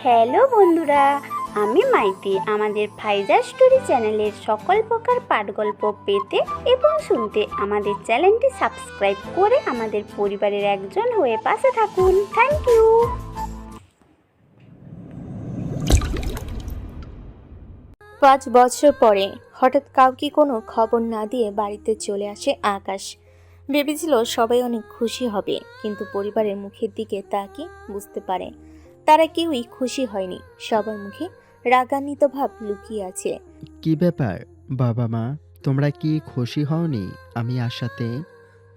Hello বন্ধুরা, আমি মাইতি। আমাদের ফাইজা স্টোরি চ্যানেলের সকল প্রকার পাঠগল্প পেতে এবং শুনতে আমাদের চ্যানেলটি সাবস্ক্রাইব করে আমাদের পরিবারের একজন হয়ে পাশে থাকুন। Thank you. 5 বছর পরে হঠাৎ কাউকে কোনো খবর না দিয়ে বাড়িতে চলে আসে আকাশ। ভেবেছিল সবাই অনেক খুশি হবে, কিন্তু পরিবারের মুখের দিকে তাকিয়ে বুঝতে পারে তারা কেউই খুশি হয়নি। সবার মুখে রাগান্বিত ভাব লুকিয়ে আছে। কি ব্যাপার বাবা মা, তোমরা কি খুশি হওনি আমি আসাতে?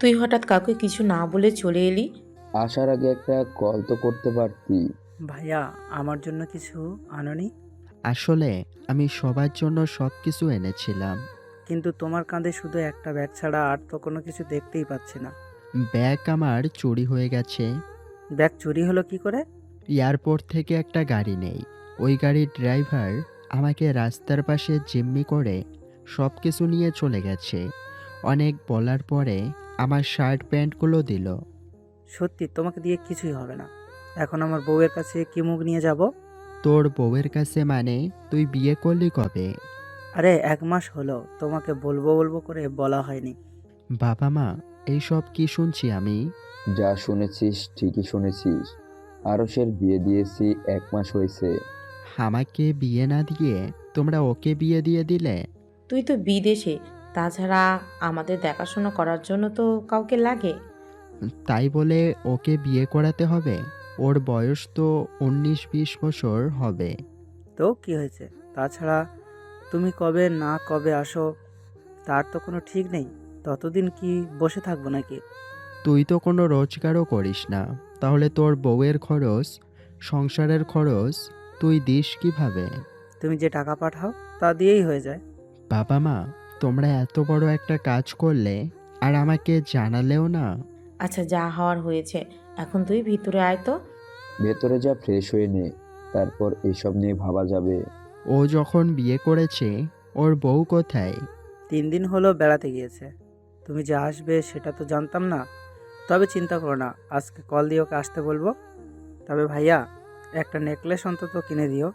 তুই হঠাৎ কাউকে কিছু না বলে চলে এলি। আসার আগে একটা কল তো করতে পারতি। ভাইয়া, আমার জন্য কিছু আনোনি? আসলে আমি সবার জন্য সবকিছু এনেছিলাম। কিন্তু তোমার কাঁধে শুধু একটা ব্যাগ ছাড়া আর তো কোনো কিছু দেখতেই পাচ্ছি না। ব্যাগ আমার চুরি হয়ে গেছে। ব্যাগ চুরি হলো কি করে? এয়ারপোর্ট থেকে একটা গাড়ি নেই, ওই গাড়ির ড্রাইভার আমাকে রাস্তার পাশে জিম্মি করে সবকিছু নিয়ে চলে গেছে। অনেক বলার পরে আমার শার্ট প্যান্টগুলো দিল। সত্যি তোমাকে দিয়ে কিছুই হবে না। এখন আমার বউয়ের কাছে কি মুখ নিয়ে যাব? তোর বউয়ের কাছে মানে? তুই বিয়ে করলি কবে? আরে 1 মাস হলো, তোমাকে বলবো বলবো করে বলা হয়নি। বাবা মা, এইসব কি শুনছি আমি? যা শুনেছিস ঠিকই শুনেছিস। আরশের বিয়ে দিয়েছি, 1 মাস হয়েছে। আমাকে বিয়ে না দিয়ে তোমরা ওকে বিয়ে দিয়ে দিলে? তুই তো বিদেশে, তাছাড়া আমাদের দেখাশোনা করার জন্য তো কাউকে লাগে। তাই বলে ওকে বিয়ে করাতে হবে? ওর বয়স তো 19-20 বছর হবে। তো কি হয়েছে? তাছাড়া তুমি কবে না কবে আসো তার তো কোনো ঠিক নেই। ততদিন কি বসে থাকবো নাকি? তুই তো কোনো রোজগারও করিস না, তাহলে তোর বউয়ের খরচ, সংসারের খরচ তুই দিস কিভাবে? তুমি যে টাকা পাঠাও তা দিয়েই হয়ে যায়। বাবা মা, তোমরা এত বড় একটা কাজ করলে আর আমাকে জানালেও না। আচ্ছা, যা হওয়ার হয়েছে, এখন তুই ভিতরে আয় তো। ভেতরে যা, ফ্রেশ হয়ে নে, তারপর এসব নিয়ে ভাবা যাবে। ও যখন বিয়ে করেছে, ওর বউ কোথায়? 3 দিন হলো বেড়াতে গিয়েছে। তুমি যে আসবে সেটা তো জানতাম না। তবে চিন্তা করো না, আজকে কল দিয়ে ওকে আসতে বলবো। তবে ভাইয়া, একটা নেকলেস অন্তত কিনে দিও,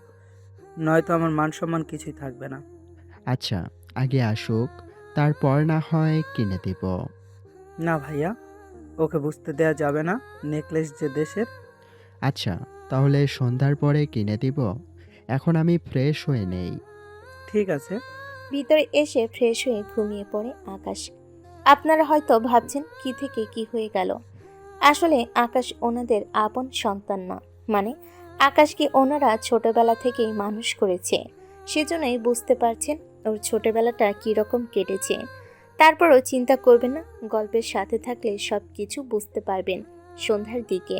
নয়তো আমার মান সম্মান কিছুই থাকবে না। আচ্ছা, আগে আসুক, তারপর না হয় কিনে দিব। না ভাইয়া, ওকে বুঝতে দেয়া যাবে না নেকলেস যে দেশের। আচ্ছা, তাহলে সন্ধ্যার পরে কিনে দিব। এখন আমি ফ্রেশ হয়ে নেই। ঠিক আছে। ভিতরে এসে ফ্রেশ হয়ে ঘুমিয়ে পড়ে আকাশ। আপনারা হয়তো ভাবছেন কি থেকে কি হয়ে গেল। আসলে আকাশ ওনাদের আপন সন্তান না, মানে আকাশকে ওনারা ছোটবেলা থেকেই মানুষ করেছে। সেজন্যই বুঝতে পারছেন ওর ছোটবেলাটা কীরকম কেটেছে। তারপরও চিন্তা করবেন না, গল্পের সাথে থাকলে সব কিছু বুঝতে পারবেন। সন্ধ্যার দিকে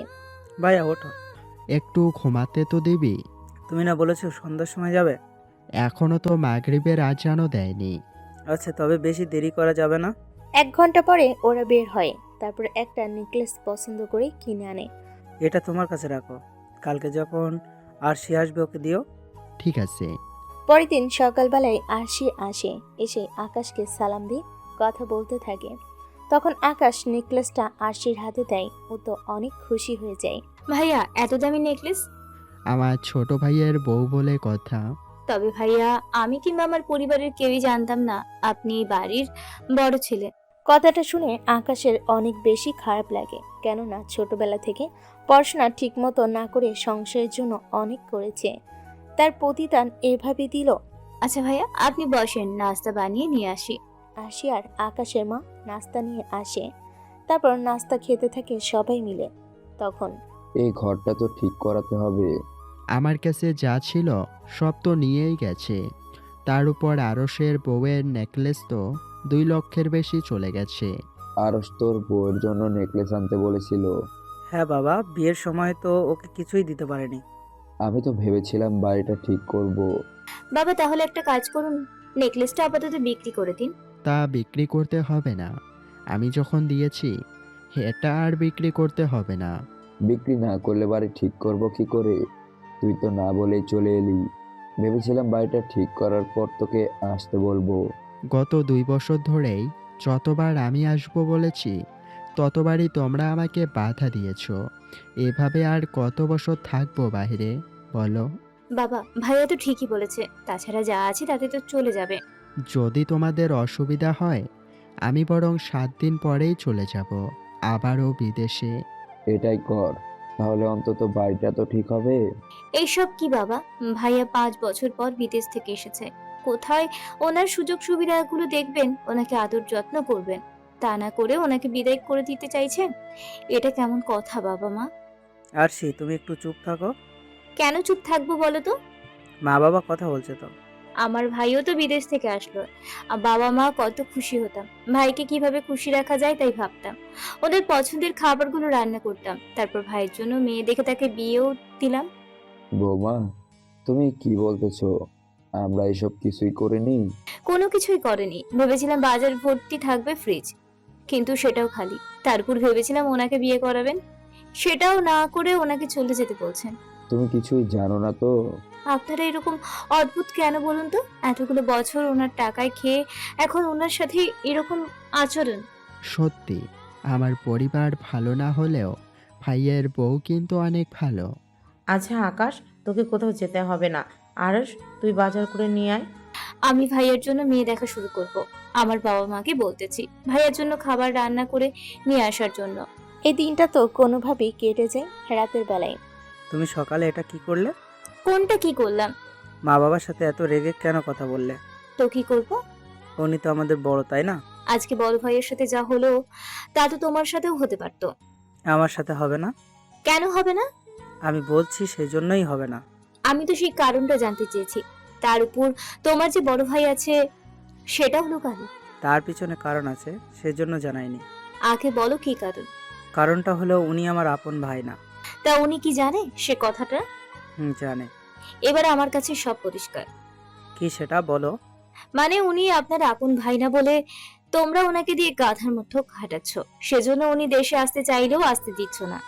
ভাইয়া ওঠো। একটু ঘুমাতে তো দিবি? তুমি না বলেছো সন্ধ্যার সময় যাবে? এখনো তো মাগরিবের আজানও দেয়নি। আচ্ছা, তবে বেশি দেরি করা যাবে না। 1 ঘন্টা পরে ওরা বের হয়। তারপর একটা নেকলেস পছন্দ করে কিনে আনে। এটা তোমার কাছে রাখো, কালকে যখন আর সে আসবে ওকে দিও। ঠিক আছে। পরের দিন সকালবেলায় আরশি আসে, এসে আকাশকে সালাম দিয়ে কথা বলতে থাকে। তখন আকাশ নেকলেসটা আরশির হাতে দেয়। ও তো অনেক খুশি হয়ে যায়। ভাইয়া, এত দামি নেকলেস? আমার ছোট ভাইয়ের বউ বলে কথা। তবে ভাইয়া, আমি কিংবা আমার পরিবারের কেউই জানতাম না আপনি এই বাড়ির বড় ছেলে। কথাটা শুনে আকাশের অনেক বেশি খারাপ লাগে, কেননা ছোটবেলা থেকে পড়াশোনা ঠিকমতো না করে সংসারের জন্য অনেক করেছে। তার প্রতিদান এভাবে দিল। আচ্ছা ভাইয়া, আপনি বসেন, নাস্তা বানিয়ে নিয়ে আসি। আরশি আর আকাশের মা নাস্তা নিয়ে আসে। তারপর নাস্তা খেতে থাকে সবাই মিলে। তখন এই ঘরটা তো ঠিক করাতে হবে। আমার কাছে যা ছিল সব তো নিয়েই গেছে। তার উপর আরশের বউয়ের নেকলেস তো 2 লক্ষের বেশি চলে গেছে। আরশ তোর বউয়ের জন্য নেকলেস আনতে বলেছিল। হ্যাঁ বাবা, বিয়ের সময় তো ওকে কিছুই দিতে পারেনি। আমি তো ভেবেছিলাম বাড়িটা ঠিক করব। বাবা, তাহলে একটা কাজ করুন, নেকলেসটা আপাতত বিক্রি করে দিন। তা বিক্রি করতে হবে না, আমি যখন দিয়েছি এটা আর বিক্রি করতে হবে না। বিক্রি না করলে বাড়ি ঠিক করব কি করে? তুই তো না বলেই চলে এলি। ভেবেছিলাম বাড়িটা ঠিক করার পর তোকে আসতে বলবো। গত 2 বছর ধরেই যতবার আমি আসবো বলেছি, ততবারই তোমরা আমাকে বাধা দিয়েছো। এভাবে আর কত বছর থাকবো বাইরে বলো? বাবা, ভাইয়া তো ঠিকই বলেছে, তাছাড়া যা আছে তাতে তো চলে যাবে। যদি তোমাদের অসুবিধা হয় আমি বরং 7 দিন পরেই চলে যাব, আবারও বিদেশে। এটাই কর, তাহলে অন্তত বাড়িটা তো ঠিক হবে। এইসব কি বাবা? ভাইয়া 5 বছর পর বিদেশ থেকে এসেছে। কোথায় ওনার সুযোগ সুবিধাগুলো দেখবেন, ওনাকে আদর যত্ন করবেন, তা না করে ওনাকে বিদায় করে দিতে চাইছেন? এটা কেমন কথা বাবা মা? আরশি, তুমি একটু চুপ থাকো। কেন চুপ থাকবো বলো তো? মা বাবা কথা বলছে তো। আমার ভাইও তো বিদেশ থেকে আসলো, আর বাবা মা কত খুশি হতাম। ভাইকে কিভাবে খুশি রাখা যায় তাই ভাবতাম। ওদের পছন্দের খাবারগুলো রান্না করতাম, তারপর ভাইয়ের জন্য মেয়ে দেখে তাকে বিয়েও দিলাম। বৌমা, তুমি কি বলতেছো? আমরা এসব কিছুই করিনি। কোনো কিছুই করেনি। ভেবেছিলাম বাজার ভর্তি থাকবে ফ্রিজ, কিন্তু সেটাও খালি। তারপর ভেবেছিলাম ওনাকে বিয়ে করাবেন, সেটাও না করে ওনাকে চলে যেতে বলছেন। তুমি কিছুই জানো না তো? আপনারা এরকম অদ্ভুত কেন বলুন তো? এতগুলো বছর ওনার টাকায় খেয়ে এখন ওনার সাথে এরকম আচরণ। সত্যি আমার পরিবার ভালো না হলেও ভাইয়ের বউ কিন্তু অনেক ভালো। আচ্ছা আকাশ, তোকে কোথাও যেতে হবে না। আরস, তুই বাজার করে নিয়ে আয়। আমি ভাইয়ের জন্য মেয়ে দেখা শুরু করব। আমার বাবা মাকে বলতেছি ভাইয়ের জন্য খাবার রান্না করে নিয়ে আসার জন্য। এই দিনটা তো কোনোভাবেই কেটে যায় রাতের বেলায়। তুমি সকালে এটা কি করলে? কোনটা কি করলাম? মা বাবার সাথে এত রেগে কেন কথা বললে? তো কি করব? উনি তো আমাদের বড়, তাই না? আজকে বড় ভাইয়ের সাথে যা হলো তা তো তোমার সাথেও হতে পারতো। আমার সাথে হবে না। কেন হবে না? আমি বলছি সেই জন্যই হবে না। আমি তো সেই কারণটা জানতে চেয়েছি। তার উপর তোমার যে বড় ভাই আছে সেটাও লুকানো। তার পিছনে কারণ আছে, সেজন্য জানাইনি। আগে বলো কি কারণ। কারণটা হলো উনি আমার আপন ভাই না। তা উনি কি জানে সে কথাটা? জানে। এবার আমার কাছে সব পরিষ্কার। কি সেটা বলো। মানে উনি আপনার আপন ভাই না বলে তোমরা ওনাকে দিয়ে গাধার মতো খাটাচ্ছ, সেজন্য উনি দেশে আসতে চাইলেও আসতে দিচ্ছ না।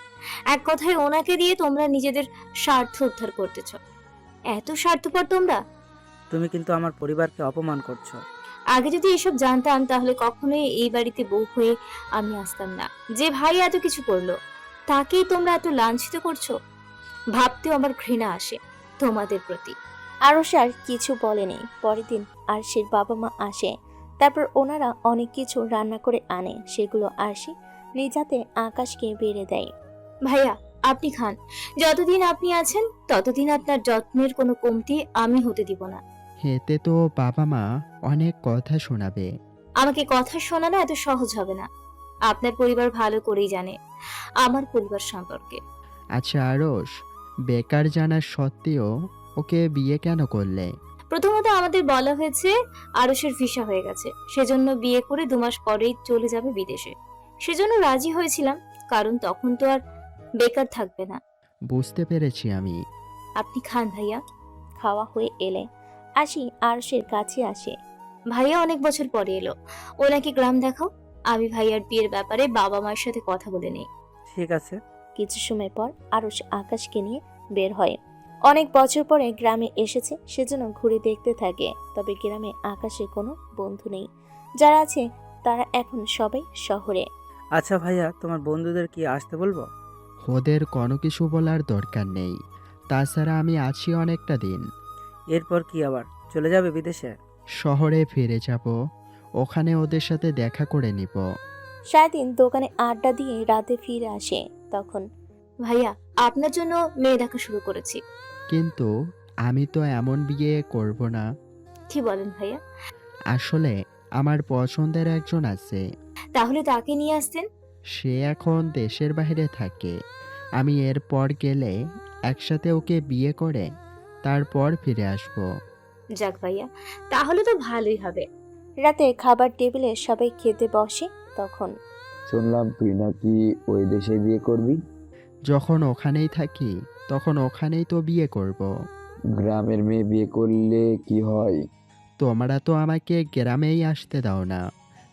এক কথায় ওনাকে দিয়ে তোমরা নিজেদের স্বার্থ উদ্ধার করতেছ। এত স্বার্থপর তোমরা। তুমি কিন্তু আমার পরিবারকে অপমান করছো। আগে যদি এসব জানতাম তাহলে কখনোই এই বাড়িতে বউ হয়ে আমি আসতাম না। যে ভাই এত কিছু করলো তাকেই তোমরা এত লাঞ্ছিত করছো, ভাবতেও আমার ঘৃণা আসে তোমাদের প্রতি। আরশ আর কিছু বলেনি। পরের দিন আরশির বাবা মা আসে, তারপর ওনারা অনেক কিছু রান্না করে আনে। সেগুলো আরশি নিজ হাতে আকাশকে বেড়ে দেয়। ভাইয়া, আপনি খান। যতদিন আপনি আছেন ততদিন আপনার যত্নের কোনো কমতি আমি হতে দিব না। এতে তো বাবা মা অনেক কথা শোনাবে। আমাকে কথা শোনানো এত সহজ হবে না। আপনার পরিবার ভালো করেই জানে আমার পরিবার সম্পর্কে। আচ্ছা আরস, বেকার জানার সত্ত্বেও ওকে বিয়ে কেন করলে? প্রথমত আমাদের বলা হয়েছে আরশের ভিসা হয়ে গেছে, সেজন্য বিয়ে করে 2 মাস পরেই চলে যাবে বিদেশে। সেজন্য রাজি হয়েছিলাম, কারণ তখন তো আর বেকার থাকবে না। বুঝতে পেরেছি আমি। আপনি খান ভাইয়া। খাওয়া হয়ে এলে আসি আরশের কাছে আসে। ভাইয়া অনেক বছর পরে এলো, ওনাকে গ্রাম দেখাও। আমি ভাইয়ার বিয়ের ব্যাপারে বাবা মায়ের সাথে কথা বলে নেই। ঠিক আছে। কিছু সময় পর আরশ আকাশকে নিয়ে বের হয়। অনেক বছর পরে গ্রামে এসেছে, সেজন্য ঘুরে দেখতে থাকে। তবে গ্রামে আকাশের কোনো বন্ধু নেই। যারা আছে তারা এখন সবাই শহরে। আচ্ছা ভাইয়া, তোমার বন্ধুদের কি আসতে বলবো? ওদের কোনো কিছু বলার দরকার নেই, তাছাড়া আমি আছি অনেকটা দিন। এরপর কি আবার চলে যাবে বিদেশে? শহরে ফিরে যাব, ওখানে ওদের সাথে দেখা করে নিব। সারাদিন দোকানে আড্ডা দিয়ে রাতে ফিরে আসে। তখন ভাইয়া, আপনার জন্য মেয়ে দেখা শুরু করেছি। কিন্তু আমি তো এমন বিয়ে করব না। কি বলেন ভাইয়া? আসলে আমার পছন্দের একজন আছে। তাহলে তাকে নিয়ে আসতেন। সে এখন দেশের বাইরে থাকে। আমি এরপর গেলে একসাথে ওকে বিয়ে করে তারপর ফিরে আসব। যাক ভাইয়া, তাহলে তো ভালোই হবে। রাতে খাবার টেবিলে সবাই খেতে বসে। তখন শুনলাম তুই নাকি ওই দেশে বিয়ে করবি। যখন ওখানেই থাকি তখন ওখানেই তো বিয়ে করব। গ্রামের মেয়ে বিয়ে করলে কি হয়? তোমরা তো আমাকে গ্রামেই আসতে দাও না,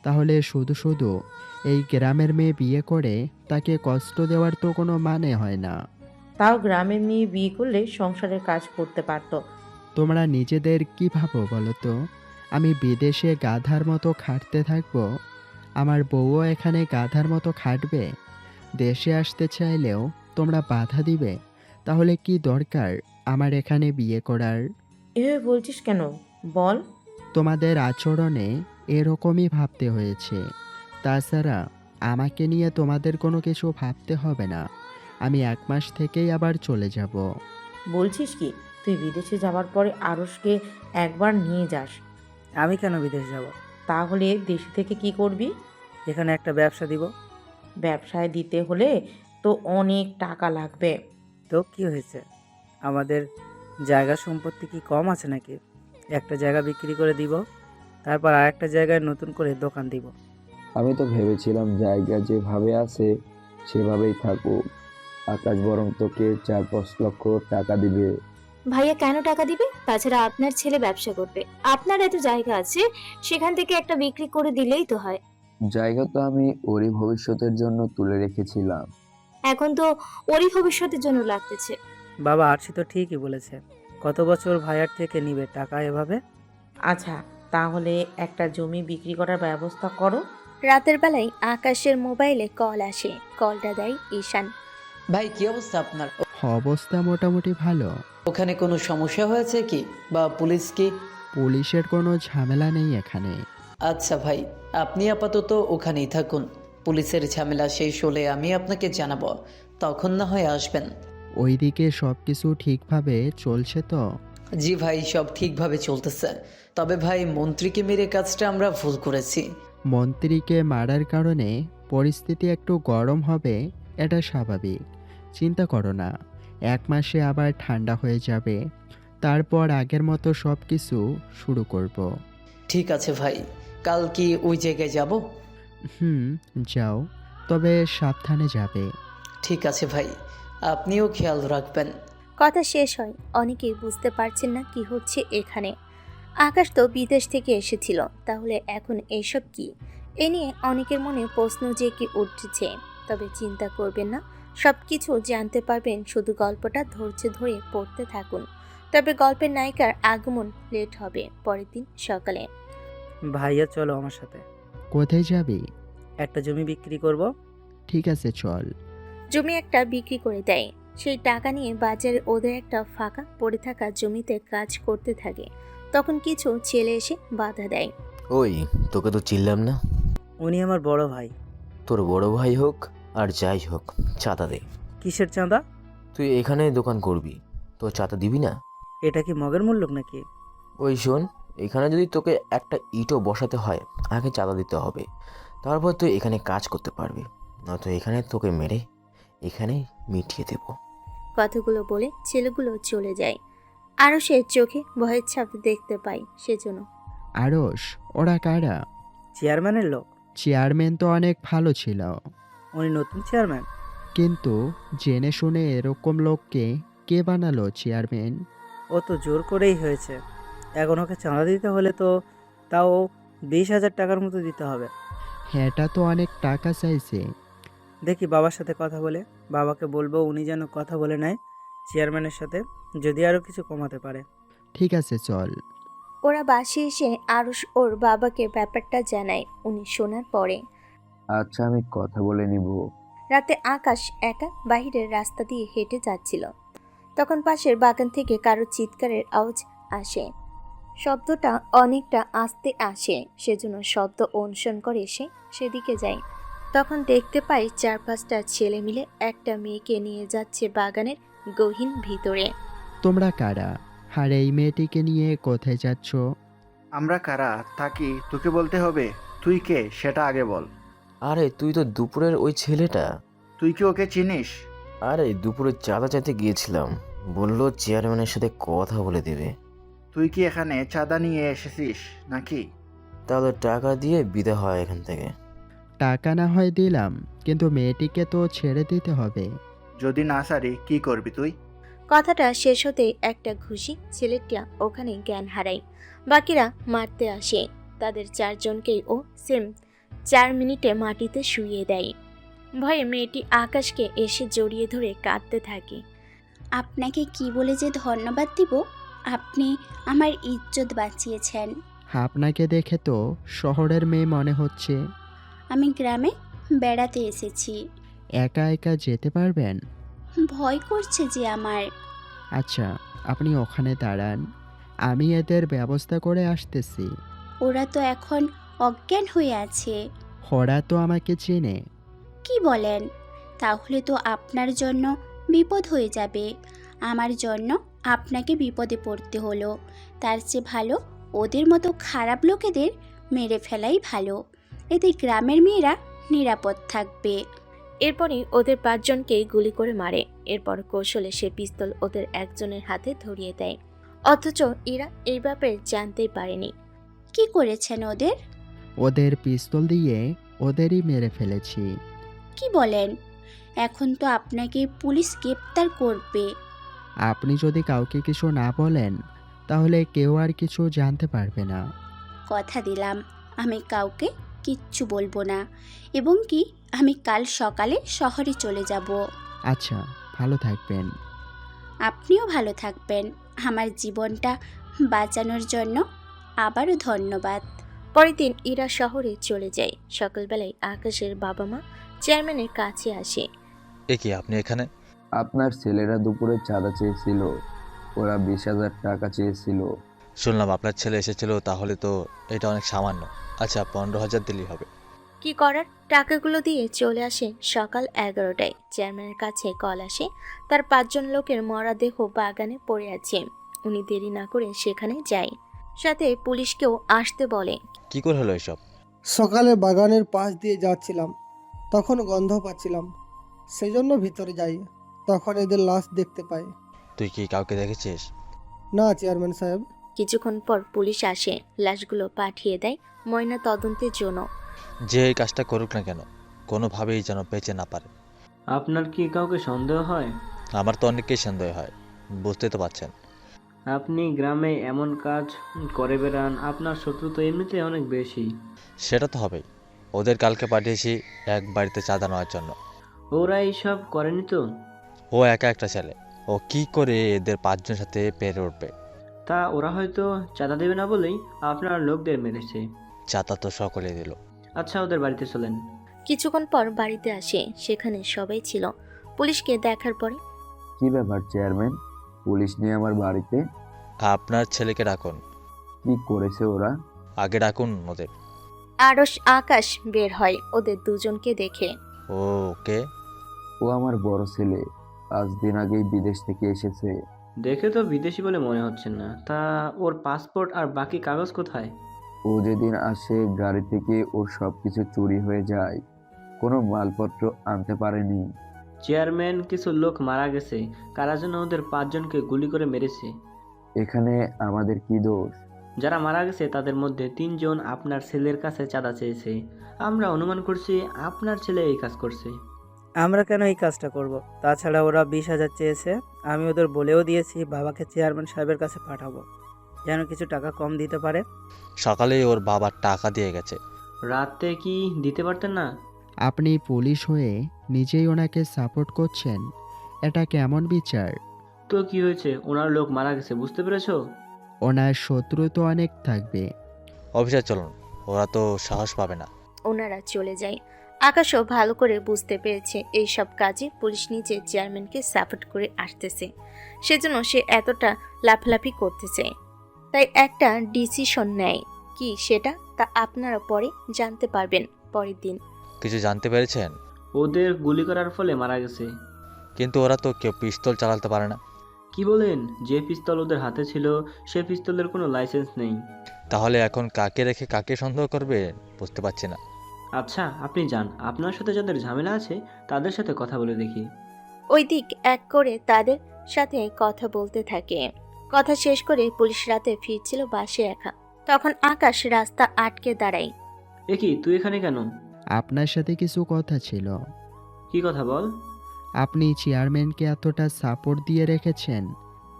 তাহলে শুধু শুধু এই গ্রামের মেয়ে বিয়ে করে তাকে কষ্ট দেওয়ার তো কোনো মানে হয় না। তাও গ্রামের মেয়ে বিয়ে করলে সংসারের কাজ করতে পারতো। তোমরা নিজেদের কি ভাবো বলো তো? আমি বিদেশে গাধার মতো খাটতে থাকবো আমার বউও এখানে গাধার মতো খাটবে? দেশে আসতে চাইলেও তোমরা বাধা দিবে? তাহলে কি দরকার আমার এখানে বিয়ে করার? এভাবে বলছিস কেন বল? তোমাদের আচরণে এরকমই ভাবতে হয়েছে। তাছাড়া আমাকে নিয়ে তোমাদের কোনো কিছু ভাবতে হবে না। আমি 1 মাস থেকেই আবার চলে যাব। বলছিস কি তুই বিদেশে যাওয়ার পরে আরশকে একবার নিয়ে যাস? আমি কেন বিদেশ যাব? তাহলে দেশে থেকে কি করবি? এখানে একটা ব্যবসা দিব। ব্যবসায় দিতে হলে তো অনেক টাকা লাগবে। তো কি হয়েছে? আমাদের জায়গা সম্পত্তি কি কম আছে নাকি? একটা জায়গা বিক্রি করে দিব, তারপর আরেকটা জায়গায় নতুন করে দোকান দিব। আমি তো ভেবেছিলাম জায়গা যেভাবে আছে সেভাবেই থাকুক। আকাশ বরং তোকে 4-5 লক্ষ টাকা দিবে। ভাইয়া কেন টাকা দিবে? তাছাড়া আপনার ছেলে ব্যবসা করবে, আপনার এত জায়গা আছে, সেখান থেকে একটা বিক্রি করে দিলেই তো হয়। জায়গা তো আমি ওরই ভবিষ্যতের জন্য তুলে রেখেছিলাম। এখন তো ওরই ভবিষ্যতের জন্য লাগতেছে। বাবা আরশি তো ঠিকই বলেছে। কত বছর ভাইয়ার থেকে নিবে টাকা এভাবে? আচ্ছা, তাহলে একটা জমি বিক্রি করার ব্যবস্থা করো। রাতের বেলায় আকাশের মোবাইলে কল আসে। কলটা দেয় ঈশান। ভাই কি অবস্থা আপনার? অবস্থা মোটামুটি ভালো। ওখানে কোনো সমস্যা হয়েছে কি, বা পুলিশ কি? পুলিশের কোনো ঝামেলা নেই এখানে। আচ্ছা ভাই, আপনি আপাতত ওখানেই থাকুন। পুলিশের ঝামেলা শেষ হলে আমি আপনাকে জানাবো, তখন না হয় আসবেন। ওইদিকে সব কিছু ঠিকভাবে চলছে তো? জি ভাই, সব ঠিকভাবে চলতেছে। তবে ভাই, মন্ত্রীকে মেরে কাজটা আমরা ভুল করেছি। মন্ত্রীকে মারার কারণে পরিস্থিতি একটু গরম হবে, এটা স্বাভাবিক। চিন্তা করো না, 1 মাসে আবার ঠান্ডা হয়ে যাবে। তারপর আগের মতো সব কিছু শুরু করব। ঠিক আছে ভাই, কাল কি ওই জায়গায় যাব? যাও, তবে সাবধানে যাবে। ঠিক আছে ভাই, আপনিও খেয়াল রাখবেন। কথা শেষ হয়, অনেকেই বুঝতে পারছেন না কি হচ্ছে এখানে। আকাশ তো বিদেশ থেকে এসেছিল, তাহলে এখন এইসব কি? এ নিয়ে অনেকের মনে প্রশ্ন যে কি উঠছে। তবে চিন্তা করবেন না, সব কিছু জানতে পারবেন, শুধু গল্পটা ধৈর্য ধরে পড়তে থাকুন। তবে গল্পের নায়িকার আগমন লেট হবে পরের দিন সকালে। ভাইয়া চলো আমার সাথে। কোথায় যাবি? একটা জমি বিক্রি করব। ঠিক আছে, চল। জমি একটা বিক্রি করে দেয়। সেই টাকা নিয়ে বাজারে ওদের একটা ফাঁকা পড়ে থাকা জমিতে কাজ করতে থাকে। তখন কিছু ছেলে এসে বাধা দেয়। ওই, তোকে তো চিনলাম না। উনি আমার বড় ভাই। তোর বড় ভাই হোক আর যাই হোক, চাঁদা দে। কিসের চাঁদা? তুই এখানে দোকান করবি, তো চাঁদা দিবি না? এটা কি মগের মূল্য নাকি? ওই শোন, এখানে যদি তোকে একটা ইটও বসাতে হয়, আগে চাঁদা দিতে হবে। তারপর তুই এখানে কাজ করতে পারবি, নয়তো এখানে তোকে মেরে এখানেই মিটিয়ে দেবো। কথাগুলো বলে ছেলেগুলো চলে যায়। আরও সে চোখে ভয়ের ছাপ দেখতে পায়, সেজন্য। আরশ, ওরা কারা? চেয়ারম্যানের লোক। চেয়ারম্যান তো অনেক ভালো ছিল, উনি নতুন চেয়ারম্যান। কিন্তু জেনে শুনে এরকম লোককে কে বানালো চেয়ারম্যান? ও তো জোর করেই হয়েছে। এখন ওকে চাঁদা দিতে হলে তো তাও 20,000 টাকার মতো দিতে হবে। এটা তো অনেক টাকা চাইছে। দেখি বাবার সাথে কথা বলে। বাবাকে বলবো উনি যেন কথা বলে নেয় চেয়ারম্যানের সাথে, যদি আরও কিছু কমাতে পারে। ঠিক আছে, চল। ওরা বাসে এসে আরুষ ওর বাবাকে ব্যাপারটা জানায়। উনি শোনার পরে আচ্ছা, আমি কথা বলে নিব। রাতে আকাশ একা বাহিরের রাস্তা দিয়ে হেঁটে যাচ্ছিল। তখন পাশের বাগান থেকে কারো চিৎকারের আওয়াজ আসে। শব্দটা অনেকটা আস্তে আসে, সেজন্য শব্দ অনুসরণ করে এসে সেদিকে যায়। তখন দেখতে পাই 4-5টা ছেলে মিলে একটা মেয়েকে নিয়ে যাচ্ছে বাগানের গহীন ভিতরে। তোমরা কারা? আর এই মেয়েটিকে নিয়ে কোথায় যাচ্ছ? আমরা কারা তা কি তোকে বলতে হবে? তুই কে সেটা আগে বল। আরে তুই তো দুপুরের ওই ছেলেটা। তুই কি ওকে চিনিস? আরে দুপুরে চাঁদা চাইতে গিয়েছিলাম, বললো চেয়ারম্যানের সাথে কথা বলে দেবে। তুই কি এখানে চাঁদা নিয়ে এসেছিস নাকি? তাহলে টাকা দিয়ে বিদা হয় এখান থেকে। টাকা না হয় দিলাম, কিন্তু মেয়েটিকে তো ছেড়ে দিতে হবে। যদি না সারি কি করবি তুই? কথাটা শেষ হতেই একটা ঘুষি ছেলেটা ওখানে জ্ঞান হারায়। বাকিরা মারতে আসে। তাদের 4 জনকেই ও সেম 4 মিনিটে মাটিতে শুইয়ে দেয়। ভয়ে মেয়েটি আকাশকে এসে জড়িয়ে ধরে কাঁদতে থাকে। আপনাকে কি বলে যে ধন্যবাদ দিব? আপনি আমার ইজ্জত বাঁচিয়েছেন। আপনাকে দেখে তো শহরের মেয়ে মনে হচ্ছে। আমি গ্রামে বেড়াতে এসেছি। একা একা যেতে পারবেন? ভয় করছে যে আমার। আচ্ছা, আপনি ওখানে দাঁড়ান, আমি এদের ব্যবস্থা করে আসতেছি। ওরা তো এখন অজ্ঞান হয়ে আছে। ওরা তো আমাকে চেনে। কি বলেন? তাহলে তো আপনার জন্য বিপদ হয়ে যাবে। আমার জন্য আপনাকে বিপদে পড়তে হলো। তার চেয়ে ভালো ওদের মতো খারাপ লোকেদের মেরে ফেলাই ভালো। এতে গ্রামের মেয়েরা নিরাপদ থাকবে। এরপরই ওদের 5 জনকেই গুলি করে মারে। এরপর কৌশলে সে পিস্তল ওদের একজনের হাতে ধরিয়ে দেয়। অথচ এরা এই ব্যাপারে জানতেই পারেনি। কি করেছেন ওদের? ওদের পিস্তল দিয়ে ওদেরই মেরে ফেলেছি। কি বলেন? এখন তো আপনাকে পুলিশ গ্রেপ্তার করবে। আপনি যদি কাউকে কিছু না বলেন তাহলে কেউ আর কিছু জানতে পারবে না। কথা দিলাম আমি কাউকে কিচ্ছু বলবো না, এবং কি আমি কাল সকালে শহরে চলে যাব। আচ্ছা, ভালো থাকবেন। আপনিও ভালো থাকবেন। আমার জীবনটা বাঁচানোর জন্য আবারও ধন্যবাদ। পরের দিন ইরা শহরে চলে যায়। সকালবেলায় আকাশের বাবা মা চেয়ারম্যানের কাছে আসে। এ কি আপনি এখানে? আপনার ছেলেরা দুপুরে চাঁদা চেয়েছিল, ওরা 20,000 টাকা চেয়েছিল। শুনলাম আপনার ছেলে এসেছিল, তাহলে তো এটা অনেক সামান্য। আচ্ছা, 15,000 দিলেই হবে। কি করার, টাকাগুলো দিয়ে চলে আসে সকাল 11টায়। চেয়ারম্যানের কাছে কল আসে তার 5 জন লোকের মরদেহ বাগানে পড়ে আছে। উনি দেরি না করে সেখানে যায়, সাথে পুলিশকেও আসতে বলে। কি করে হলো এসব? সকালে বাগানের পাশ দিয়ে যাচ্ছিলাম, তখন গন্ধ পাচ্ছিলাম, সেজন্য ভিতরে যাই। তখন এদের লাশ দেখতে পাই। তুই কি কাউকে দেখেছিস? না চেয়ারম্যান সাহেব। কিছুক্ষণ পর পুলিশ আসে, লাশগুলো পাঠিয়ে দেয় ময়না তদন্তের জন্য। যে এই কাজটা করুক না কেন, কোনোভাবেই যেন বেঁচে না পারে। আপনার কি কাউকে সন্দেহ হয়? আমার তো অনেককেই সন্দেহ হয়, বুঝতে তো পারছেন। আপনি গ্রামে এমন কাজ করে বেড়ান, আপনার শত্রু তো এমনিতে অনেক বেশি। সেটা তো হবেই। ওদের কালকে পাঠিয়েছি এক বাড়িতে চাঁদা নেওয়ার জন্য। ওরা এইসব করেনি তো? ও একা একটা ছেলে, ও কি করে এদের 5 জনের সাথে পেরে উঠবে? তা ওরা হয়তো চাঁদা দেবে না বলেই আপনার লোকদের মেরেছে। চাঁদা তো সকলে দিল। আচ্ছা, ওদের বাড়িতে চলেন। কিছুক্ষণ পর বাড়িতে আসে, সেখানে সবাই ছিল। পুলিশকে দেখার পরে, কি ব্যাপার চেয়ারম্যান, পুলিশ নিয়ে আমার বাড়িতে? আপনার ছেলেকে ডাকুন। কি করেছে ওরা? আগে ডাকুন ওদের। আরশ আকাশ বের হয় ওদের দুজনকে দেখে। ও ওকে? ও আমার বড় ছেলে, 5 দিন আগেই বিদেশ থেকে এসেছে। দেখে তো বিদেশি বলে মনে হচ্ছে না। তা ওর পাসপোর্ট আর বাকি কাগজ কোথায়? ও যেদিন আসে গাড়ি থেকে ওর সব কিছু চুরি হয়ে যায়, কোনো মালপত্র আনতে পারেনি। চেয়ারম্যান, কিছু লোক মারা গেছে, কারা যেন ওদের 5 জনকে গুলি করে মেরেছে। এখানে আমাদের কি দোষ? যারা মারা গেছে তাদের মধ্যে 3 জন আপনার ছেলের কাছে চাঁদা চেয়েছে। আমরা অনুমান করছি আপনার ছেলে এই কাজ করছে। আমরা কেন এই কাজটা করব? তাছাড়া ওরা 20,000 চেয়েছে। আমি ওদের বলেও দিয়েছি বাবাকে চেয়ারম্যান সাহেবের কাছে পাঠাবো, যেন কিছু টাকা কম দিতে পারে। সকালেই ওর বাবা টাকা দিয়ে গেছে। রাতে কি দিতে পারতেন না? আপনি পুলিশ হয়ে নিজেই ওনাকে সাপোর্ট করছেন, এটা কেমন বিচার? তো কি হয়েছে? ওনার লোক মারা গেছে, বুঝতে পেরেছো? ওনার শত্রু তো অনেক থাকবে। অফিসার চলুন, ওরা তো সাহস পাবে না। ওনারা চলে যায়। আকাশও ভালো করে বুঝতে পেরেছে এই সব কাজে পুলিশ নিজে চেয়ারম্যানকে সাপোর্ট করে আসতেছে, সেজন্য সে এতটা লাফালাফি করতেছে। তাই একটা ডিসিশন নেয়। কি সেটা তা আপনারা পরে জানতে পারবেন। পরের দিন কিছু জানতে পেরেছেন? ওদের গুলি করার ফলে মারা গেছে। কিন্তু ওরা তো কেউ পিস্তল চালাতে পারে না। কি বলেন? যে পিস্তল ওদের হাতে ছিল সে পিস্তলের কোনো লাইসেন্স নেই। তাহলে এখন কাকে রেখে কাকে সন্দেহ করবে বুঝতে পারছি না। আচ্ছা, আপনি যান, আপনার সাথে যাদের ঝামেলা আছে তাদের সাথে কথা বলে দেখি। ওই দিক এক করে তাদের সাথে কথা বলতে থাকে। কথা শেষ করে পুলিশ রাতে ফিরছিল বাসে একা। তখন আকাশ রাস্তা আটকে দাঁড়ায়। এ কি, তুই এখানে কেন? আপনার সাথে কিছু কথা ছিল। কি কথা বল? আপনি চেয়ারম্যানকে এতটা সাপোর্ট দিয়ে রেখেছেন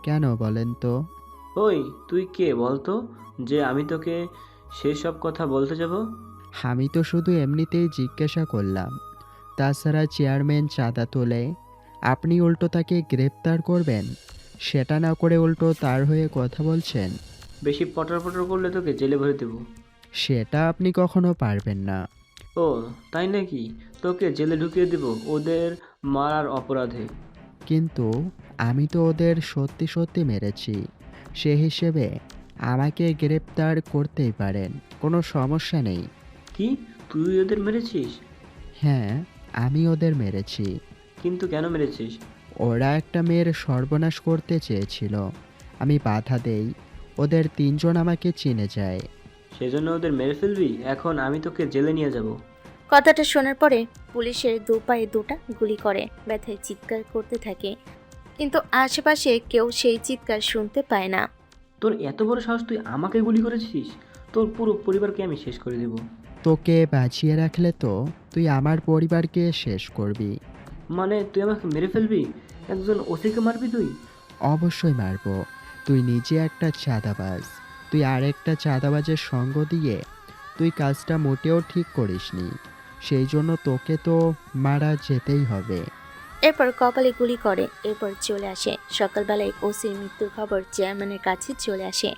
কেন বলেন তো? ওই, তুই কে বলতো যে আমি তোকে সেই সব কথা বলতে যাব? আমি তো শুধু এমনিতেই জিজ্ঞাসা করলাম। তাছাড়া চেয়ারম্যান চাঁদা তোলে, আপনি উল্টো তাকে গ্রেপ্তার করবেন, সেটা না করে উল্টো তার হয়ে কথা বলছেন। বেশি পটর পটর করলে তোকে জেলে ভরে দেবো। সেটা আপনি কখনো পারবেন না। ও তাই নাকি? তোকে জেলে ঢুকিয়ে দেব ওদের মারার অপরাধে। কিন্তু আমি তো ওদের সত্যি সত্যি মেরেছি, সে হিসেবে আমাকে গ্রেপ্তার করতেই পারেন, কোনো সমস্যা নেই। কি, তুই ওদের মেরেছিস? হ্যাঁ, আমি ওদের মেরেছি। কিন্তু কেন মেরেছিস? ওরা একটা মেয়ের সর্বনাশ করতে চেয়েছিল, আমি বাধা দেই, ওদের 3জন আমাকে চিনে যায়। সেজন্য ওদের মেরে ফেলবি? এখন আমি তোকে জেলে নিয়ে যাব। কথাটা শোনার পরে পুলিশের দু পায়ে দুটা গুলি করে ব্যথায় চিৎকার করতে থাকে, কিন্তু আশেপাশে কেউ সেই চিৎকার শুনতে পায় না। তোর এত বড় সাহস, তুই আমাকে গুলি করেছিস? তোর পুরো পরিবারকে আমি শেষ করে দেব। তোকে বাঁচিয়ে রাখলে তো তুই আমার পরিবারকে শেষ করবি। মানে তুই আমাকে মেরে ফেলবি? একজন ওসিকে মারবি তুই? অবশ্যই মারবো। তুই নিজে একটা চাঁদাবাজ, তুই আরেকটা চাঁদাবাজের সঙ্গ দিয়ে তুই কাজটা মোটেও ঠিক করিসনি, সেই জন্য তোকে তো মারা যেতেই হবে। এরপর কপালে গুলি করে। এরপর চলে আসে সকালবেলায় ওসির মৃত্যুর খবর চেয়ারম্যানের কাছে চলে আসে।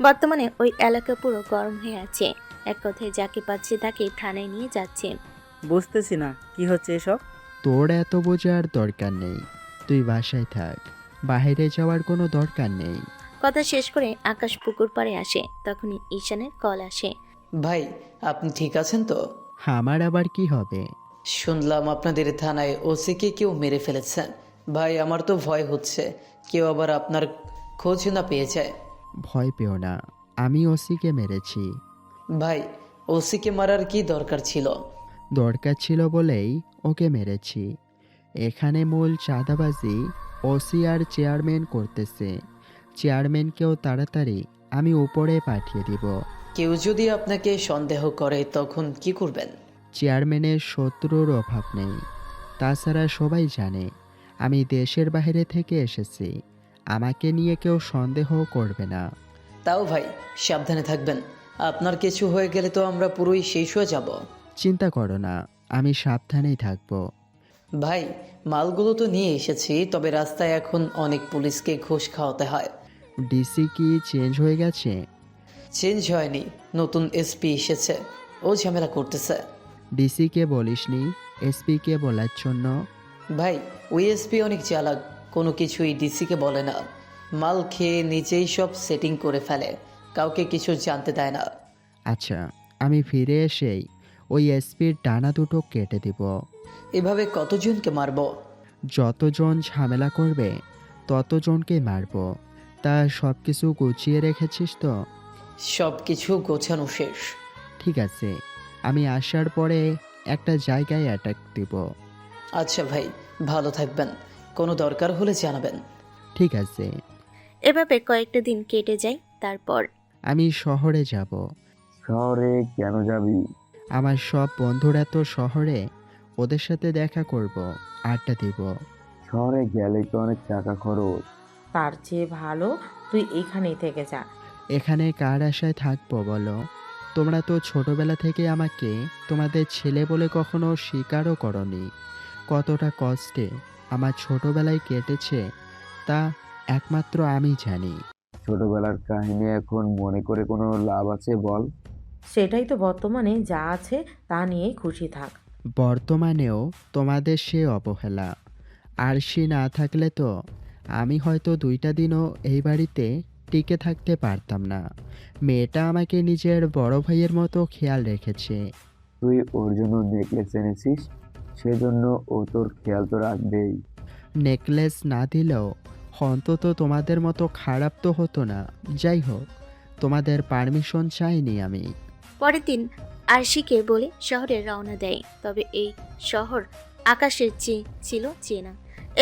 বর্তমানে ওই এলাকা পুরো গরম হয়ে আছে, এক কথায় যাকে পাচ্ছে তাকে থানায় নিয়ে যাচ্ছে। বুঝতেছি না কি হচ্ছে এসব। তোর এত বোঝার দরকার নেই, তুই বাসায় থাক, বাইরে যাওয়ার কোনো দরকার নেই। কথা শেষ করে আকাশ পুকুর পাড়ে আসে, তখনই ঈশানের কল আসে। ভাই, আপনি ঠিক আছেন তো? আমার আবার কি হবে? শুনলাম আপনাদের থানায় ওসিকে কেউ মেরে ফেলেছে। ভাই, আমার তো ভয় হচ্ছে কেউ আবার আপনার খোঁজ না পেয়ে যায়। ভয় পেও না, আমি ওসিকে মেরেছি। ভাই, ওসিকে মারার কি দরকার ছিল? দরকার ছিল বলেই ওকে মেরেছি। এখানে মূল চাঁদাবাজি ওসি আর চেয়ারম্যান করতেছে, চেয়ারম্যানকেও তাড়াতাড়ি আমি উপরে পাঠিয়ে দিব। কেউ যদি আপনাকে সন্দেহ করে তখন কি করবেন? চেয়ারম্যানের শত্রুর অভাব নেই, তাছাড়া সবাই জানে আমি দেশের বাইরে থেকে এসেছি, আমাকে নিয়ে কেউ সন্দেহ করবে না। তাও ভাই, সাবধানে থাকবেন। আপনার কিছু হয়ে গেলে তো আমরা পুরোই শেষ হয়ে যাব। চিন্তা করো না, আমি সাবধানেই থাকবো। ভাই, মালগুলো তো নিয়ে এসেছি, তবে রাস্তায় এখন অনেক পুলিশকে ঘুষ খাওয়াতে হয়। ডিসি কি চেঞ্জ হয়ে গেছে? চেঞ্জ হয়নি, নতুন এসপি এসেছে, ও ঝামেলা করতেছে। ডিসিকে বলিসনি এসপিকে বলার জন্য? ভাই, ওই এসপি অনেক চালাক, কোনো কিছুই ডিসিকে বলে না। মাল খেয়ে নিজেই সব সেটিং করে ফেলে, কাউকে কিছু জানতে দেয় না। আচ্ছা, আমি ফিরে এসেই ওই এসপির ডানা দুটো কেটে দিব। এভাবে কতজনকে মারবো? যতজন ঝামেলা করবে ততজনকে মারব। তা সব কিছু গুছিয়ে রেখেছিস তো? সব কিছু গোছানো শেষ। ঠিক আছে, আমি আসার পরে একটা জায়গায় অ্যাটাক দিব। আচ্ছা ভাই, ভালো থাকবেন, কোনো দরকার হলে জানাবেন। ঠিক আছে। এভাবে কয়েকটা দিন কেটে যায়। তারপর আমি শহরে যাব। শহরে কেন যাবি? আমার সব বন্ধুরা তো শহরে, ওদের সাথে দেখা করব, আড্ডা দিব। শহরে গেলে তো অনেক টাকা খরচ। তার চেয়ে ভালো তুই এইখানেই থেকে যা। এখানে কার আশায় থাকবো বলো? তোমরা তো ছোটবেলা থেকে আমাকে তোমাদের ছেলে বলে কখনো স্বীকারও করনি। কতটা কষ্টে আমার ছোটবেলায় কেটেছে তা একমাত্র আমি জানি। ছোটবেলার কাহিনী এখন মনে করে কোনো লাভ আছে বল? সেটাই তো, বর্তমানে যা আছে তা নিয়েই খুশি থাক। বর্তমানেও তোমাদের সে অবহেলা, আর সে না থাকলে তো আমি হয়তো 2টা দিনও এই বাড়িতে টিকে থাকতে পারতাম না। মেয়েটা আমাকে নিজের বড় ভাইয়ের মতো খেয়াল রেখেছে। তুই ওর জন্য নেকলেস এনেছিস, সেজন্য ও তোর খেয়াল তো রাখবেই। নেকলেস না দিলেও অন্তত তোমাদের মতো খারাপ তো হতো না। যাই হোক, তোমাদের পারমিশন চাইনি আমি। পরের দিন আরশিকে বলে শহরে রওনা দেয়। তবে এই শহর আকাশের চেয়ে ছিল চেনা।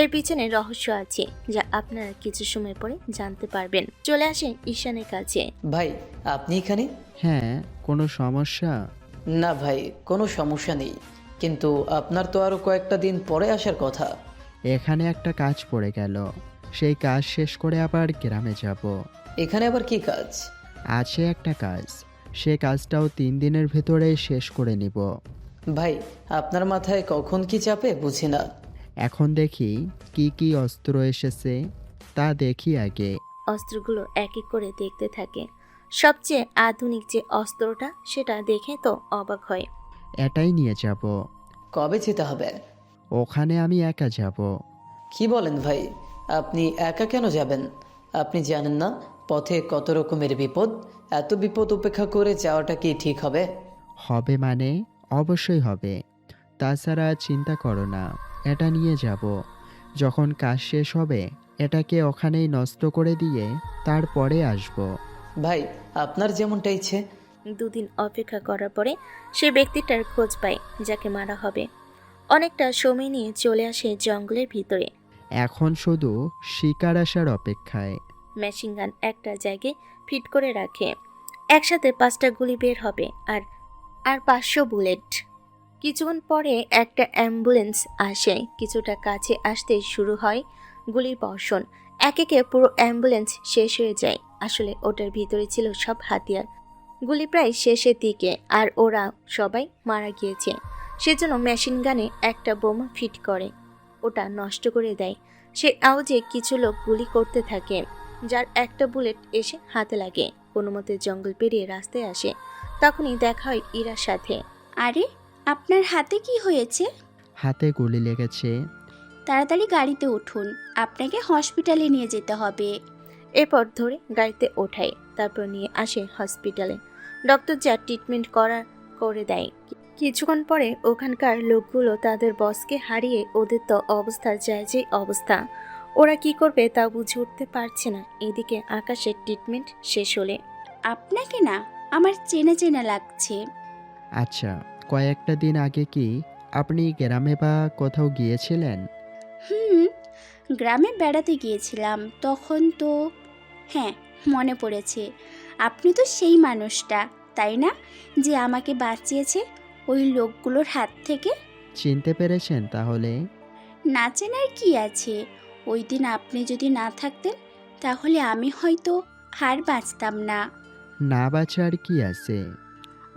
এর পিছনে রহস্য আছে, যা আপনারা কিছু সময় পরে জানতে পারবেন। চলে আসেন ঈশানের কাছে। ভাই, আপনি এখানে? হ্যাঁ, কোনো সমস্যা? না ভাই, কোনো সমস্যা নেই, কিন্তু আপনার তো আরও কয়েকটা দিন পরে আসার কথা। এখানে একটা কাজ পড়ে গেল, সেই কাজ শেষ করে আবার গ্রামে যাব। এখানে আবার কি কাজ? আছে একটা কাজ, সে কাজটাও 3 দিনের ভেতরে শেষ করে নিব। ভাই, আপনার মাথায় কখন কি চাপে বুঝি না। এখন দেখি কি কি অস্ত্র এসেছে, তা দেখি আগে। অস্ত্রগুলো এক এক করে দেখতে থাকে। সবচেয়ে আধুনিক যে অস্ত্রটা, সেটা দেখে তো অবাক হয়। এটাই নিয়ে যাব। কবে যেতে হবে? ওখানে আমি একা যাব। কি বলেন ভাই, আপনি একা কেন যাবেন? আপনি জানেন না পথে কত রকমের বিপদ? এত বিপদ উপেক্ষা করে যাওয়াটা কি ঠিক হবে? হবে মানে? অবশ্যই হবে। তাছাড়া চিন্তা করো না, এটা নিয়ে যাব। যখন কাজ শেষ হবে এটাকে ওখানেই নষ্ট করে দিয়ে তারপরে আসব। ভাই, আপনার যেমনটা ইচ্ছে। দুদিন অপেক্ষা করার পরে সে ব্যক্তিটার খোঁজ পায় যাকে মারা হবে। অনেকটা সময় নিয়ে চলে আসে জঙ্গলের ভিতরে। এখন শুধু শিকার আসার অপেক্ষায়। মেশিন গান একটা জায়গায় ফিট করে রাখে। একসাথে 5টা গুলি বের হবে আর 500 বুলেট। কিছুক্ষণ পরে একটা অ্যাম্বুলেন্স আসে। কিছুটা কাছে আসতেই শুরু হয় গুলির বর্ষণ। একে একে পুরো অ্যাম্বুলেন্স শেষ হয়ে যায়। আসলে ওটার ভিতরে ছিল সব হাতিয়ার। গুলি প্রায় শেষের দিকে আর ওরা সবাই মারা গিয়েছে। সেজন্য মেশিন গানে একটা বোমা ফিট করে ওটা নষ্ট করে দেয়। সে আওয়াজে কিছু লোক গুলি করতে থাকে, যার একটা বুলেট এসে হাতে লাগে। কোনো মতে জঙ্গল পেরিয়ে রাস্তায় আসে। তখনই দেখা হয় ইরার সাথে। আরে, আপনার হাতে কি হয়েছে? হাতে গুলি লেগেছে। তাড়াতাড়ি গাড়িতে উঠুন, আপনাকে হসপিটালে নিয়ে যেতে হবে। এরপর ধরে গাড়িতে ওঠায়, তারপর নিয়ে আসে হসপিটালে। ডক্টর যা ট্রিটমেন্ট করে দেয়। কিছুক্ষণ পরে ওখানকার লোকগুলো তাদের বসকে হারিয়ে ওদের তো অবস্থার যায় যে অবস্থা, ওরা কি করবে তা বুঝে উঠতে পারছে না। এদিকে আকাশের ট্রিটমেন্ট শেষ হলে আপনাকে না আমার চেনা চেনা লাগছে। আচ্ছা, কয়েকটা দিন আগে কি আপনি গ্রামে বা কোথাও গিয়েছিলেন? গ্রামে বেড়াতে গিয়েছিলাম তখন তো। হ্যাঁ, মনে পড়েছে। আপনি তো সেই মানুষটা, তাই না, যে আমাকে বাঁচিয়েছে ওই লোকগুলোর হাত থেকে? চিনতে পেরেছেন তাহলে? না চেনার কি আছে? ওই দিন আপনি যদি না থাকতেন তাহলে আমি হয়তো আর বাঁচতাম না। না বাঁচার কি আছে?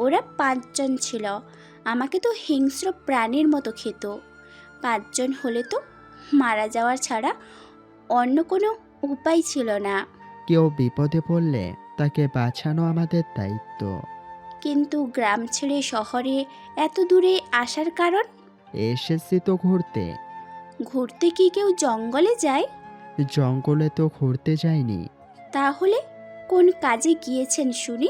ওরা 5 জন ছিল। আমাকে তো হিংস্র প্রাণীর মতো খেত। 5 জন হলে তো মারা যাওয়ার ছাড়া অন্য কোনো উপায় ছিল না। কেউ বিপদে পড়লে তাকে বাঁচানো আমাদের দায়িত্ব। কিন্তু গ্রাম ছেড়ে শহরে এত দূরে আসার কারণ? এসেছি তো ঘুরতে। ঘুরতে কি কেউ জঙ্গলে যায়? জঙ্গলে তো ঘুরতে যাইনি। তাহলে কোন কাজে গিয়েছেন শুনি,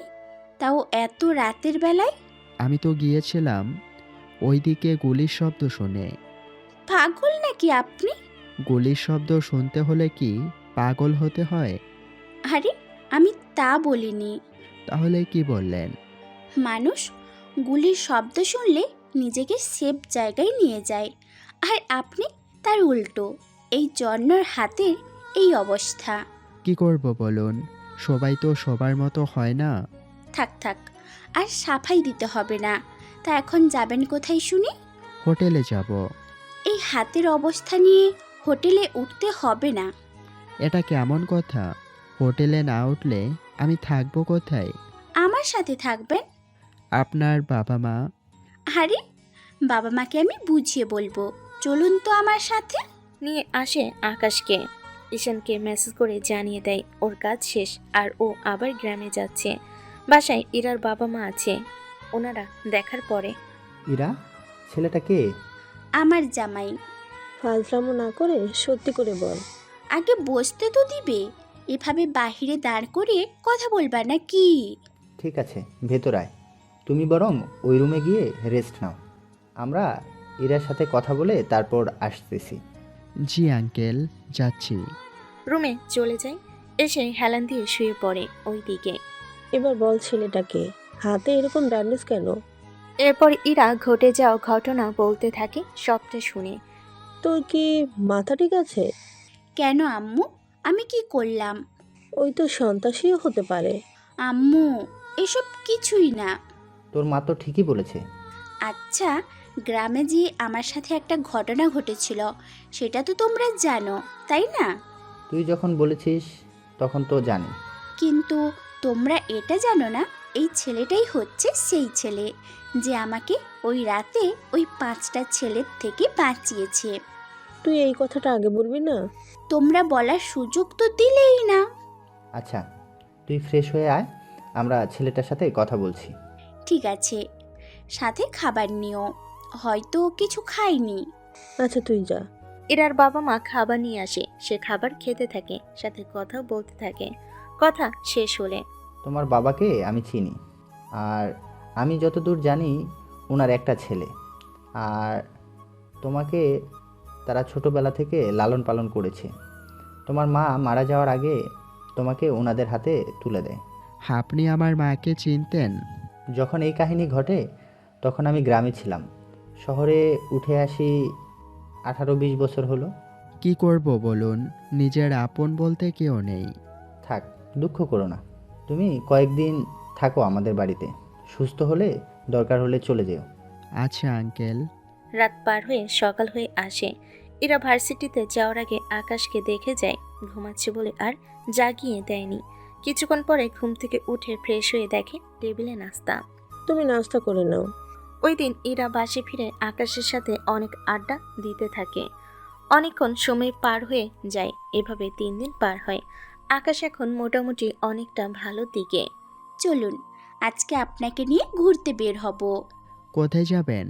তাও এত রাতের বেলায়? আমি তো গিয়েছিলাম ওইদিকে গুলির শব্দ শুনে। পাগল নাকি আপনি? গুলির শব্দ শুনতে হলে কি পাগল হতে হয়? আরে, আমি তা বলিনি। তাহলে কি বললেন? মানুষ গুলির শব্দ শুনলে নিজেকে সেফ জায়গায় নিয়ে যায়, আর আপনি তার উল্টো। এই জন্যর হাতের এই অবস্থা। কি করব বলুন, সবাই তো সবার মতো হয় না। থাক থাক, আর সাফাই দিতে হবে না। তা এখন যাবেন কোথায় শুনি? হোটেলে যাব। এই হাতের অবস্থা নিয়ে হোটেলে উঠতে হবে না। এটা কেমন কথা? হোটেলে না উঠলে আমি থাকবো কোথায়? আমার সাথে থাকবেন। আপনার বাবা মা? আরে, বাবা মাকে আমি বুঝিয়ে বলবো, চলুন তো আমার সাথে। নিয়ে আসে আকাশকে। ঈশানকে মেসেজ করে জানিয়ে দেয় ওর কাজ শেষ আর ও আবার গ্রামে যাচ্ছে। বাসায় ইরার বাবা মা আছে। ওনারা দেখার পরে, ইরা, ছেলেটা কে? আমার জামাই। ফাজলামো না করে সত্যি করে বল। আগে বসতে তো দিবে, এভাবে বাহিরে দাঁড় করে কথা বলবা না কি? ঠিক আছে, ভেতর আয়। তুমি বরং ওই রুমে গিয়ে রেস্ট নাও, আমরা ইরার সাথে কথা বলে তারপর আসতেছি। জি আঙ্কেল, যাচ্ছি। রুমে চলে যায়। এসে হেলান দিয়ে শুয়ে পড়ে ওই দিকে। এবার বল ছেলেটাকে, হাতে এরকম ব্যান্ডেজ কেন? এরপর ইরা ঘটে যাওয়া ঘটনা বলতে থাকে, সবটা শুনে। তোর কি মাথা ঠিক আছে? কেন আম্মু, আমি কি করলাম? ওই তো সন্ত্রাসীও হতে পারে। আম্মু, এসব কিছুই না। তোর মা তো ঠিকই বলেছে। আচ্ছা, গ্রামে যে আমার সাথে একটা ঘটনা ঘটেছিল সেটা তো তোমরা জানো, তাই না? তুই যখন বলেছিস তখন তো জানি। কিন্তু তোমরা এটা জানো না এই ছেলেটাই হচ্ছে সেই ছেলে যে আমাকে ওই রাতে ওই 5টা ছেলের থেকে বাঁচিয়েছে। তুই এই কথাটা আগে বলবি না? তোমরা বলার সুযোগ তো দিলেই না। আচ্ছা, তুই ফ্রেশ হয়ে আয়, আমরা ছেলেটার সাথে কথা বলছি। ঠিক আছে। সাথে খাবার নিও, হয়তো কিছু খাইনি। আচ্ছা তুই যা। ইরার বাবা মা খাবার নিয়ে আসে, সে খাবার খেতে থাকে, সাথে কথাও বলতে থাকে। কথা শেষ হলে তোমার বাবাকে আমি চিনি, আর আমি যতদূর জানি ওনার একটা ছেলে, আর তোমাকে তারা ছোটবেলা থেকে লালন পালন করেছে। তোমার মা মারা যাওয়ার আগে তোমাকে ওনাদের হাতে তুলে দেয়। আপনি আমার মাকে চিনতেন? যখন এই কাহিনী ঘটে তখন আমি গ্রামে ছিলাম, শহরে উঠে আসি 18-20 বছর হলো। কি করব বলুন, নিজের আপন বলতে কেউ নেই। থাক, দুঃখ করো না। তুমি কয়েকদিন থাকো আমাদের বাড়িতে, সুস্থ হলে দরকার হলে চলে যেও। আচ্ছা আঙ্কেল। রাত পার হয়ে সকাল হয়ে আসে। ইরা ভার্সিটিতে যাওয়ার আগে আকাশকে দেখে যায় ঘুমাচ্ছে বলে আর জাগিয়ে দেয়নি। কিছুক্ষণ পরে ঘুম থেকে উঠে ফ্রেশ হয়ে দেখে টেবিলে নাস্তা। তুমি নাস্তা করে নাও। ওই দিন ইরা বাসে ফিরে আকাশের সাথে অনেক আড্ডা দিতে থাকে। অনেকক্ষণ সময় পার হয়ে যায়, এভাবে 3 দিন পার হয়। আকাশ এখন মোটামুটি অনেকটা ভালো দিকে। চলুন আজকে আপনাকে নিয়ে ঘুরতে বের হব। কোথায় যাবেন?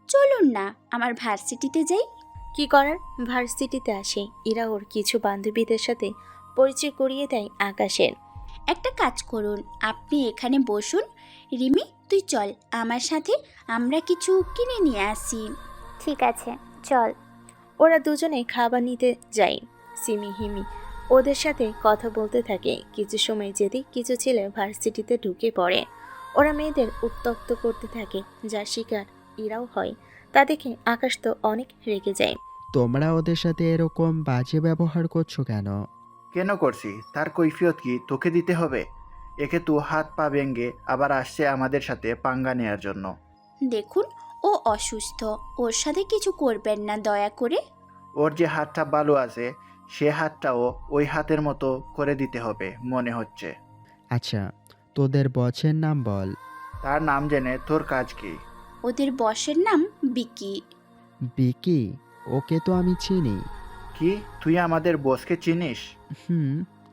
চলুন না আমার ভার্সিটিতে যাই। কি করার, ভার্সিটিতে আসে। ইরা ওর কিছু বান্ধবীদের সাথে পরিচয় করিয়ে দেয় আকাশের। একটা কাজ করুন, আপনি এখানে বসুন। রিমি তুই চল আমার সাথে, আমরা কিছু কিনে নিয়ে আসি। ঠিক আছে চল। ওরা দুজনে খাবার নিতে যায়। সিমি হিমি ওদের সাথে কথা বলতে থাকে। কিছু সময় যেতেই কিছু ছেলে ভার্সিটিতে ঢুকে পড়ে। ওরা মেয়েদের উত্ত্যক্ত করতে থাকে, যার শিকার ইরাও হয়। তা দেখে আকাশ তো অনেক রেগে যায়। তোমরা ওদের সাথে এরকম বাজে ব্যবহার করছো কেন? কেন করছি তার কৈফিয়ত কি তোকে দিতে হবে? একে তো হাত পা ভেঙে আবার আসছে আমাদের সাথে পাঙ্গা নেওয়ার জন্য। দেখুন ও অসুস্থ, ওর সাথে কিছু করবেন না দয়া করে। ওর যে হাতটা ভালো আছে সে হাতটাও ওই হাতের মতো করে দিতে হবে মনে হচ্ছে। আচ্ছা, তোদের বসের নাম বল। তার নাম জেনে তোর কাজ কি? ওদের বসের নাম বিকি। বিকি? ওকে তো আমি চিনি। কি তুই আমাদের বসকে চিনিস?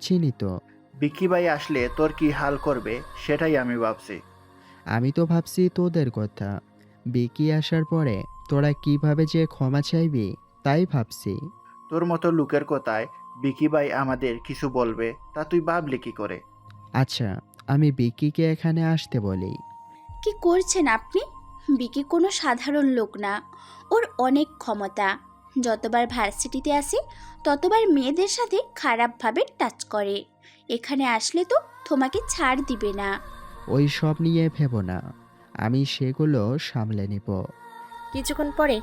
চিনি তো। বিকি ভাই আসলে তোর কি হাল করবে সেটাই আমি ভাবছি। আমি তো ভাবছি তোদের কথা। বিকি আসার পরে তোরা কিভাবে যে ক্ষমা চাইবি তাই ভাবছি। তোর মতো লোকের কথায় বিকি ভাই আমাদের কিছু বলবে তা তুই ভাবলি কি করে? আচ্ছা, আমি বিকিকে এখানে আসতে বলি। কি করছেন আপনি? বিকি কোনো সাধারণ লোক না, ওর অনেক ক্ষমতা। যতবার ভার্সিটিতে আসে ততবার মেয়েদের সাথে খারাপভাবে টাচ করে। এখানে আসলে তো তোমাকে ছাড় দিবে না। ওই সব নিয়ে ভেবো না, আমি সেগুলো সামলে নিব। কিছুক্ষণ পরে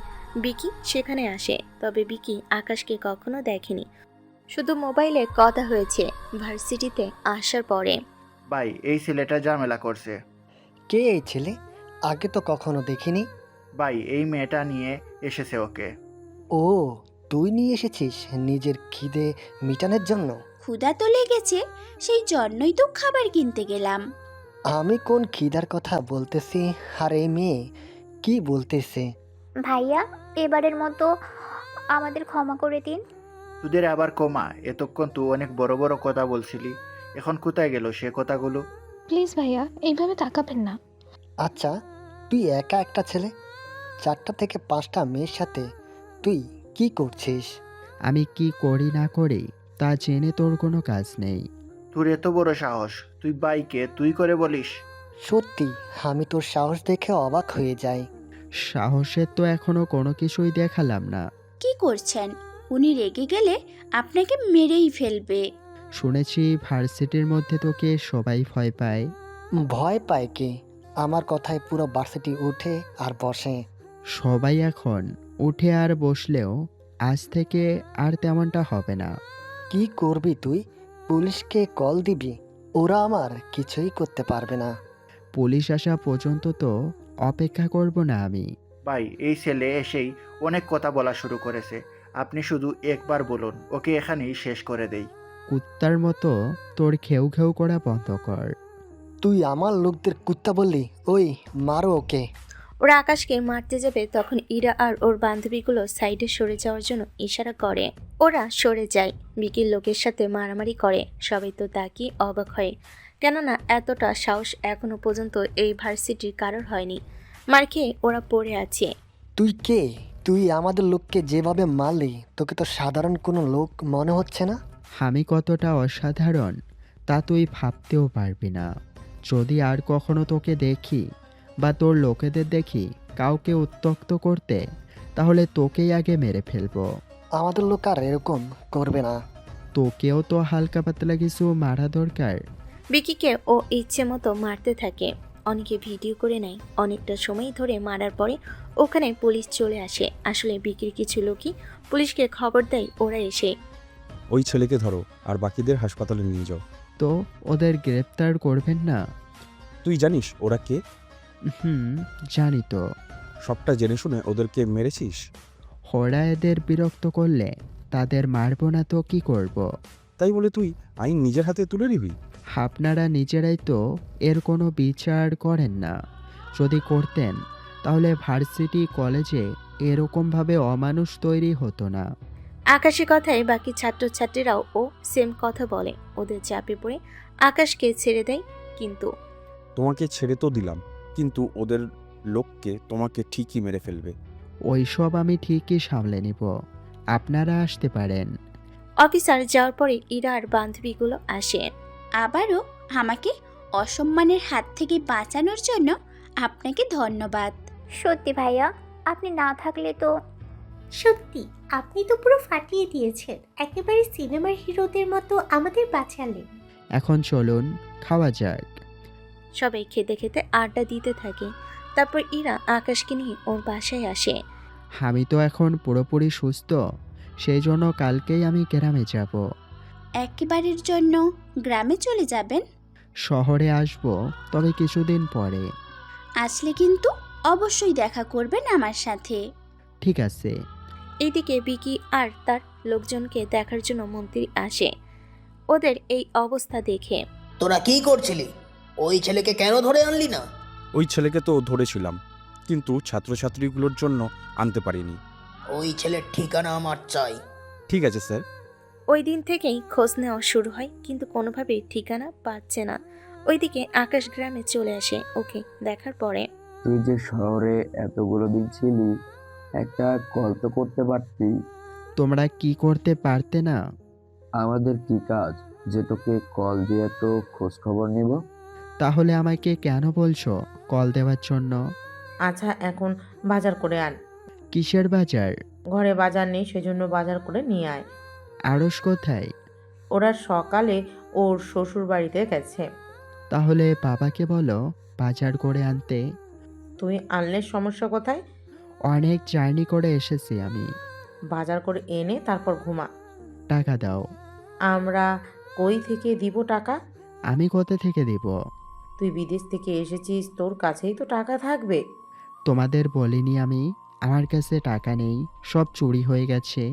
বিকি সেখানে আসে, তবে বিকি আকাশকে কখনো দেখেনি, শুধু মোবাইলে কথা হয়েছে ভার্সিটিতে আসার পরে। ভাই এই ছেলেটা ঝামেলা করছে। কে এই ছেলে? আগে তো কখনো দেখিনি। ভাই এই মেয়েটা নিয়ে এসেছে ওকে। ও, তুই নিয়ে এসেছিস নিজের খিদে মিটানোর জন্য? ক্ষুধা তো লেগেছে, সেই জন্যই তো খাবার কিনতে গেলাম। আমি কোন খিদার কথা বলতেছি আর এই মেয়ে কি বলতেছে? ভাইয়া, এবারের মতো আমাদের ক্ষমা করে দিন। তোদের আবার কমা, এতক্ষণ তুই অনেক বড় বড় কথা বলছিলি, এখন কোথায় গেল সে কথাগুলো? প্লিজ ভাইয়া, এইভাবে তাকাবেন না। আচ্ছা, তুই একা একটা ছেলে, 4টা থেকে 5টা মেয়ের সাথে তুই কি করছিস? আমি কি করি না করি তা জেনে তোর কোনো কাজ নেই। তোর এত বড় সাহস, তুই বাইকে তুই করে বলিস? সত্যি আমি তোর সাহস দেখে অবাক হয়ে যাই। সাহসের তো এখনো কোনো কিছুই দেখালাম না। কি করছেন? উনি রেগে গেলে আপনাকে মেরেই ফেলবে। শুনেছি ভার্সিটির মধ্যে তোকে সবাই ভয় পায়। ভয় পায় কি? আমার কথায় পুরো ভার্সিটি উঠে আর বসে। সবাই এখন উঠে আর বসলেও আজ থেকে আর তেমনটা হবে না। কি করবি তুই? পুলিশকে কল দিবি? ওরা আমার কিছুই করতে পারবে না। পুলিশ আসা পর্যন্ত তো অপেক্ষা করব না আমি। ভাই এই ছেলে এসেই অনেক কথা বলা শুরু করেছে, আপনি শুধু একবার বলুন, ওকে এখানেই শেষ করে দেই। কুত্তার মতো তোর ঘেউ ঘেউ করা বন্ধ কর। তুই আমার লোকদের কুত্তা বললি? ওই মারো ওকে। ওরা আকাশকে মারতে যাবে, তখন ইরা আর ওর বান্ধবীগুলো সাইডে সরে যাওয়ার জন্য ইশারা করে। ওরা সরে যায়, বিকির লোকের সাথে মারামারি করে। সবাই তো তাকিয়ে অবাক হয়, কেননা এতটা সাহস এখনো পর্যন্ত এই ভার্সিটির কারোর হয়নি। মার খেয়ে ওরা পড়ে আছে। তুই কে? তুই আমাদের লোককে যেভাবে মারলি, তোকে তো সাধারণ কোনো লোক মনে হচ্ছে না। আমি কতটা অসাধারণ তা তুই ভাবতেও পারবি না। যদি আর কখনো তোকে দেখি বা তোর লোকেদের দেখি কাউকে উত্ত্যক্ত করতে, তাহলে তোকেই আগে মেরে ফেলবো। আমাদের লোক আর এরকম করবে না। তোকেও তো হালকা পাতলা কিছু মারা দরকার। বিকিকে ও ইচ্ছে মতো মারতে থাকে। অনেকে ভিডিও করে নেয়। অনেকটা সময় ধরে মারার পরে ওখানে পুলিশ চলে আসে। আসলে বিকির কিছু লোকই পুলিশকে খবর দেয়। ওরা এসে ওই ছেলেকে ধরো আর বাকিদের হাসপাতালে নিয়ে যাও। তো ওদের গ্রেপ্তার করবেন না? তুই জানিস ওরা কে? জানি তো। সবটা জেনে শুনে ওদেরকে মেরেছিস? ওরা এদের বিরক্ত করলে তাদের মারবো না তো কি করব। তাই বলে তুই আইন নিজের হাতে তুলে নিবি? আপনারা নিজেরাই তো এর কোনো বিচার করেন না। যদি করতেন তাহলে ভার্সিটি কলেজে এরকমভাবে অমানুষ তৈরি হতো না। আকাশের কথায় বাকি ছাত্রছাত্রীরাও ও সেম কথা বলে। ওদের চাপে পড়ে আকাশকে ছেড়ে দেয়। কিন্তু তোমাকে ছেড়ে তো দিলাম, কিন্তু ওদের লোককে তোমাকে ঠিকই মেরে ফেলবে। ওইসব আমি ঠিকই সামলে নিব, আপনারা আসতে পারেন। অফিসার যাওয়ার পরে ইরা আর বান্ধবীগুলো আসে। আবারও আমাকে অসম্মানের হাত থেকে বাঁচানোর জন্য আপনাকে ধন্যবাদ। সত্যি ভাইয়া, আপনি না থাকলে তো। সত্যি আপনি তো পুরো ফাটিয়ে দিয়েছেন, একেবারে সিনেমার হিরোদের মতো আমাদের বাঁচালেন। এখন চলুন খাওয়া যাক। সবাই খেতে খেতে আড্ডা দিতে থাকে। তারপর ইরা আকাশকে নিয়ে ওর বাসায় আসে। আমি তো এখন পুরোপুরি সুস্থ, সেই জন্য কালকেই আমি গ্রামে যাব। একেবারের জন্য গ্রামে চলে যাবেন? শহরে আসব, তবে কিছুদিন পরে। আসলে কিন্তু অবশ্যই দেখা করবেন আমার সাথে। ঠিক আছে। এইদিকে বিকি আর তার লোকজনকে দেখার জন্য মন্ত্রী আসে। ওদের এই অবস্থা দেখে, তোরা কি করছিলি? ওই ছেলেকে কেন ধরে আনলি না? ওই ছেলেকে তো ধরেছিলাম, কিন্তু ছাত্রছাত্রীগুলোর জন্য আনতে পারিনি। ওই ছেলের ঠিকানা আমার চাই। ঠিক আছে স্যার। ওই দিন থেকেই খোঁজ নেওয়া শুরু হয়, কিন্তু কোনোভাবেই ঠিকানা পাচ্ছে না। ওইদিকে আকাশ গ্রামে চলে আসে ওকে দেখার পরে। তুই যে শহরে এতগুলো দিন ছিলি, একটা কল তো করতে পারতি। তোমরা কি করতে পারতে না? আমাদের কি কাজ যে তোকে কল দিয়ে তো খোঁজ খবর নিব? তাহলে আমাকে কেন বলছো কল দেওয়ার জন্য? আচ্ছা এখন বাজার করে আন। কিসের বাজার? ঘরে বাজার নেই, সেজন্য বাজার করে নিয়ে আয়। আড়স কোথায়? ওরা সকালে ওর শ্বশুর বাড়িতে গেছে। তাহলে বাবাকে বলো বাজার করে আনতে। তুই আনলে সমস্যা কোথায়? অনেক জার্নি করে এসেছি আমি। বাজার করে এনে তারপর ঘুমা। টাকা দাও। আমরা কই থেকে দিব টাকা? আমি কোথা থেকে দিব? তুই বিদেশ থেকে এসেছিস, তোর কাছেই তো টাকা থাকবে। তোমাদের বলিনি আমি আমার কাছে টাকা নেই, সব চুরি হয়ে গেছে।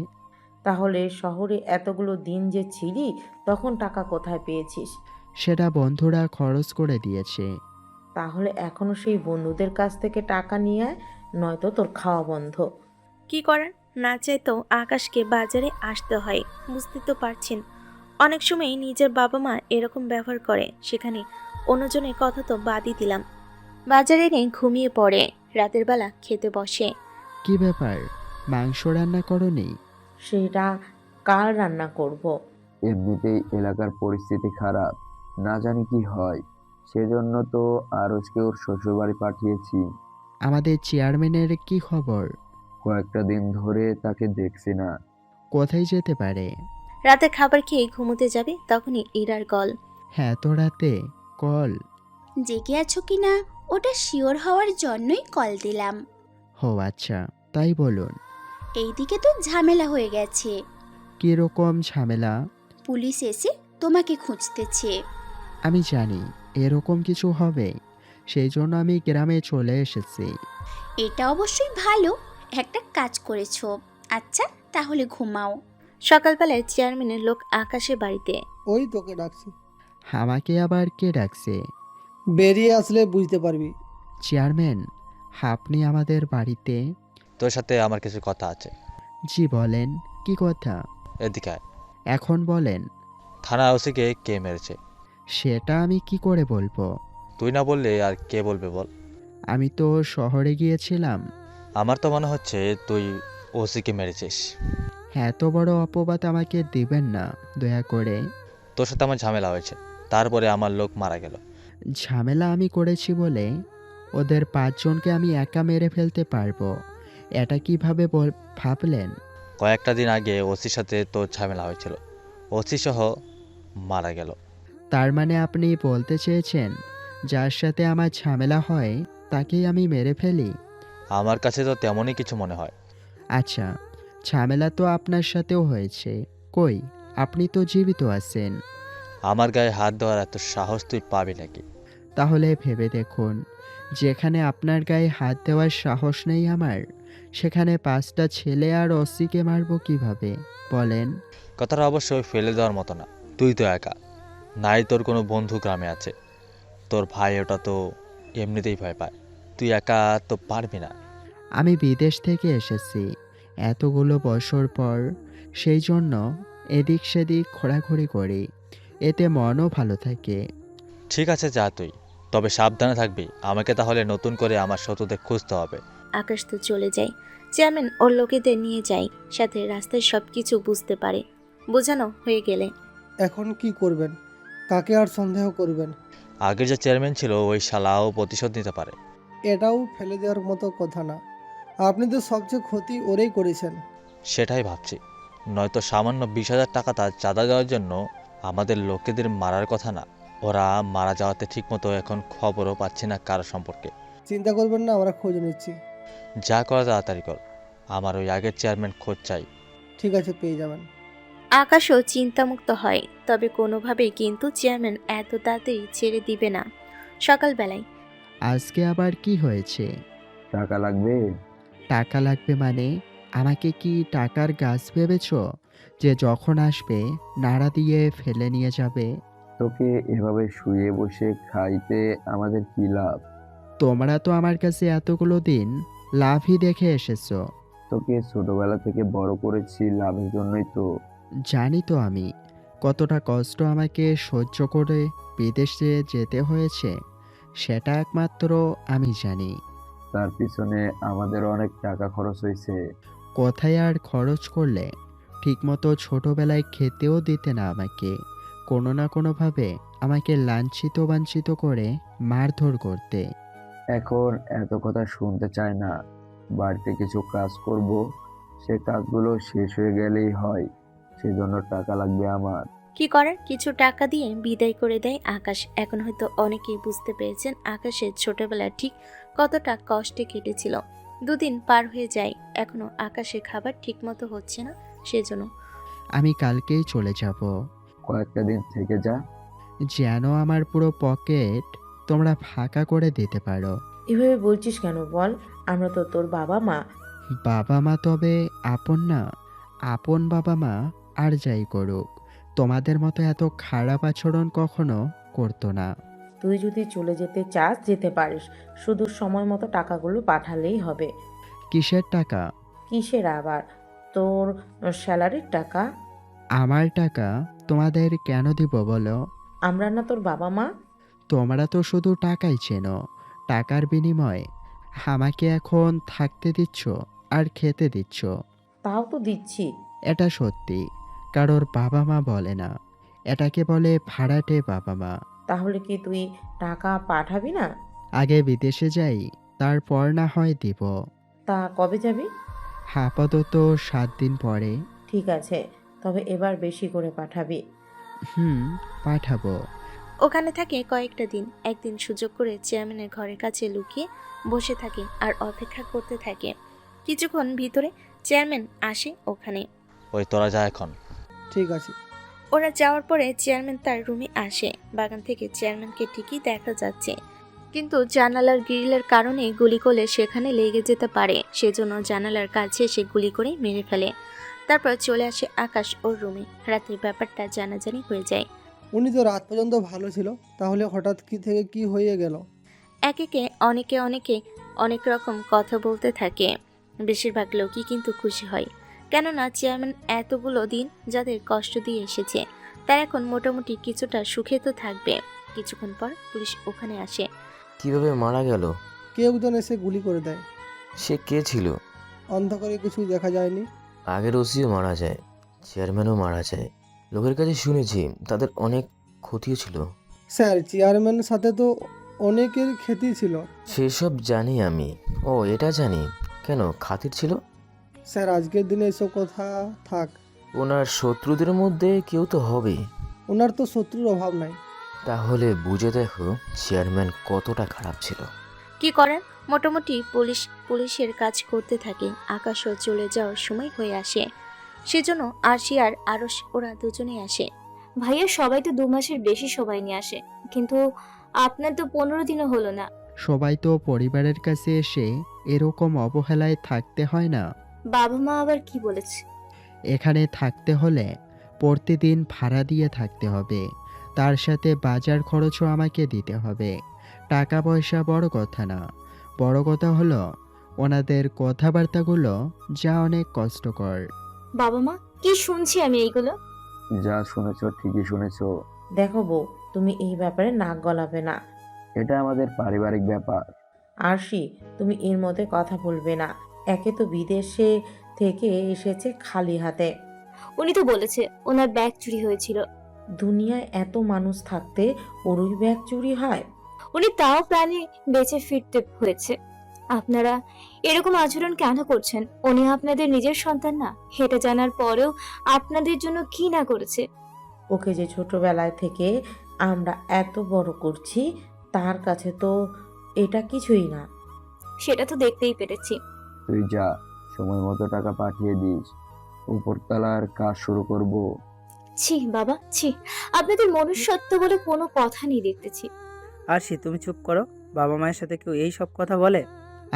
তাহলে শহরে এতগুলো দিন যে ছিলি, তখন টাকা কোথায় পেয়েছিস? সেটা বন্ধুরা খরচ করে দিয়েছে। তাহলে এখনো সেই বন্ধুদের কাছ থেকে টাকা নিয়ে আয়, নয়তো তোর খাওয়া বন্ধ। কি করার, না চাইতো আকাশকে বাজারে আসতে হয়। বুঝতে তো পারছেন, অনেক সময় নিজের বাবা মা এরকম ব্যবহার করে, সেখানে অন্যজনের কথা তো বাদই দিলাম। বাজারে নেই ঘুমিয়ে পড়ে। রাতের বেলা খেতে বসে। কি ব্যাপার, মাংস রান্না করনি? সেটা কাল রান্না করব। এমনিতেই এলাকার পরিস্থিতি খারাপ, না জানি কি হয়, সেজন্য তো আরজকে ওর শ্বশুরবাড়ি পাঠিয়েছি। আমাদের চেয়ারম্যানের কি খবর? কয়েকটা দিন ধরে তাকে দেখছি না। কোথায় যেতে পারে? রাতে খাবার খেয়ে ঘুমোতে যাবে, তখনই ইরার কল। হ্যাঁ, তো রাতে কল? জেগে আছো কি না ওটা শিওর হওয়ার জন্যই কল দিলাম। ও আচ্ছা, তাই বলুন। এইদিকে তো ঝামেলা হয়ে গেছে। কিরকম ঝামেলা? পুলিশ এসে তোমাকে খুঁজতেছে। আমি জানি এরকম কিছু হবে, সেই জন্য আমি গ্রামে চলে এসেছি। এটা অবশ্যই ভালো একটা কাজ করেছো। আচ্ছা তাহলে ঘুমাও। সকালবেলায় চেয়ারম্যানের লোক আকাশের বাড়িতে। ওই তোকে ডাকছি। আমাকে আবার কে ডাকছে? বেরিয়ে আসলে বুঝতে পারবি। চেয়ারম্যান, আপনি আমাদের বাড়িতে? তোর সাথে আমার কিছু কথা আছে। জি বলেন, কি কথা? এদিকে আয়। এখন বলেন। থানা ওসিকে কে মেরেছে? সেটা আমি কি করে বলবো? তুই না বললে আর কে বলবে বল? আমি তো শহরে গিয়েছিলাম। আমার তো মনে হচ্ছে তুই ওসিকে মেরেছিস। এত বড় অপবাদ আমাকে দিবেন না দয়া করে। তোর সাথে আমার ঝামেলা হয়েছে, তারপরে আমার লোক মারা গেল। ঝামেলা আমি করেছি বলে ওদের 5 জনকে আমি একা মেরে ফেলতে পারবো, এটা কিভাবে ভাবলেন? কয়েকটা দিন আগে ওসির সাথে তোর ঝামেলা হয়েছিল, ওসি সহ মারা গেল। তার মানে আপনি বলতে চেয়েছেন যার সাথে আমার ঝামেলা হয় তাকেই আমি মেরে ফেলি? আমার কাছে তো তেমনই কিছু মনে হয়। আচ্ছা, ঝামেলা তো আপনার সাথেও হয়েছে, কই আপনি তো জীবিত আছেন। আমার গায়ে হাত দেওয়ার এত সাহস তুই পাবি নাকি? তাহলে ভেবে দেখুন, যেখানে আপনার গায়ে হাত দেওয়ার সাহস নেই আমার, সেখানে 5টা ছেলে আর ওসিকে মারবো কিভাবে বলেন? কথাটা অবশ্যই ফেলে দেওয়ার মতো না। তুই তো একা, নাই তোর কোনো বন্ধু গ্রামে আছে। তোর ভাই ওটা তো এমনিতেই ভয় পায়, তুই একা তো পারবি না। আমি বিদেশ থেকে এসেছি এতগুলো বছর পর, সেই জন্য এদিক সেদিক ঘোরাঘুরি করি, এতে মনও ভালো থাকে। ঠিক আছে যা তুই, তবে সাবধানে থাকবি। আমাকে তাহলে নতুন করে আমার শত্রুদের খুঁজতে হবে। আকাশ তো চলে যায়। চেয়ারম্যান ওর লোকেদের নিয়ে যায়, সাথে রাস্তায় সব কিছু বুঝতে পারে। বোঝানো হয়ে গেলে এখন কি করবেন? কাকে আর সন্দেহ করবেন? আগের যে চেয়ারম্যান ছিল ওই শালাও প্রতিশোধ নিতে পারে। এটাও ফেলে দেওয়ার মতো কথা না। আপনি তো সবচেয়ে ক্ষতি ওরেই করেছেন। সেটাই ভাবছি, নয়তো সামান্য 20,000 টাকা তার চাঁদা দেওয়ার জন্য আমাদের লোকেদের মারার কথা না। ওরা মারা যাওয়াতে ঠিকমতো এখন খবরও পাচ্ছি না কারো সম্পর্কে। চিন্তা করবেন না, আমরা খোঁজ নিচ্ছি। যা করা তাড়াতাড়ি কর, আমার ওই আগের চেয়ারম্যান খোঁজ চাই। ঠিক আছে, পেয়ে যাবেন। আকাশও চিন্তামুক্ত হয়, তবে কোনোভাবেই কিন্তু চেয়ারম্যান এত তাড়াতাড়ি ছেড়ে দিবে না। সকালবেলায় আজকে আবার কি হয়েছে? টাকা লাগবে? টাকা লাগবে মানে? আমাকে কি টাকার গাছ ভেবেছো যে যখন আসবে নাড়া দিয়ে ফেলে নিয়ে যাবে? তোকে এভাবে শুয়ে বসে খাইতে আমাদের কি লাভ? তোমরা তো আমার কাছে এতগুলো দিন লাভই দেখে এসেছো। তোকে ছোটবেলা থেকে বড় করেছি লাভের জন্যই তো। জানি তো আমি কতটা কষ্ট আমাকে সহ্য করে বিদেশে যেতে হয়েছে, সেটা একমাত্র আমি জানি। তার পিছনে আমাদের অনেক টাকা খরচ হয়েছে। কোথায় আর খরচ করলে? ঠিকমতো ছোটবেলায় খেতেও দিতে না আমাকে, কোনো না কোনোভাবে আমাকে লাঞ্ছিত বাঞ্ছিত করে মারধর করতে। এখন এত কথা শুনতে চায় না। বাড়িতে কিছু কাজ করব, সে কাজগুলো শেষ হয়ে গেলেই হয়, সেজন্য টাকা লাগবে আমার। কি করার, কিছু টাকা দিয়ে বিদায় করে দেয় আকাশ। এখন হয়তো অনেকেই বুঝতে পেরেছেন আকাশের ছোটবেলা ঠিক কতটা কষ্টে কেটেছিল। 2 দিন পার হয়ে যায়, এখনো আকাশের খাবার ঠিকমতো হচ্ছে না, সেজন্য আমি কালকেই চলে যাব। কয়েকটা দিন থেকে যা, যেন আমার পুরো পকেট তোমরা ফাঁকা করে দিতে পারো। এভাবে বলছিস কেন বল? আমরা তো তোর বাবা মা। বাবা মা তবে আপন না? আপন বাবা মা আর যাই করুক, তোমাদের মতো এত খারাপ আচরণ কখনো করতো না। তুই যদি চলে যেতে চাস যেতে পারিস, শুধু সময় মতো টাকাগুলো পাঠালেই হবে। কিসের টাকা? কিসের আবার? তোর স্যালারির টাকা। আমার টাকা তোমাদের কেন দিব বলো? আমরা না তোর বাবা মা? তোমরা তো শুধু টাকাই চেনো, টাকার বিনিময়ে আমাকে এখন থাকতে দিচ্ছ আর খেতে দিচ্ছ। তাও তো দিচ্ছি। এটা সত্যি, কারোর বাবা মা বলে না, এটাকে বলে ভাড়াটে বাবা মা। তাহলে কি তুই টাকা পাঠাবি না? আগে বিদেশে যাই, তারপর না হয় দিব। তা কবে যাবি? আপাতত 7 দিন পরে। ঠিক আছে, তবে এবার বেশি করে পাঠাবি। পাঠাবো। ওখানে থাকে কয়েকটা দিন। একদিন সুযোগ করে চেয়ারম্যানের ঘরের কাছে লুকিয়ে বসে থাকে আর অপেক্ষা করতে থাকে। কিছুক্ষণ ভিতরে চেয়ারম্যান আসে ওখানে। ওই তোরা যা এখন। ঠিক আছে। ওরা যাওয়ার পরে চেয়ারম্যান তার রুমে আসে। বাগান থেকে চেয়ারম্যানকে ঠিকই দেখা যাচ্ছে, কিন্তু জানালার গ্রিলের কারণে গুলি করলে সেখানে লেগে যেতে পারে, সেজন্য জানালার কাছে সে গুলি করে মেরে ফেলে। তারপর চলে আসে আকাশ ওর রুমে। রাতের ব্যাপারটা জানাজানি হয়ে যায়। উনি তো রাত পর্যন্ত ভালো ছিল, তাহলে হঠাৎ কি থেকে কি হয়ে গেল? একে অনেকে অনেক রকম কথা বলতে থাকে। বেশিরভাগ লোকই কিন্তু খুশি হয়, কেননা চেয়ারম্যান এতগুলো দিন যাদের কষ্ট দিয়ে এসেছে তার এখন মোটামুটি কিছুটা সুখে তো থাকবে। কিছুক্ষণ পর পুলিশ ওখানে আসে। কিভাবে মারা গেল? কেউ জন এসে গুলি করে দেয়। সে কে ছিল? অন্ধকারে কিছু দেখা যায়নি। আগের ওসিও মারা যায়, চেয়ারম্যানও মারা যায়। লোকের কাছে শুনেছি তাদের অনেক ক্ষতিও ছিল। স্যার, চেয়ারম্যানের সাথে তো অনেকের খ্যাতি ছিল। সেসব জানি আমি। ও, এটা জানি। কেন, খাতির ছিল? স্যার, আজকের দিনে এসব কথা থাক। ওনার শত্রুদের মধ্যে কেউ তো হবে। ওনার তো শত্রুর অভাব নাই। তাহলে বুঝে দেখো চেয়ারম্যান কতটা খারাপ ছিল। কি করার, মোটামুটি পুলিশের কাজ করতে থাকে। আকাশও চলে যাওয়ার সময় হয়ে আসে, সেজন্য আরশি আর আরশ ওরা দুজনেই আসে। ভাইয়া সবাই তো 2 মাসের বেশি সবাই নিয়ে আসে, কিন্তু আপনার তো 15 দিনও হলো না। সবাই তো পরিবারের কাছে এসে এরকম অবহেলায় থাকতে হয় না। বাবা মা আবার কি বলেছে? এখানে থাকতে হলে প্রতিদিন ভাড়া দিয়ে থাকতে হবে, তার সাথে বাজার খরচও আমাকে দিতে হবে। টাকা পয়সা বড় কথা না, বড় কথা হলো ওনাদের কথাবার্তাগুলো যা অনেক কষ্টকর। বাবা মা, কি শুনছি আমি এইগুলো? যা শুনেছ ঠিকই শুনেছ। দেখো বউ, তুমি এই ব্যাপারে নাক গলাবে না। এটা আমাদের পারিবারিক ব্যাপার। আরশি, তুমি এর মধ্যে কথা বলবে না। একে তো বিদেশে থেকে এসেছে খালি হাতে। উনি তো বলেছে ওনার ব্যাগ চুরি হয়েছিল। দুনিয়ায় এত মানুষ থাকতে ওরই ব্যাগ চুরি হয়? উনি তাও প্রাণে বেঁচে ফিরতে হয়েছে। আপনারা এরকম আচরণ কেন করছেন? উনি আপনাদের নিজের সন্তান না? এটা জানার পরেও আপনাদের জন্য কি না করেছে। ওকে যে ছোটবেলায় থেকে আমরা এত বড় করছি, তার কাছে তো এটা কিছুই না। সেটা তো দেখতেই পেরেছি। তুই যা, সময় মতো টাকা পাঠিয়ে দিস। উপরতলার কাজ শুরু করব। ছি বাবা, ছি। আপনাদের মনুষ্যত্ব বলে কোনো কথা নেই দেখতেছি। আরশি, তুমি চুপ করো। বাবা মায়ের সাথে কেউ এই সব কথা বলে?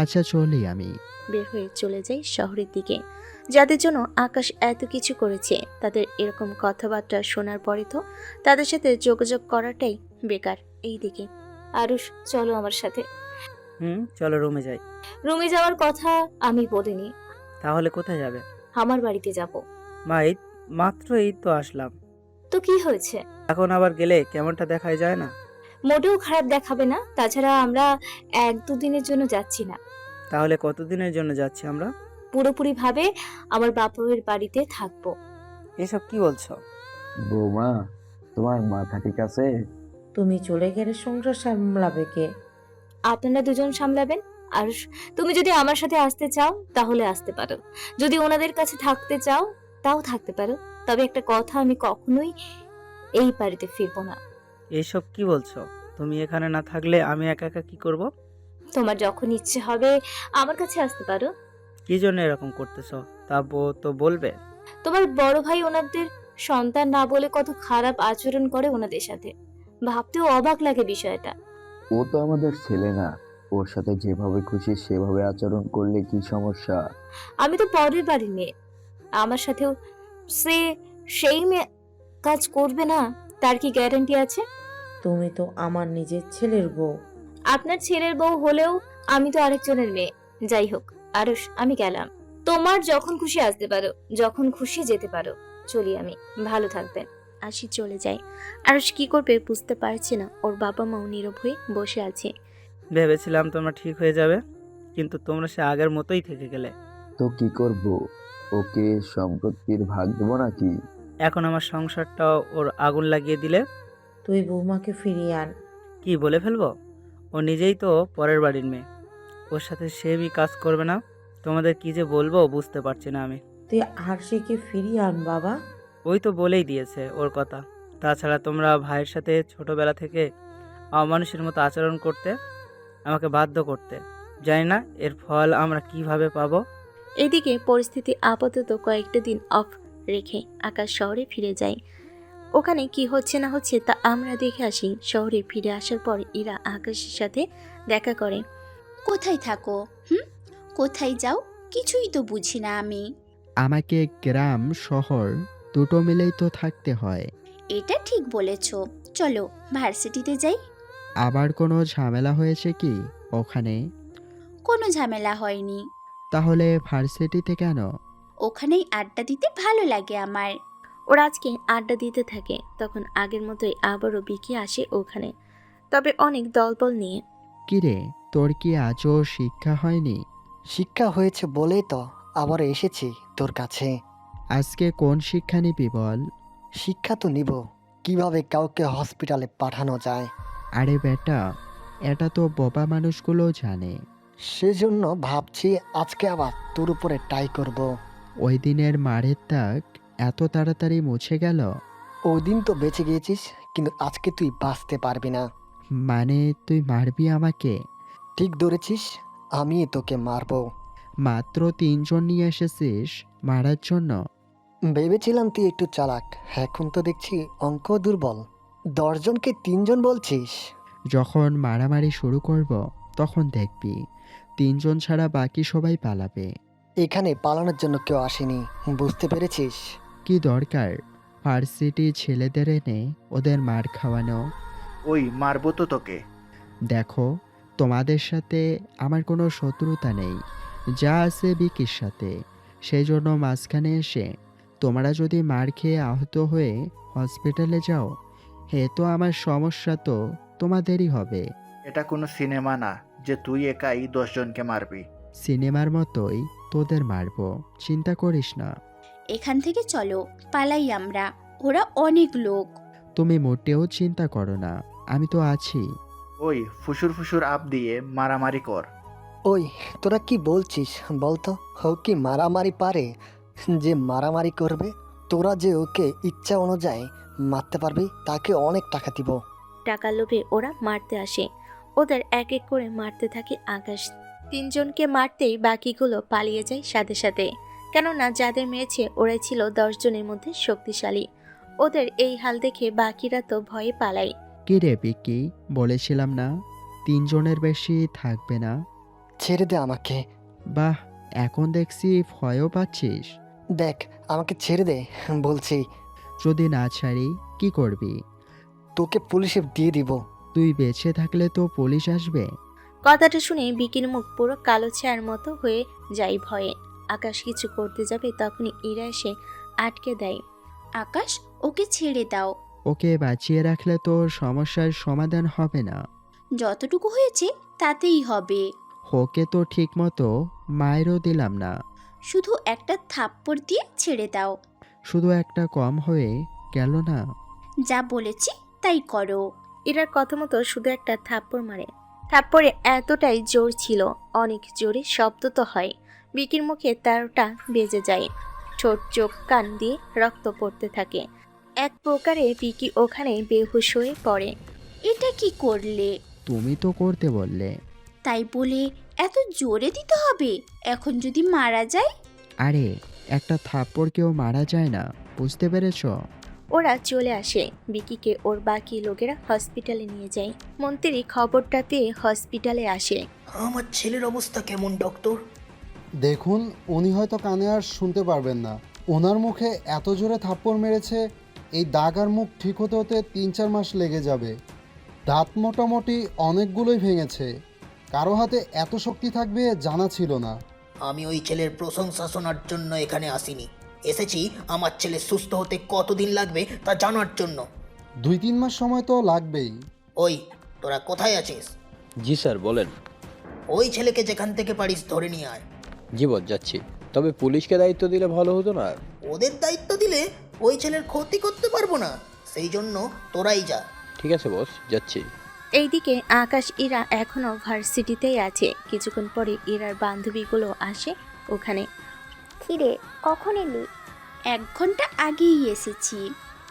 আচ্ছা, চলি আমি। বের হয়ে চলে যাই শহরের দিকে। যাদের জন্য আকাশ এত কিছু করেছে, তাদের এরকম কথাবার্তা শোনার পরে তো তাদের সাথে যোগাযোগ করাটাই বেকার। এই দিকে আরুষ, চলো আমার সাথে। চলো রুমে যাই। রুমে যাওয়ার কথা আমি বলিনি। তাহলে কোথায় যাবে? আমার বাড়িতে যাব। মা, মাত্র এই তো আসলাম। তো কি হয়েছে? এখন আবার গেলে কেমনটা দেখাই যায় না? মোটেও খারাপ দেখাবে না। তাছাড়া আমরা 1-2 দিনের জন্য যাচ্ছি না। তাহলে কতদিনের জন্য যাচ্ছি আমরা? পুরোপুরি ভাবে আমার বাপের বাড়িতে থাকবো। এসব কি বলছো? বৌমা, তোমার মাথা ঠিক আছে? তুমি চলে গেলে সংসার সামলাবে কে? আপনারা দুজন সামলাবেন। আর তুমি যদি আমার সাথে আসতে চাও তাহলে আসতে পারো, যদি ওনাদের কাছে থাকতে চাও তাও থাকতে পারো। তবে একটা কথা, আমি কখনোই এই বাড়িতে ফিরবো না। এসব কি বলছো? তুমি এখানে না থাকলে আমি একা একা কি করব? তোমার যখন ইচ্ছে হবে আমার কাছে আসতে পারো। কি জন্য এরকম করতেছো তা তো বলবে। তোমার বড় ভাই ওনাদের সন্তান না বলে কত খারাপ আচরণ করে ওনাদের সাথে। ভাবতেও অবাক লাগে বিষয়টা। ও তো আমাদের ছেলে না, ওর সাথে যেভাবে খুশি সেভাবে আচরণ করলে কি সমস্যা? আমি তো পরের বাড়ির মেয়ে, আমার সাথেও সেই মেয়ে কাজ করবে না তার কি গ্যারান্টি আছে? তুমি তো আমার নিজের ছেলের বউ। আপনার ছেলের বউ হলেও আমি তো আরেকজনের মেয়ে। যাই হোক আরুষ, আমি গেলাম। তোমার যখন খুশি আসতে পারো, যখন খুশি যেতে পারো। চলি আমি, ভালো থাকবেন। আশি চলে যায়। আরশ কি করবে বুঝতে পারছে না। ওর বাবা মাও নীরব হয়ে বসে আছে। ভেবেছিলাম তোমরা ঠিক হয়ে যাবে, কিন্তু তোমরা সে আগের মতোই থেকে গেলে। তো কি করব? ওকে সম্পত্তির ভাগ দেবো নাকি? এখন আমার সংসারটা ওর আগুন লাগিয়ে দিলে? তুই বৌমাকে ফিরিয়ে আন। কি বলে ফেলবো? ও নিজেই তো পরের বাড়ির মেয়ে, ওর সাথে সেমই কাজ করবে না? তোমাদের কি যে বলবো বুঝতে পারছি না আমি। তুই আরশিকে ফিরিয়ে আন বাবা। ওই তো বলেই দিয়েছে ওর কথা। তাছাড়া তোমরা ভাইয়ের সাথে ছোটবেলা থেকে অমানুষের মতো আচরণ করতে, আমাকে বাধ্য করতে। জানি না এর ফল আমরা কিভাবে পাবো। এদিকে পরিস্থিতি আপাতত কয়েকটা দিন অফ রেখে আকাশ শহরে ফিরে যায়। ওখানে কি হচ্ছে না হচ্ছে তা আমরা দেখে আসি। শহরে ফিরে আসার পর ইরা আকাশের সাথে দেখা করে। কোথায় থাকো? কোথায় যাও? কিছুই তো বুঝি না আমি। আমাকে গ্রাম শহর দুটো মিলেই তো থাকতে হয়। এটা ঠিক বলেছ। চলো ভার্সিটিতে যাই। আবার কোনো ঝামেলা হয়েছে কি ওখানে? কোনো ঝামেলা হয়নি। তাহলে ভার্সিটিতে কেন? ওখানেই আড্ডা দিতে ভালো লাগে আমার। ওরা আজকে আড্ডা দিতে থাকে। তখন আগের মতোই আবারও বিকি আসে ওখানে, তবে অনেক দলবল নিয়ে। কিরে, তোর কি আজও শিক্ষা হয়নি? শিক্ষা হয়েছে বলেই তো আবার এসেছি তোর কাছে। আজকে কোন শিক্ষা নিবি বল? শিক্ষা তো নিব, কিভাবে কাউকে হসপিটালে পাঠানো যায়। আরে বেটা, এটা তো বোবা মানুষগুলো জানে। সেজন্য ভাবছি আজকে আবার তোর উপরে ট্রাই করব। ওই দিনের মারের দাগ এত তাড়াতাড়ি মুছে গেল? ওই দিন তো বেঁচে গিয়েছিস, কিন্তু আজকে তুই বাঁচতে পারবি না। মানে তুই মারবি আমাকে? ঠিক ধরেছিস, আমি তোকে মারবো। মাত্র 3 জন নিয়ে এসেছিস মারার জন্য? ভেবেছিলাম তুই একটু চালাক, এখন তো দেখছি অঙ্ক দুর্বল। 10 জনকে 3 জন বলছিস? যখন মারামারি শুরু করব তখন দেখবি 3 জন ছাড়া বাকি সবাই পালাবে। এখানে পালানোর জন্য কেউ আসেনি, বুঝতে পেরেছিস? কি দরকার ভার্সিটি ছেলেদের এনে ওদের মার খাওয়ানো? ওই মারবো তো তোকে। দেখো, তোমাদের সাথে আমার কোনো শত্রুতা নেই, যা আছে বিকির সাথে। সেই জন্য মাঝখানে এসে তোমরা যদি মার খেয়ে আহত হয়ে হসপিটালে যাও, হে তো আমার সমস্যা তো তোমাদেরই হবে। এটা কোনো সিনেমা না যে তুই একাই 10 জনকে মারবি। সিনেমার মতোই তোদের মারবো, চিন্তা করিস না। এখান থেকে চলো, পালাই আমরা, ওরা অনেক লোক। তুমি মোটেও চিন্তা করো না, আমি তো আছি। ওই ফুসুর ফুসুর আপ দিয়ে মারামারি কর। ওই তোরা কি বলছিস বলতো? ও কি মারামারি পারে যে মারামারি করবে? তোরা যে ওকে ইচ্ছা অনুযায়ী মারতে পারবি, তাকে অনেক টাকা দিব। টাকার লোভে ওরা মারতে আসে। ওদের এক এক করে মারতে থাকে আকাশ। 3 জনকে মারতেই বাকিগুলো পালিয়ে যায় সাথে সাথে, কেননা যাদের মেরেছে ওরাই ছিল 10 জনের মধ্যে শক্তিশালী। ওদের এই হাল দেখে বাকিরা তো ভয়ে পালায়। কি রে বিকি, বলেছিলাম না 3 জনের বেশি থাকবে না? ছেড়ে দে আমাকে। বাহ, এখন দেখছি ভয়ও পাচ্ছিস। দেখ, আমাকে ছেড়ে দে বলছি। যদি না ছাড়ি কি করবি? তোকে পুলিশে দিয়ে দিব। তুই বেঁচে থাকলে তো পুলিশ আসবে। কথাটা শুনে বিকির মুখ পুরো কালো ছায়ার মতো হয়ে যায় ভয়ে। আকাশ কিছু করতে যাবে তখনই ইরা এসে আটকে দেয়। আকাশ, ওকে ছেড়ে দাও। ওকে বাঁচিয়ে রাখলে তো সমস্যার সমাধান হবে না। যতটুকু হয়েছে তাতেই হবে। ওকে তো ঠিক মতো মায়েরও দিলাম না, শুধু একটা থাপ্পড় দিয়ে ছেড়ে দাও। শুধু একটা কম হয়ে গেল না? যা বলেছি তাই করো। ইরার কথা মতো শুধু একটা থাপ্পড় মারে। থাপ্পড়ে এতটাই জোর ছিল, অনেক জোরে শব্দ তো হয়। বিকির মুখে তারটা বেজে যায়, ঠোঁট চোখ কান দিয়ে রক্ত পড়তে থাকে। এক প্রকারে বিকি ওখানে বেহুশ হয়ে পড়ে। এটা কি করলে? তুমি তো করতে বললে। তাই বলে এত জোরে দিতে হবে? এখন যদি মারা যায়? আরে, একটা থাপ্পড় কেউ মারা যায় না, বুঝতে পেরেছ? ওরা চলে আসে। বিকিকে ওর বাকি লোকেরা হসপিটালে নিয়ে যায়। মন্ত্রী খবরটা পেয়ে হসপিটালে আসে। আমার ছেলের অবস্থা কেমন ডক্টর? দেখুন, উনি হয়তো কানে আর শুনতে পারবেন না। ওনার মুখে এত জোরে থাপ্পড় মেরেছে, এই দাগ আর মুখ ঠিক হতে হতে 3-4 মাস লেগে যাবে। দাঁত মোটামুটি অনেকগুলোই ভেঙেছে। কারো হাতে এত শক্তি থাকবে জানা ছিল না। আমি ওই ছেলের প্রশংসা শোনার জন্য এখানে আসিনি, এসেছি আমার ছেলে সুস্থ হতে কতদিন লাগবে তা জানার জন্য। 2-3 মাস সময় তো লাগবেই। ওই, তোরা কোথায় আছিস? জি স্যার, বলেন। ওই ছেলেকে যেখান থেকে পারিস ধরে নিয়ে আয়। জি বস, যাচ্ছি। তবে পুলিশকে দায়িত্ব দিলে ভালো হতো না? ওদের দায়িত্ব দিলে ওই ছেলের ক্ষতি করতে পারবো না, সেই জন্য তোরাই যা। ঠিক আছে বস, যাচ্ছি। এইদিকে আকাশ ইরা এখনো ভার্সিটিতেই আছে। কিছুক্ষণ পরে ইরার বান্ধবীগুলো আসে ওখানে। কিরে, কখন এলি? 1 ঘন্টা আগেই এসেছি।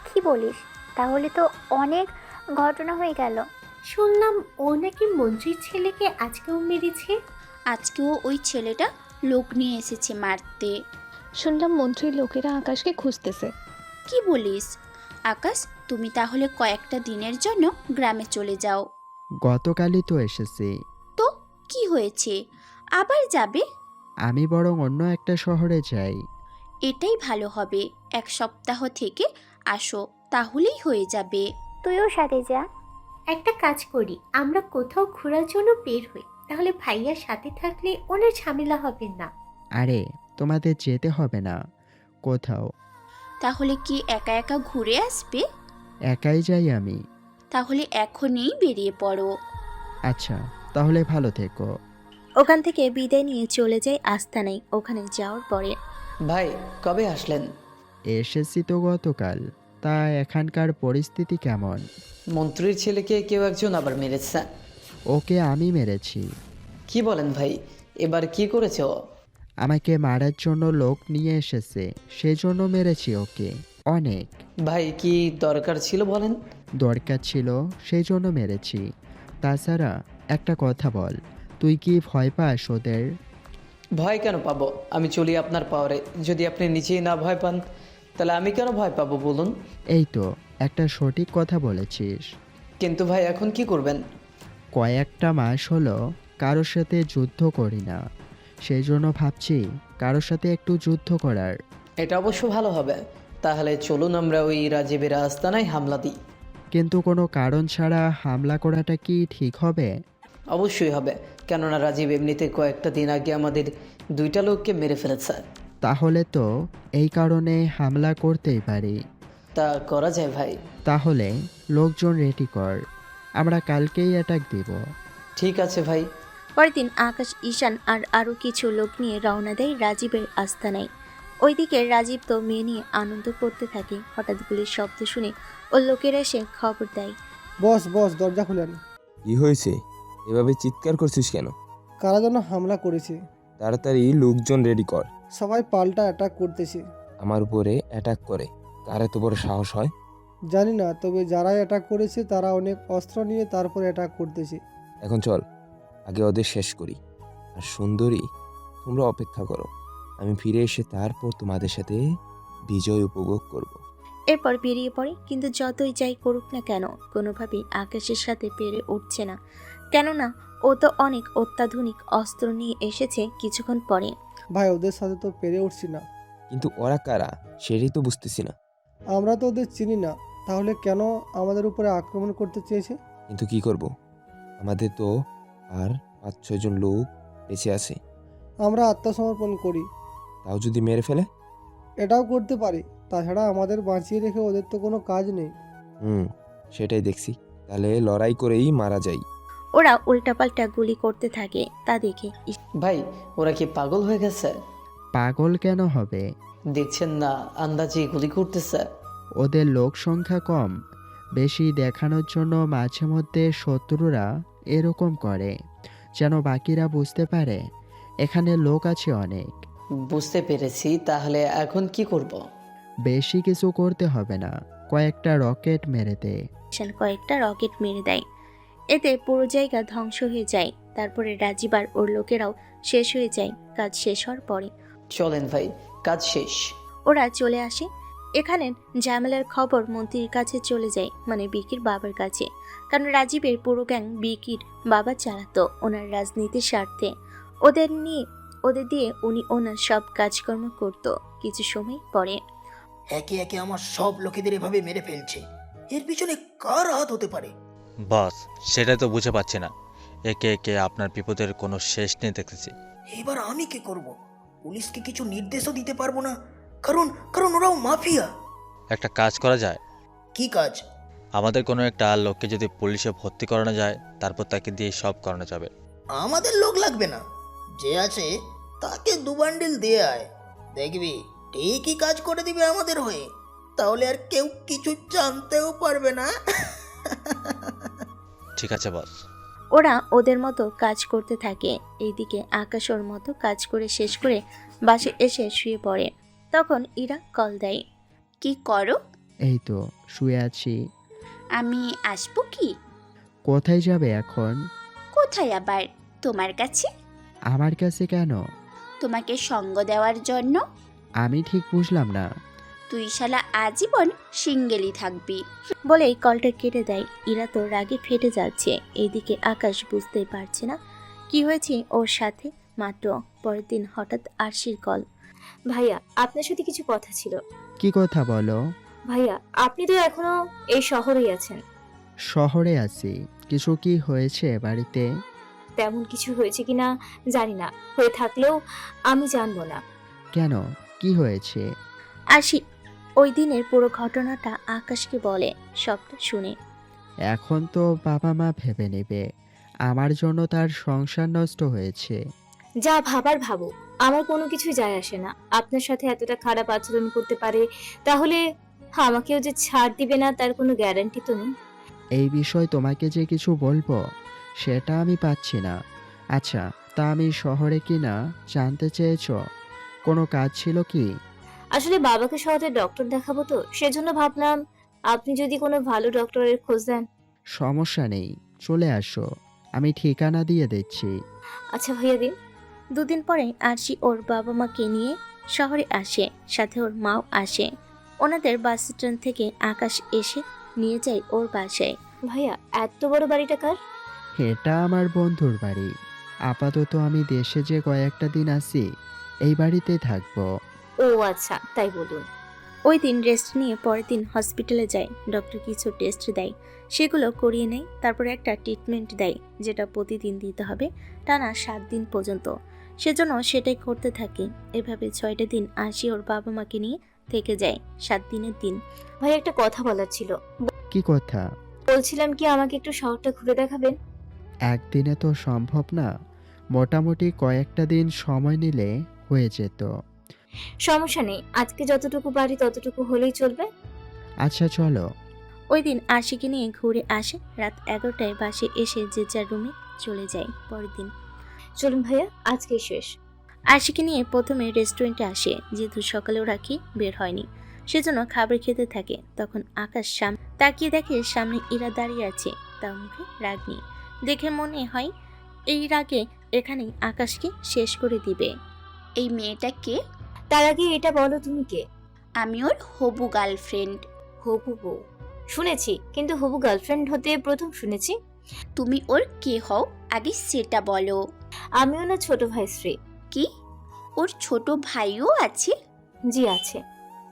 কি বলিস? তাহলে তো অনেক ঘটনা হয়ে গেল। শুনলাম ও নাকি মন্ত্রীর ছেলেকে আজকেও মেরেছে। আজকেও ওই ছেলেটা লোক নিয়ে এসেছে মারতে। শুনলাম মন্ত্রীর লোকেরা আকাশকে খুঁজতেছে। কি বলিস? আকাশ, তুমি তাহলে কয়েকটা দিনের জন্য গ্রামে চলে যাও। গতকালই তো এসেছি। তো কি হয়েছে, আবার যাবে? আমি বরং অন্য একটা শহরে যাই। এটাই ভালো হবে, 1 সপ্তাহ থেকে আসো, তাহলেই হয়ে যাবে। তুইও সাথে যা। একটা কাজ করি, আমরা কোথাও ঘোরার জন্য বের হই, তাহলে ভাইয়ার সাথে থাকলে ওনার ঝামেলা হবে না। আরে, তোমাদের যেতে হবে না কোথাও। তাহলে কি একা একা ঘুরে আসবে? একাই যাই আমি। তাহলে এখনই বেরিয়ে পড়ো। আচ্ছা, তাহলে ভালো থেকো। ওখান থেকে বিদায় নিয়ে চলে যায় আস্তানায়। ওখানে যাওয়ার পরে ভাই কবে আসলেন? এসেছি তো গতকাল। তা এখানকার পরিস্থিতি কেমন? মন্ত্রীর ছেলেকে কেউ একজন আবার মেরেছে। ওকে আমি মেরেছি। কি বলেন ভাই, এবার কি করেছে ও? আমাকে মারার জন্য লোক নিয়ে এসেছে, সেজন্য মেরেছি ওকে। অনেক ভাই কি দরকার ছিল বলেন? দরকার ছিল, সেই জন্য মেরেছি। তাছাড়া একটা কথা বল, তুই কি ভয় পাস ওদের? ভয় কেন পাবো? আমি চলি আপনার পাওয়ারে। যদি আপনি নিজেই না ভয় পান তাহলে আমি কেন ভয় পাবো বলুন? এই তো একটা সঠিক কথা বলেছিস। কিন্তু ভাই এখন কি করবেন? কয়েকটা মাস হলো কারোর সাথে যুদ্ধ করি না, সেই জন্য ভাবছি কারোর সাথে একটু যুদ্ধ করার। এটা অবশ্য ভালো হবে। তাহলে চলুন আমরা ওই রাজীবের আস্তানায় হামলা দিই। কিন্তু কোনো কারণ ছাড়া হামলা করাটা কি ঠিক হবে? অবশ্যই হবে, কেননা রাজীব এমনিতে কয়েকটা দিন আগে আমাদের 2টা লোককে মেরে ফেলেছে। তাহলে তো এই কারণে হামলা করতেই পারি। তা করা যায় ভাই। তাহলে লোকজন রেডি কর, আমরা কালকেই অ্যাটাক দিব। ঠিক আছে ভাই। পরের দিন আকাশ, ঈশান আর আরও কিছু লোক নিয়ে রওনা দেয় রাজীবের আস্তানায়। ওইদিকে রাজীব তো মেয়ে নিয়ে আনন্দ করতে থাকে। হঠাৎ গুলির শব্দ শুনে ওর লোকেরা এসে খবর দেয়। বস বস, দরজা খুলেন। কি হয়েছে? এভাবে চিৎকার করছিস কেন? কারা যেন হামলা করেছে। তাড়াতাড়ি লোকজন রেডি কর। সবাই পাল্টা অ্যাটাক করতেছে। আমার উপরে অ্যাটাক করে কার এত বড় সাহস হয়? জানি না, তবে যারা অ্যাটাক করেছে তারা অনেক অস্ত্র নিয়ে তারপরে অ্যাটাক করতেছে। এখন চল, আগে ওদের শেষ করি। আর সুন্দরী, তোমরা অপেক্ষা করো, আমি ফিরে এসে তারপর তোমাদের সাথে বিজয় উপভোগ করব। এরপর বেরিয়ে পড়ে, কিন্তু যতই যাই করুক না কেন কোনোভাবেই আকাশের সাথে পেরে উঠছে না। কেননা ও তো অনেক অত্যাধুনিক অস্ত্র নিয়ে এসেছে কিছুক্ষণ পরে। ভাই ওদের সাথে তো পেরে উঠছি না। কিন্তু ওরা কারা সেটাই তো বুঝতেছি না। আমরা তো ওদের চিনি না, তাহলে কেন আমাদের উপরে আক্রমণ করতে চেয়েছে? কিন্তু কি করব, আমাদের তো আর 5-6 জন লোক বেঁচে আছে। আমরা আত্মসমর্পণ করি। তাও যদি মেরে ফেলে? এটাও করতে পারি। তাছাড়া আমাদের বাঁচিয়ে রেখে ওদের তো কোনো কাজ নেই। সেটাই দেখছি। তাহলে লড়াই করেই মারা যাই। ওরা উল্টাপাল্টা গুলি করতে থাকে। তা দেখে ভাই ওরা কি পাগল হয়ে গেছে? পাগল কেন হবে? দেখছেন না আন্দাজে গুলি করতেছে। ওদের লোক সংখ্যা কম, বেশি দেখানোর জন্য মাঝে মধ্যে শত্রুরা এরকম করে, যেন বাকিরা বুঝতে পারে এখানে লোক আছে অনেক। বুঝতে পেরেছি, তাহলে এখন কি করব? বেশি কিছু করতে হবে না, কয়েকটা রকেট মেরে দে। ঈশান কয়েকটা রকেট মেরে দেয়। এতে পুরো জায়গা ধ্বংস হয়ে যায়। তারপরে রাজীব আর ওর লোকেরাও শেষ হয়ে যায়। কাজ শেষ হওয়ার পরে চলেন ভাই, কাজ শেষ। ওরা চলে আসে। এখানে ঝামেলার খবর মন্ত্রীর কাছে চলে যায়, মানে বিকির বাবার কাছে। কারণ রাজীবের পুরো গ্যাং বিকির বাবা চালাতো ওনার রাজনীতির স্বার্থে। ওদের দিয়ে উনি ওনার সব কাজকর্ম করত। কিছু সময় পরে একে একে আমার সব লোকেদের এভাবে মেরে ফেলছে, এর পিছনে কার হাত হতে পারে? বস, সেটাই তো বুঝে পাচ্ছি না। একে একে আপনার বিপদের কোনো শেষ নেই দেখতেছি। এবার আমি কি করব? পুলিশকে কিছু নির্দেশও দিতে পারবো না, কারণ কারণ ওরাও মাফিয়া। একটা কাজ করা যায়। কি কাজ? আমাদের কোনো একটা লোককে যদি পুলিশে ভর্তি করানো যায়, তারপর তাকে দিয়ে সব করানো যাবে। আমাদের লোক লাগবে না, যে আছে তাকে 2 বান্ডিল দিয়ে আয়, দেখবি ঠিকই কাজ করে দিবে আমাদের হয়ে। তাহলে আর কেউ কিছু জানতেও পারবে না। ঠিক আছে বস। ওরা ওদের মতো কাজ করতে থাকে। এইদিকে আকাশ ওর মতো কাজ করে শেষ করে বাসে এসে শুয়ে পড়ে। তখন ইরা কল দেয়। কি করো? এই তো শুয়ে আছি। আমি আসবো কি? কোথায় যাবে এখন? কোথায় আবার? তোমার কাছে। আমার কাছে কেন? তোমাকে সঙ্গ দেওয়ার জন্য। আমি ঠিক বুঝলাম না। তুই শালা আজীবন সিঙ্গেলই থাকবি। বলেই কলটা কেটে দেয়। ইরা তো রাগে ফেটে যাচ্ছে। এইদিকে আকাশ বুঝতেই পারছে না কি হয়েছে ওর সাথে। মাত্র পরের দিন হঠাৎ আরশির কল। ভাইয়া, আপনার সাথে কিছু কথা ছিল। কি কথা বলো? ভাইয়া, আপনি তো এখনো এই শহরেই আছেন। শহরে আছি। কিছু কি হয়েছে বাড়িতে? তেমন কিছু হয়েছে কিনা জানি না, হয়ে থাকলেও আমি জানবো না। কেন, কি হয়েছে? আরশি ওই দিনের পুরো ঘটনাটা আকাশকে বলে। সবটা শুনে এখন তো বাবা মা ভেবে নেবে আমার জন্য তার সংসার নষ্ট হয়েছে। যা ভাবার ভাবো, আমার কোনো কিছু যায় আসে না। আপনার সাথে এতটা খারাপ আচরণ করতে পারে, তাহলে আমাকেও যে ছাড় দিবে না তার কোনো গ্যারান্টি তো নেই। এই বিষয় তোমাকে যে কিছু বলবো সেটা আমি পাচ্ছি না। আচ্ছা, তা আমি শহরে কি না জানতে চেয়েছ? কোনো কাজ ছিল কি? আসলে বাবাকে শহরে ডক্টর দেখাবো, তো সেজন্য ভাবলাম আপনি যদি কোনো ভালো ডক্টরের খোঁজ দেন। সমস্যা নেই, চলে আসো, আমি ঠিকানা দিয়ে দিচ্ছি। আচ্ছা ভাইয়া দিন। দুদিন পরে আরশি ওর বাবা মাকে নিয়ে শহরে আসে, সাথে ওর মাও আসে। ওনাদের বাস স্ট্যান্ড থেকে আকাশ এসে নিয়ে যায় ওর বাসায়। ভাইয়া, এত বড় বাড়িটা কার? এটা আমার বন্ধুর বাড়ি। আপাতত আমি দেশে যে কয়েকটা দিন আছি, এই বাড়িতেই থাকবো। ও আচ্ছা, তাই বলুন। ওই দিন রেস্ট নিয়ে পরের দিন হসপিটালে যায়। ডক্টর কিছু টেস্ট দেয়, সেগুলো করিয়ে নেয়। তারপরে একটা ট্রিটমেন্ট দেয়, যেটা প্রতিদিন দিতে হবে টানা 7 দিন পর্যন্ত। সেজন্য সেটাই করতে থাকি। এভাবে 6টা দিন আরশি ওর বাবা মাকে নিয়ে থেকে যায়। 7 দিনের দিন। ভাই, একটা কথা বলার ছিল। কি কথা? বলছিলাম কি, আমাকে একটু শহরটা ঘুরে দেখাবেন? একদিনে তো সম্ভব না, মোটামুটি কয়েকটা দিন সময় নিলে হয়ে যেত। সমস্যা নেই, আজকে যতটুকু পারি ততটুকু হলেই চলবে। আচ্ছা চলো। ওই দিন আরশিকে নিয়ে ঘুরে আসে। রাত 11টায় বাসে এসে যে যার রুমে চলে যায়। পরের দিন চলুন ভাইয়া, আজকে শেষ। আরশিকে নিয়ে প্রথমে রেস্টুরেন্টে আসে, যেহেতু সকালেও রাখি বের হয়নি, সেজন্য খাবার খেতে থাকে। তখন আকাশ তাকিয়ে দেখে সামনে ইরা দাঁড়িয়ে আছে, তার মুখে রাগ নেই। দেখে মনে হয় এই রাগে এখানেই আকাশকে শেষ করে দিবে। এই মেয়েটা কে? তার আগে এটা বলো, তুমি কে? আমি ওর হবু গার্লফ্রেন্ড। হবু বউ শুনেছি, কিন্তু হবু গার্লফ্রেন্ড হতে প্রথম শুনেছি। তুমি ওর কে হও আগে সেটা বলো। আমিও না ছোট ভাই শ্রী। কি, ওর ছোট ভাইও আছে? জি আছে,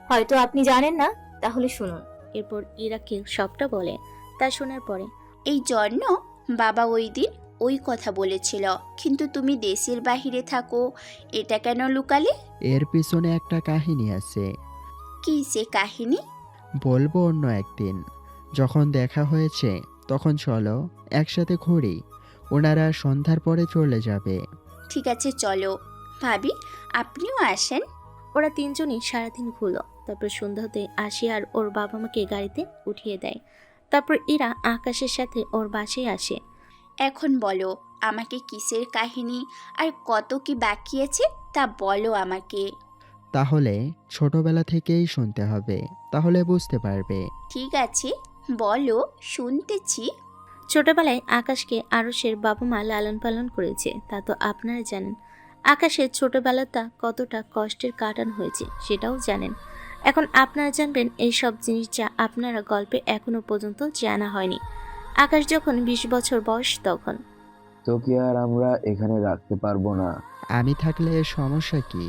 হয়তো আপনি জানেন না, তাহলে শুনুন। এরপর ইরাকে সবটা বলে। তা শোনার পরে এই জন্য বাবা ওই দিন ওই কথা বলেছিল, কিন্তু তুমি দেশের বাহিরে থাকো, এটা কেন লুকালে? এর পিছনে একটা কাহিনী আছে। কি সে কাহিনী? বলবো অন্য একদিন। যখন দেখা হয়েছে তখন চলো একসাথে ঘুরি। ওনারা সন্ধ্যার পরে চলে যাবে। ঠিক আছে চলো। ভাবি, আপনিও আসেন। ওরা তিনজনই সারাদিন ঘুরলো। তারপর সন্ধ্যা হতে আসি আর ওর বাবা মাকে গাড়িতে উঠিয়ে দেয়। তারপর ইরা আকাশের সাথে ওর বাসায় আসে। এখন বলো আমাকে কিসের কাহিনী আর কত কি বাকি আছে তা বলো আমাকে। তাহলে ছোটবেলা থেকেই শুনতে হবে, তাহলে বুঝতে পারবে। ঠিক আছে, বলো, শুনতেছি। ছোটবেলায় আকাশকে আরশের বাবা মা লালন পালন করেছে, তা তো আপনারা জানেন। আকাশের ছোটবেলাটা কতটা কষ্টের কাটানো হয়েছে সেটাও জানেন। এখন আপনারা জানবেন এই সব জিনিস যা আপনারা গল্পে এখনো পর্যন্ত জানা হয়নি। আকাশ যখন 20 বছর বয়স তখন। তো কি আর আমরা এখানে রাখতে পারবো না? আমি থাকলে সমস্যা কি?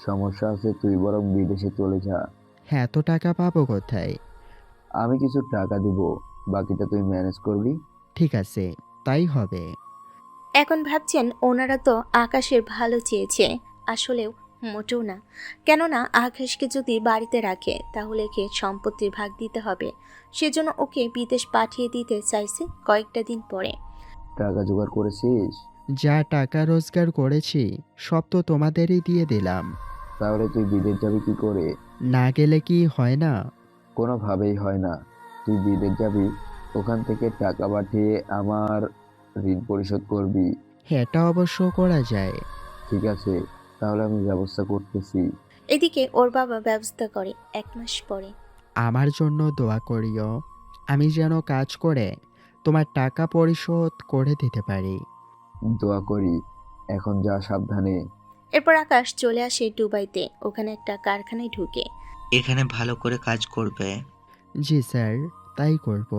সমস্যা আছে, তুই বরং বিদেশে চলে যা। হ্যাঁ, এত টাকা পাবো কোথায়? আমি কিছু টাকা দিব, বাকিটা তুই ম্যানেজ করবি। ঠিক আছে, তাই হবে। এখন ভাবছেন ওনারা তো আকাশের ভালো চেয়েছে, আসলেও মোটেও না। কেননা আকাশকে যদি বাড়িতে রাখে তাহলে একে সম্পত্তির ভাগ দিতে হবে। সেজন্য ওকে বিদেশ পাঠিয়ে দিতে চাইছে কয়েকটা দিন পরে। টাকা জোগাড় করেছিস? যা টাকা রোজগার করেছি সব তো তোমাদেরই দিয়ে দিলাম। তাহলে তুই বিদেশ যাবি কি করে? না গেলে কি হয় না? কোনোভাবেই হয় না। তুই বিদেশ যাবি, ওখান থেকে টাকা পাঠিয়ে আমার ঋণ পরিশোধ করবি। এটা অবশ্য করা যায়। ঠিক আছে, তাহলে আমি ব্যবস্থা করতেছি। এদিকে ওর বাবা ব্যবস্থা করে 1 মাস পরে। আমার জন্য দোয়া করিও, আমি যেন কাজ করে তোমার টাকা পরিশোধ করে দিতে পারি। দোয়া করি। এখন যা, সাবধানে। এরপর আকাশ চলে আসে দুবাইতে। ওখানে একটা কারখানায় ঢুকে। এখানে ভালো করে কাজ করবে। জি স্যার, তাই করব।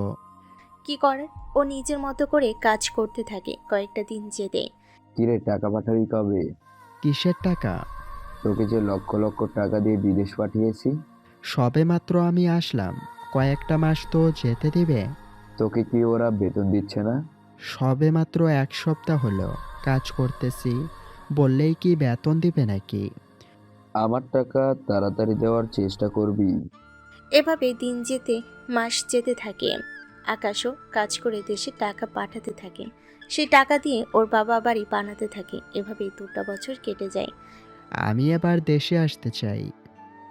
কি করে ও নিজের মতো করে কাজ করতে থাকে। কয়েকটা দিন যেতে কিরে, টাকা পাঠাবি কবে? কিসের টাকা? তোকে যে লক্ষ লক্ষ টাকা দিয়ে বিদেশ পাঠিয়েছি। সবে মাত্র আমি আসলাম, কয়েকটা মাস তো যেতে দিবে। তোকে কি ওরা বেতন দিচ্ছে না? সবে মাত্র 1 সপ্তাহ হলো কাজ করতেছি, বললেই কি বেতন দিবে নাকি? আমার টাকা তাড়াতাড়ি দেওয়ার চেষ্টা করবি। এভাবে দিন যেতে মাস যেতে থাকে। আকাশও কাজ করে দেশে টাকা পাঠাতে থাকে। সেই টাকা দিয়ে ওর বাবা বাড়ি বানাতে থাকে। এভাবেই 2টা বছর কেটে যায়। আমি এবার দেশে আসতে চাই।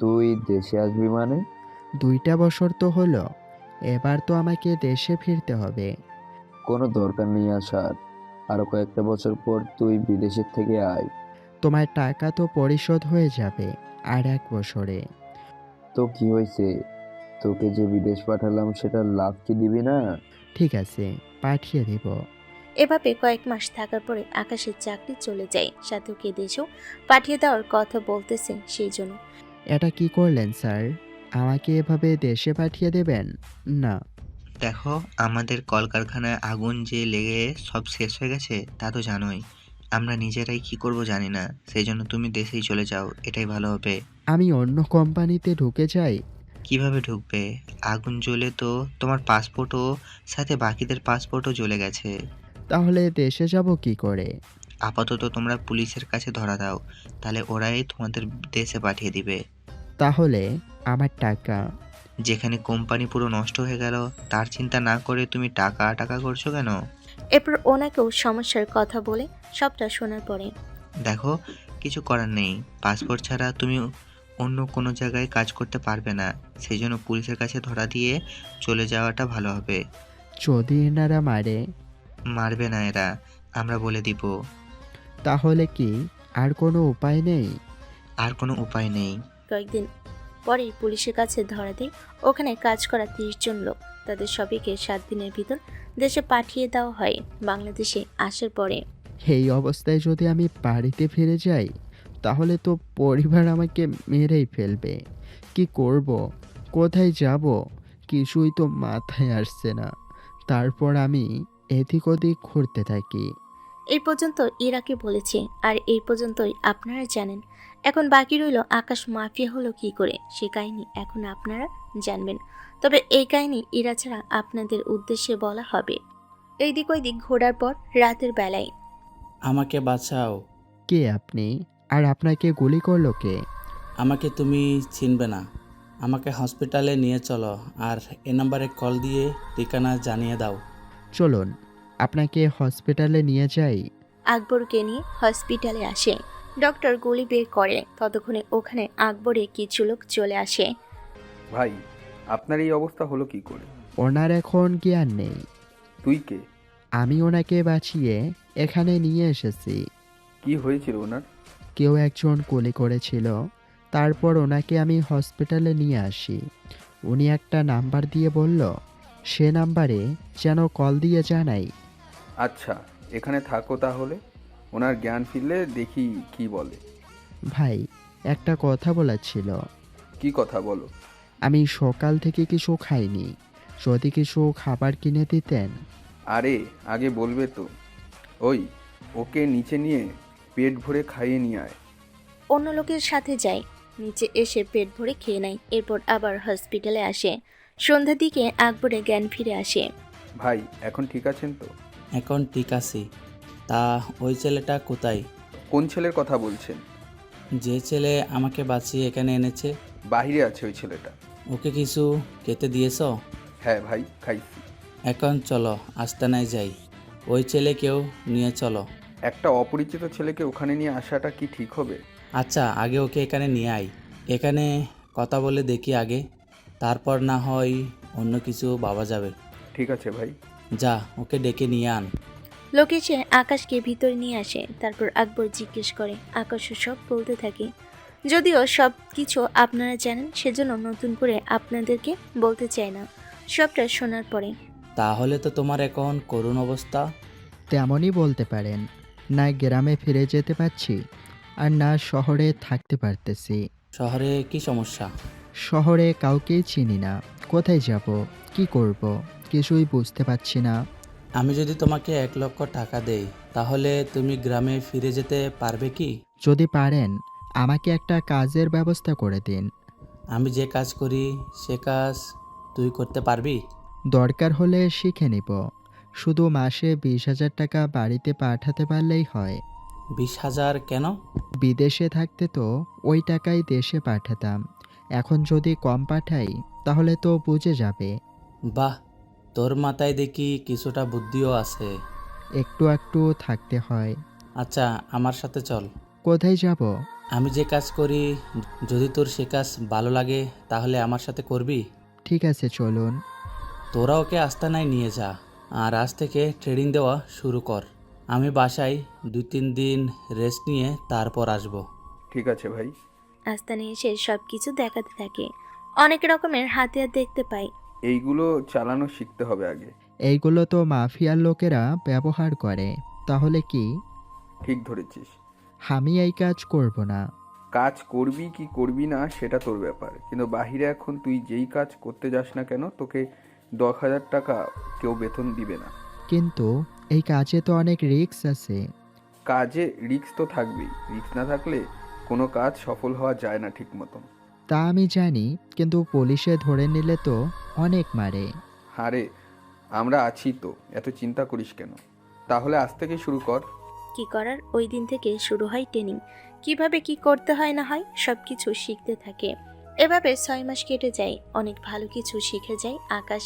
তুই দেশে আসবি মানে? 2টা বছর তো হলো, এবার তো আমাকে দেশে ফিরতে হবে। কোনো দরকার নেই আসার। আরো কয়েকটা বছর পর তুই বিদেশের থেকে আয়। তোমার টাকা তো পরিশোধ হয়ে যাবে আর 1 বছরে। তো কি হয়েছে? তোকে যে বিদেশ পাঠালাম সেটার লাভ কি দিবি না? ঠিক আছে, পাঠিয়ে দিব। এভাবে কয়েক মাস থাকার পরে আকাশের চাকরি চলে যায়। সাথে ওকে দেশেও পাঠিয়ে দেওয়ার কথা বলতেছে সেই জন্য। এটা কি করলেন স্যার? আমাকে এভাবে দেশে পাঠিয়ে দেবেন? না। দেখো, আমাদের কলকারখানায় আগুন যে লেগে সব শেষ হয়ে গেছে তা তো জানোই। আমরা নিজেরাই কি করব জানি না, সেই জন্য তুমি দেশেই চলে যাও, এটাই ভালো হবে। আমি অন্য কোম্পানিতে ঢুকে যাই? কিভাবে ঢুকবে? আগুন জ্বলে তো তোমার পাসপোর্টও, সাথে বাকিদের পাসপোর্টও জ্বলে গেছে। তাহলে দেশে যাব কি করে? আপাতত তোমরা পুলিশের কাছে ধরা দাও, তাহলে ওরাই তোমাদের দেশে পাঠিয়ে দিবে। তাহলে আমার টাকা? যেখানে কোম্পানি পুরো নষ্ট হয়ে গেল তার চিন্তা না করে তুমি টাকা টাকা করছো কেন? এরপর ওনাকেও সমস্যার কথা বলে সবটা শোনার পরে দেখো, কিছু করার নেই। পাসপোর্ট ছাড়া তুমি অন্য কোনো জায়গায় কাজ করতে পারবে না, সেই জন্য পুলিশের কাছে ধরা দিয়ে চলে যাওয়াটা ভালো হবে। যদি এনারা মারে? মারবে না এরা, আমরা বলে দিব। তাহলে কি আর কোনো উপায় নেই? আর কোনো উপায় নেই। কয়েকদিন পরেই পুলিশের কাছে ধরা দেয় ওখানে কাজ করা 30 জন লোক। তাদের সবাইকে 7 দিনের ভিতর দেশে পাঠিয়ে দেওয়া হয়। বাংলাদেশে আসার পরে এই অবস্থায় যদি আমি বাড়িতে ফিরে যাই তাহলে তো পরিবার আমাকে মেরেই ফেলবে। কি করব? কোথায় যাব? কিছুই তো মাথায় আসছে না। তারপর আমি এদিক ওদিক ঘুরতে থাকি। এই পর্যন্ত ইরাকে বলেছে, আর এই পর্যন্তই আপনারা জানেন। এখন বাকি রইল আকাশ মাফিয়া হলো কি করে, সে কাহিনী এখন আপনারা জানবেন। তবে এই কাহিনী ইরা ছাড়া আপনাদের উদ্দেশ্যে বলা হবে। এই দিক ওই দিক ঘোরার পর রাতের বেলায় আমাকে বাঁচাও। কে আপনি? আর আপনাকে গুলি করলো কে? আমাকে তুমি চিনবে না। আমাকে হসপিটালে নিয়ে চলো, আর এ নাম্বারে কল দিয়ে ঠিকানা জানিয়ে দাও। চলুন আপনাকে হসপিটালে নিয়ে যাই। আকবরকে নিয়ে হসপিটালে আসে। ডক্টর গুলি বের করে। ততক্ষণে ওখানে আকবরের কিছু লোক চলে আসে। ভাই, আপনার এই অবস্থা হলো কি করে? ওনার এখন জ্ঞান নেই। তুই কে? আমি ওনাকে বাঁচিয়ে এখানে নিয়ে এসেছি। কি হয়েছিল ওনার? কেউ একজন গুলি করেছিল, তারপর ওনাকে আমি হসপিটালে নিয়ে আসি। উনি একটা নাম্বার দিয়ে বলল সে নাম্বারে যেন কল দিয়ে জানাই। আচ্ছা, এখানে থাকো তাহলে। ওনার জ্ঞান ফিরলে দেখি কি বলে। ভাই, একটা কথা বলার ছিল। কি কথা বলো? আমি সকাল থেকে কিছু খাইনি, যদি কিছু খাবার কিনে দিতেন। আরে আগে বলবে তো। ওই, ওকে নিচে নিয়ে পেট ভরে খাইয়ে নিয়ে আয়। অন্য লোকের সাথে যায়। নিচে এসে পেট ভরে খেয়ে নেয়। এরপর আবার হসপিটালে আসে। সন্ধ্যার দিকে আকবরের জ্ঞান ফিরে আসে। ভাই, এখন ঠিক আছেন তো? এখন ঠিক আছি। তা ওই ছেলেটা কোথায়? কোন ছেলের কথা বলছেন? যে ছেলে আমাকে বাঁচিয়ে এখানে এনেছে। বাহিরে আছে ওই ছেলেটা। ওকে কিছু খেতে দিয়েছো? হ্যাঁ ভাই, খাইছি। এখন চলো আস্তানায় যাই, ওই ছেলেকেও নিয়ে চলো। একটা অপরিচিত ছেলেকে ওখানে নিয়ে আসাটা কি ঠিক হবে? আচ্ছা, আগে ওকে এখানে নিয়ে আয়। এখানে কথা বলে দেখি আগে, তারপর না হয় অন্য কিছু ভাবা যাবে। ঠিক আছে ভাই। যা, ওকে ডেকে নিয়ে আন। লোক এসে আকাশকে ভিতরে নিয়ে আসে। তারপর আকবর জিজ্ঞেস করে। আকাশও সব বলতে থাকে। যদিও সব কিছু আপনারা জানেন, সেজন্য নতুন করে আপনাদেরকে বলতে চাই না। সবটা শোনার পরে তাহলে তো তোমার এখন করুণ অবস্থা। তেমনই বলতে পারেন। না গ্রামে ফিরে যেতে পারছি, আর না শহরে থাকতে পারতেছি। শহরে কি সমস্যা? শহরে কাউকেই চিনি না, কোথায় যাব, কি করব, কিছুই বুঝতে পারছি না। আমি যদি তোমাকে 1 লক্ষ টাকা দেই, তাহলে তুমি গ্রামে ফিরে যেতে পারবে কি? যদি পারেন আমাকে একটা কাজের ব্যবস্থা করে দিন। আমি যে কাজ করি সে কাজ তুই করতে পারবি? দরকার হলে শিখে নিব। শুধু মাসে 20,000 টাকা বাড়িতে পাঠাতে পারলেই হয়। 20,000 কেন? বিদেশে থাকতে তো ওই টাকাই দেশে পাঠাতাম। এখন যদি কম পাঠাই তাহলে তো বুঝে যাবে। বাহ, তোর মাথায় দেখি কিছুটা বুদ্ধিও আছে। একটু একটু থাকতে হয়। আচ্ছা, আমার সাথে চল। কোথায় যাব? আমি যে কাজ করি, যদি তোর সে কাজ ভালো লাগে তাহলে আমার সাথে করবি। ঠিক আছে, চলুন। তোরা ওকে আস্তানায় নিয়ে যা, আর আজ থেকে ট্রেনিং দেওয়া শুরু কর। আমি বাসায় 2-3 দিন রেস্ট নিয়ে তারপর আসব। ঠিক আছে ভাই। আস্তানে এসে সব কিছু দেখাতে থাকে। অনেক রকমের হাতিয়ার দেখতে পাই। এইগুলো চালানো শিখতে হবে আগে। এইগুলো তো মাফিয়ার লোকেরা ব্যবহার করে। তাহলে কি? ঠিক ধরেছিস। আমি এই কাজ করব না। কাজ করবি কি করবি না সেটা তোর ব্যাপার, কিন্তু বাহিরে এখন তুই যেই কাজ করতে যাস না কেন, তোকে 10,000 টাকা কেউ বেতন দিবে না। কিন্তু এই কাজে তো অনেক রিস্ক আছে। কাজে রিস্ক তো থাকবেই, রিস্ক না থাকলে কোনো কাজ সফল হওয়া যায় না ঠিক মতন। তা আমি জানি, কিন্তু পুলিশে ধরে নিলে তো অনেক মারে। আরে আমরা আছি তো, এত চিন্তা করিস কেন। তাহলে আজ থেকে শুরু কর। কি করার, ওই দিন থেকে শুরু হয় ট্রেনিং। কিভাবে কি করতে হয় না হয় সব কিছু শিখতে থাকে। এভাবে 6 মাস কেটে যায়। অনেক ভালো কিছু শিখে যায় আকাশ।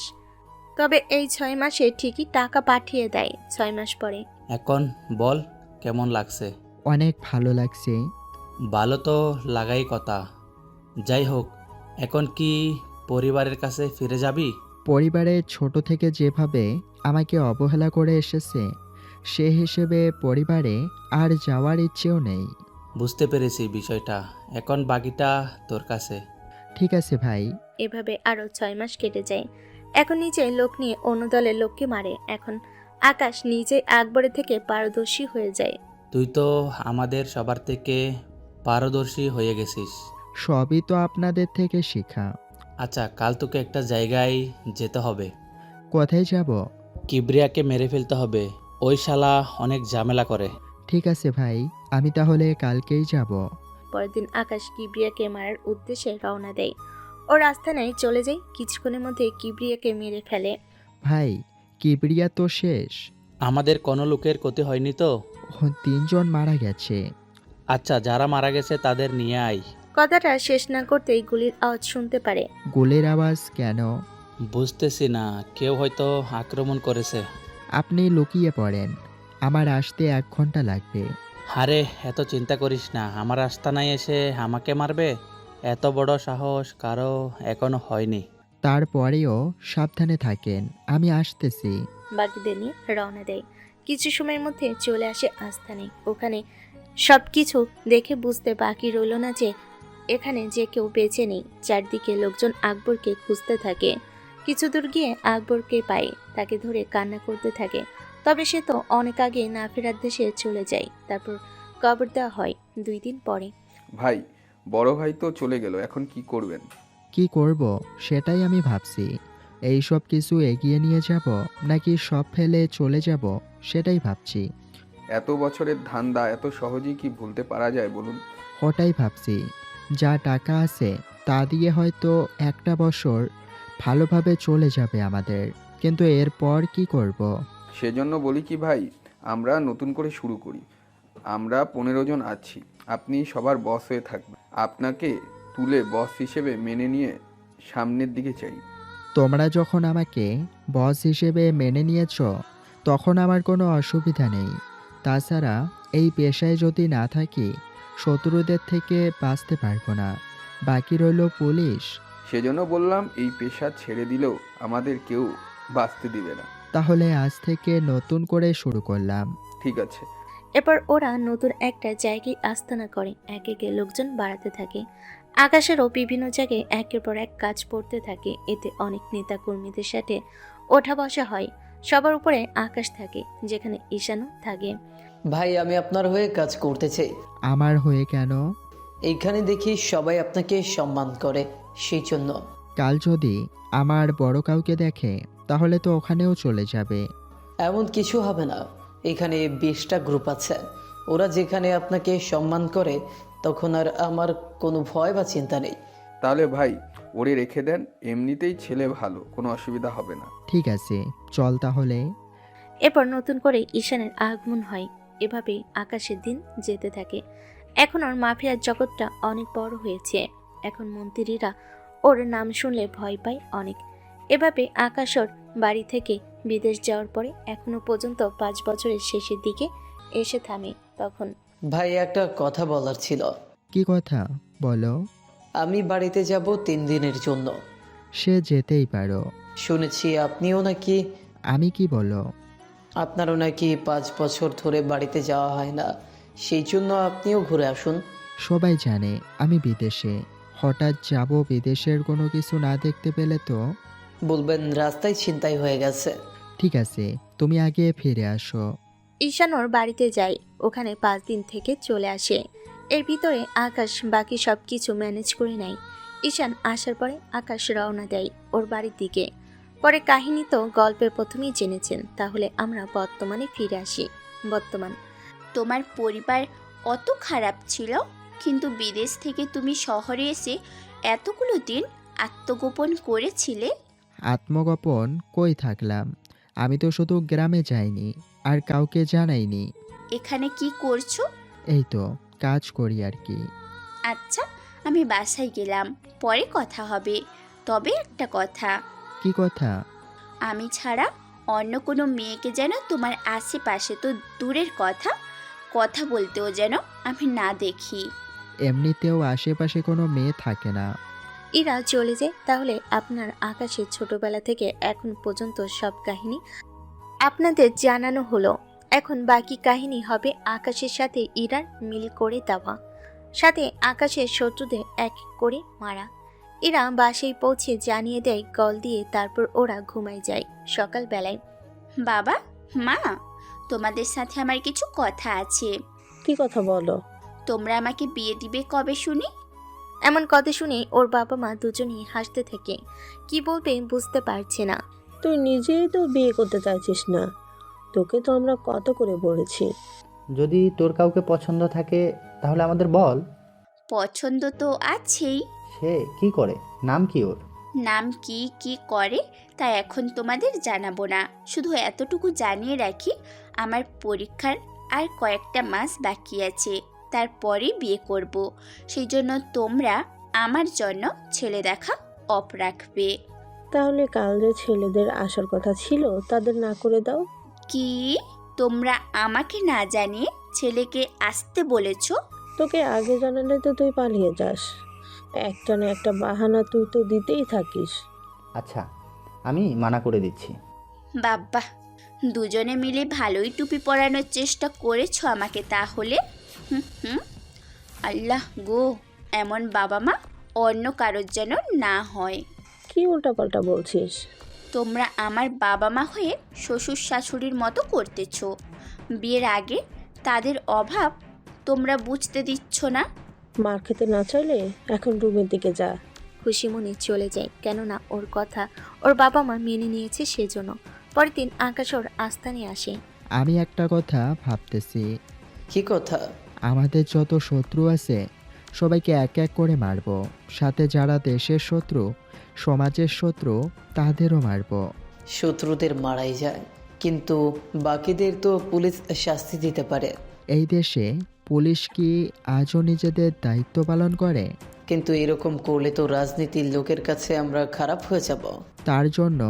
তবে এই 6 মাসে ঠিকই টাকা পাঠিয়ে দেয় 6 মাস পরে। এখন বল, কেমন লাগছে? অনেক ভালো লাগছে। ভালো তো লাগাই কথা। যাই হোক, এখন কি পরিবারের কাছে ফিরে যাবি? পরিবারের ছোট থেকে যেভাবে আমাকে অবহেলা করে এসেছে, সে হিসেবে পরিবারে আর যাওয়ার ইচ্ছেও নেই। বুঝতে পেরেছি বিষয়টা। এখন বাকিটা তোর কাছে। ঠিক আছে ভাই। এভাবে আরো 6 মাস কেটে যায়। এখন নিজে লোক নিয়ে অন্য দলের লোককে মারে। এখন আকাশ নিজে আকবরের থেকে পারদর্শী হয়ে যায়। তুই তো আমাদের সবার থেকে পারদর্শী হয়ে গেছিস। সবই তো আপনাদের থেকে শেখা। আচ্ছা, কাল তোকে একটা জায়গায় যেতে হবে। কোথায় যাব? কিবরিয়াকে মেরে ফেলতে হবে। ওই শালা অনেক ঝামেলা করে। ঠিক আছে ভাই, আমি তাহলে কালকেই যাব। পরের দিন আকাশ কিবরিয়াকে মারার উদ্দেশ্যে রওনা দেয়। ও রাস্তায় চলে যায়। কিছুক্ষণের মধ্যে কিবরিয়াকে মেরে ফেলে। ভাই, কিবরিয়া তো শেষ। আমাদের কোনো লোকের ক্ষতি হয়নি তো? 3 জন মারা গেছে। আচ্ছা, যারা মারা গেছে তাদের নিয়ে আয়। কথাটা শেষ না করতেই গুলির আওয়াজ শুনতে পারে। গুলির আওয়াজ কেন? বুঝতেছি না, কেউ হয়তো আক্রমণ করেছে। আপনি লুকিয়ে পড়েন, আমার আসতে 1 ঘন্টা লাগবে। আরে এত চিন্তা করিস না, আমার আস্তানায় এসে আমাকে মারবে? এত বড় সাহস কারো এখনো হয়নি। তারপরেও সাবধানে থাকেন, আমি আসতেছি। বাকিদের নিয়ে রওনা দেয়। কিছু সময়ের মধ্যে চলে আসে আস্তানে। ওখানে সবকিছু দেখে বুঝতে বাকি রইল না যে এখানে যে কেউ বেঁচে নেই। চারদিকে লোকজন আকবরকে খুঁজতে থাকে। কিছু দূর গিয়ে আকবরকে পায়, তাকে ধরে কান্না করতে থাকে। তবে সে তো অনেক আগে না ফেরার দেশে চলে যায়। তারপর কবর দেওয়া হয় 2 দিন পরে। ভাই, বড় ভাই তো চলে গেল, এখন কি করবেন? কি করব সেটাই আমি ভাবছি। এই সব কিছু এগিয়ে নিয়ে যাব নাকি সব ফেলে চলে যাব সেটাই ভাবছি। এত বছরের ধান্দা এত সহজেই কি ভুলতে পারা যায় বলুন? ওটাই ভাবছি। যা টাকা আছে তা দিয়ে হয়তো 1টা বছর ভালোভাবে চলে যাবে আমাদের, কিন্তু এরপর কি করব? সেজন্য বলি কি ভাই, আমরা নতুন করে শুরু করি। আমরা 15 জন আছি, আপনি সবার বস হয়ে থাকবেন। আপনাকে তুলে বস হিসেবে মেনে নিয়ে সামনের দিকে চাই। তোমরা যখন আমাকে বস হিসেবে মেনে নিয়েছ, তখন আমার কোনো অসুবিধা নেই। তাছাড়া এই পেশায় যদি না থাকি, শত্রুদের থেকে বাঁচতে পারবো না। বাকি রইল পুলিশ। সেজন্য বললাম, এই পেশা ছেড়ে দিলেও আমাদের কেউ বাঁচতে দিবে না। তাহলে আজ থেকে নতুন করে শুরু করলাম। ঠিক আছে। এরপর ওরা নতুন একটা জায়গায় আস্তানা করে। একে একে লোকজন বাড়াতে থাকে। আকাশেরও বিভিন্ন জায়গায় একের পর এক কাজ পড়তে থাকে। এতে অনেক নেতা কর্মীদের সাথে ওঠা বসা হয়। সবার উপরে আকাশ থাকে, যেখানে ঈশানও থাকে। ভাই, আমি আপনার হয়ে কাজ করতে চাই। আমার হয়ে কেন? এইখানে দেখি সবাই আপনাকে সম্মান করে, সেই জন্য। কাল যদি আমার বড় কাউকে দেখে, তাহলে তো ওখানেও চলে যাবে। এমন কিছু হবে না। এখানে 20টা গ্রুপ আছে। ওরা যেখানে আপনাকে সম্মান করে, তখন আর আমার কোনো ভয় বা চিন্তা নেই। তাহলে ভাই, ওরে রেখে দেন, এমনিতেই ছেলে ভালো, কোনো অসুবিধা হবে না। ঠিক আছে, চল তাহলে। এরপর নতুন করে ঈশানের আগমন হয়। এভাবে আকাশের দিন যেতে থাকে। এখন ওর মাফিয়ার জগৎটা অনেক বড় হয়েছে। এখন মন্ত্রীরা ওর নাম শুনলে ভয় পায় অনেক। এভাবে আকাশ ওর বাড়ি থেকে বিদেশ যাওয়ার পরে এখনো পর্যন্ত 5 বছরের শেষের দিকে এসে থামে। তখন ভাই একটা কথা বলার ছিল। কি কথা বলো? আমি বাড়িতে যাব 3 দিনের জন্য। সে যেতেই পারো। শুনেছি আপনিও নাকি, আমি কি বলো? আপনারও নাকি 5 বছর ধরে বাড়িতে যাওয়া হয় না, সেই জন্য আপনিও ঘুরে আসুন। সবাই জানে আমি বিদেশে। হঠাৎ যাব বিদেশের কোনো কিছু না দেখতে পেলে তো? বলবেন রাস্তায় ছিনতাই হয়ে গেছে। ঠিক আছে, তুমি আগে ফিরে আসো। ঈশান ওর বাড়িতে যায়, ওখানে 5 দিন থেকে চলে আসে। এর ভিতরে আকাশ বাকি সব কিছু ম্যানেজ করে নেয়। ঈশান আসার পরে আকাশ রওনা দেয় ওর বাড়ির দিকে। পরে কাহিনী তো গল্পের প্রথমেই জেনেছেন, তাহলে আমরা বর্তমানে ফিরে আসি। বর্তমান। তোমার পরিবার অত খারাপ ছিল, কিন্তু বিদেশ থেকে তুমি শহরে এসে এতগুলো দিন আত্মগোপন করেছিলে। আত্মগোপন কই থাকলাম? আমি তো শুধু গ্রামে যাইনি, আর কাউকে জানাইনি। এখানে কি করছো? এই তো কাজ করি আর কি। আচ্ছা, আমি বাসায় গেলাম, পরে কথা হবে। তবে একটা কথা, কি কথা? আমি ছাড়া অন্য কোনো মেয়েকে যেন তোমার আশেপাশে তো দূরের কথা, কথা বলতেও যেন আমি না দেখি। এমনিতেও আশেপাশে কোনো মেয়ে থাকে না। ইরা চলে যায়। তাহলে আপনার আকাশের ছোটবেলা থেকে এখন পর্যন্ত সব কাহিনী আপনাদের জানানো হলো। এখন বাকি কাহিনী হবে আকাশের সাথে ইরার মিল করে দেওয়া, সাথে আকাশের শত্রুদের এক করে মারা। ইরা বাসায় পৌঁছে জানিয়ে দেয় কল দিয়ে, তারপর ওরা ঘুমায় যায়। সকালবেলায় বাবা, মা, তোমাদের সাথে আমার কিছু কথা আছে। কি কথা বলো? তোমরা আমাকে বিয়ে দিবে কবে শুনি? এমন কথা শুনে ওর বাবা মা দুজনেই হাসতে থাকে। কি বলবে বুঝতে পারছে না। তুই নিজেই তো বিয়ে করতে চাইছিস না, তোকে তো আমরা কত করে বলেছি। যদি তোর কাউকে পছন্দ থাকে তাহলে আমাদের বল। পছন্দ তো আছেই। সে কি করে? নাম কি ওর? নাম কি কি করে তা এখন তোমাদের জানাবো না, শুধু এতটুকু জানিয়ে রাখি, আমার পরীক্ষার আর কয়েকটা মাস বাকি আছে, তারপরেই বিয়ে করব। সেই জন্য তোমরা আমার জন্য ছেলে দেখা অফ রাখবে। তাহলে কাল যে ছেলেদের আসার কথা ছিল তাদের না করে দাও। কি তোমরা আমাকে না জানিয়ে ছেলেকে আসতে বলেছো? তোকে আগে জানালে তো তুই পালিয়ে যাস, একটা না একটা বাহানা তুই তো দিতেই থাকিস। আচ্ছা, আমি মানা করে দিচ্ছি। বাবা, দুজনে মিলে ভালোই টুপি পরানোর চেষ্টা করেছো আমাকে তাহলে। হুম, আল্লাহ গো, এমন বাবা মা অন্য কারোর যেন না হয়। কি উল্টাপাল্টা বলছিস? তোমরা আমার বাবা মা হয়ে শ্বশুর শাশুড়ির মতো করতেছো। বিয়ের আগে তাদের অভাব তোমরা বুঝতে দিচ্ছ না। মার খেতে না চাইলে এখন রুমের দিকে যা। খুশি মনে চলে যায়, কেননা ওর কথা ওর বাবা মা মেনে নিয়েছে সেজন্য। পরের দিন আকাশ ওর আস্তানে আসে। আমি একটা কথা ভাবতেছি। কি কথা? আমাদের যত শত্রু আছে সবাইকে এক এক করে মারব, সাথে যারা দেশের শত্রু, সমাজের শত্রু, তাদেরও মারব। শত্রুদের মারাই যায়, কিন্তু বাকিদের তো পুলিশ শাস্তি দিতে পারে। এই দেশে পুলিশ কি আজও নিজেদের দায়িত্ব পালন করে? কিন্তু এরকম করলে তো রাজনীতির লোকের কাছে আমরা খারাপ হয়ে যাব। তার জন্য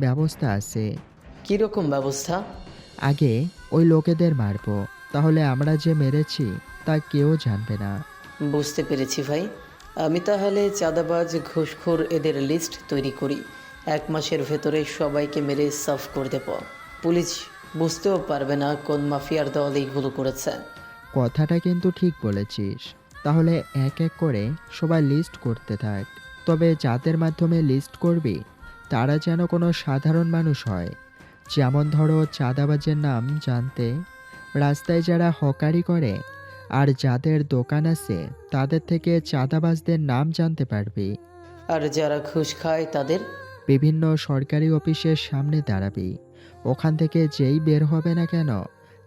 ব্যবস্থা আছে। কীরকম ব্যবস্থা? আগে ওই লোকেদের মারব, তাহলে আমরা যে মেরেছি তা কেউ জানবে না। বুঝতে পেরেছি ভাই। আমি তাহলে চাঁদাবাজ, ঘুষখোর এদের লিস্ট তৈরি করি। 1 মাসের ভেতরে সবাইকে মেরে সাফ করে দেব। পুলিশ বুঝতেও পারবে না কোন মাফিয়ার দল এইগুলো করেছে। কথাটা কিন্তু ঠিক বলেছিস। তাহলে এক এক করে সবাই লিস্ট করতে থাক, তবে যাদের মাধ্যমে লিস্ট করবি তারা যেন কোনো সাধারণ মানুষ হয়। যেমন ধরো, চাঁদাবাজের নাম জানতে রাস্তায় যারা হকারি করে আর যাদের দোকান আছে তাদের থেকে চাঁদাবাজদের নাম জানতে পারবি। আর যারা ঘুষ খায় তাদের বিভিন্ন সরকারি অফিসের সামনে দাঁড়াবি, ওখান থেকে যেই বের হবে না কেন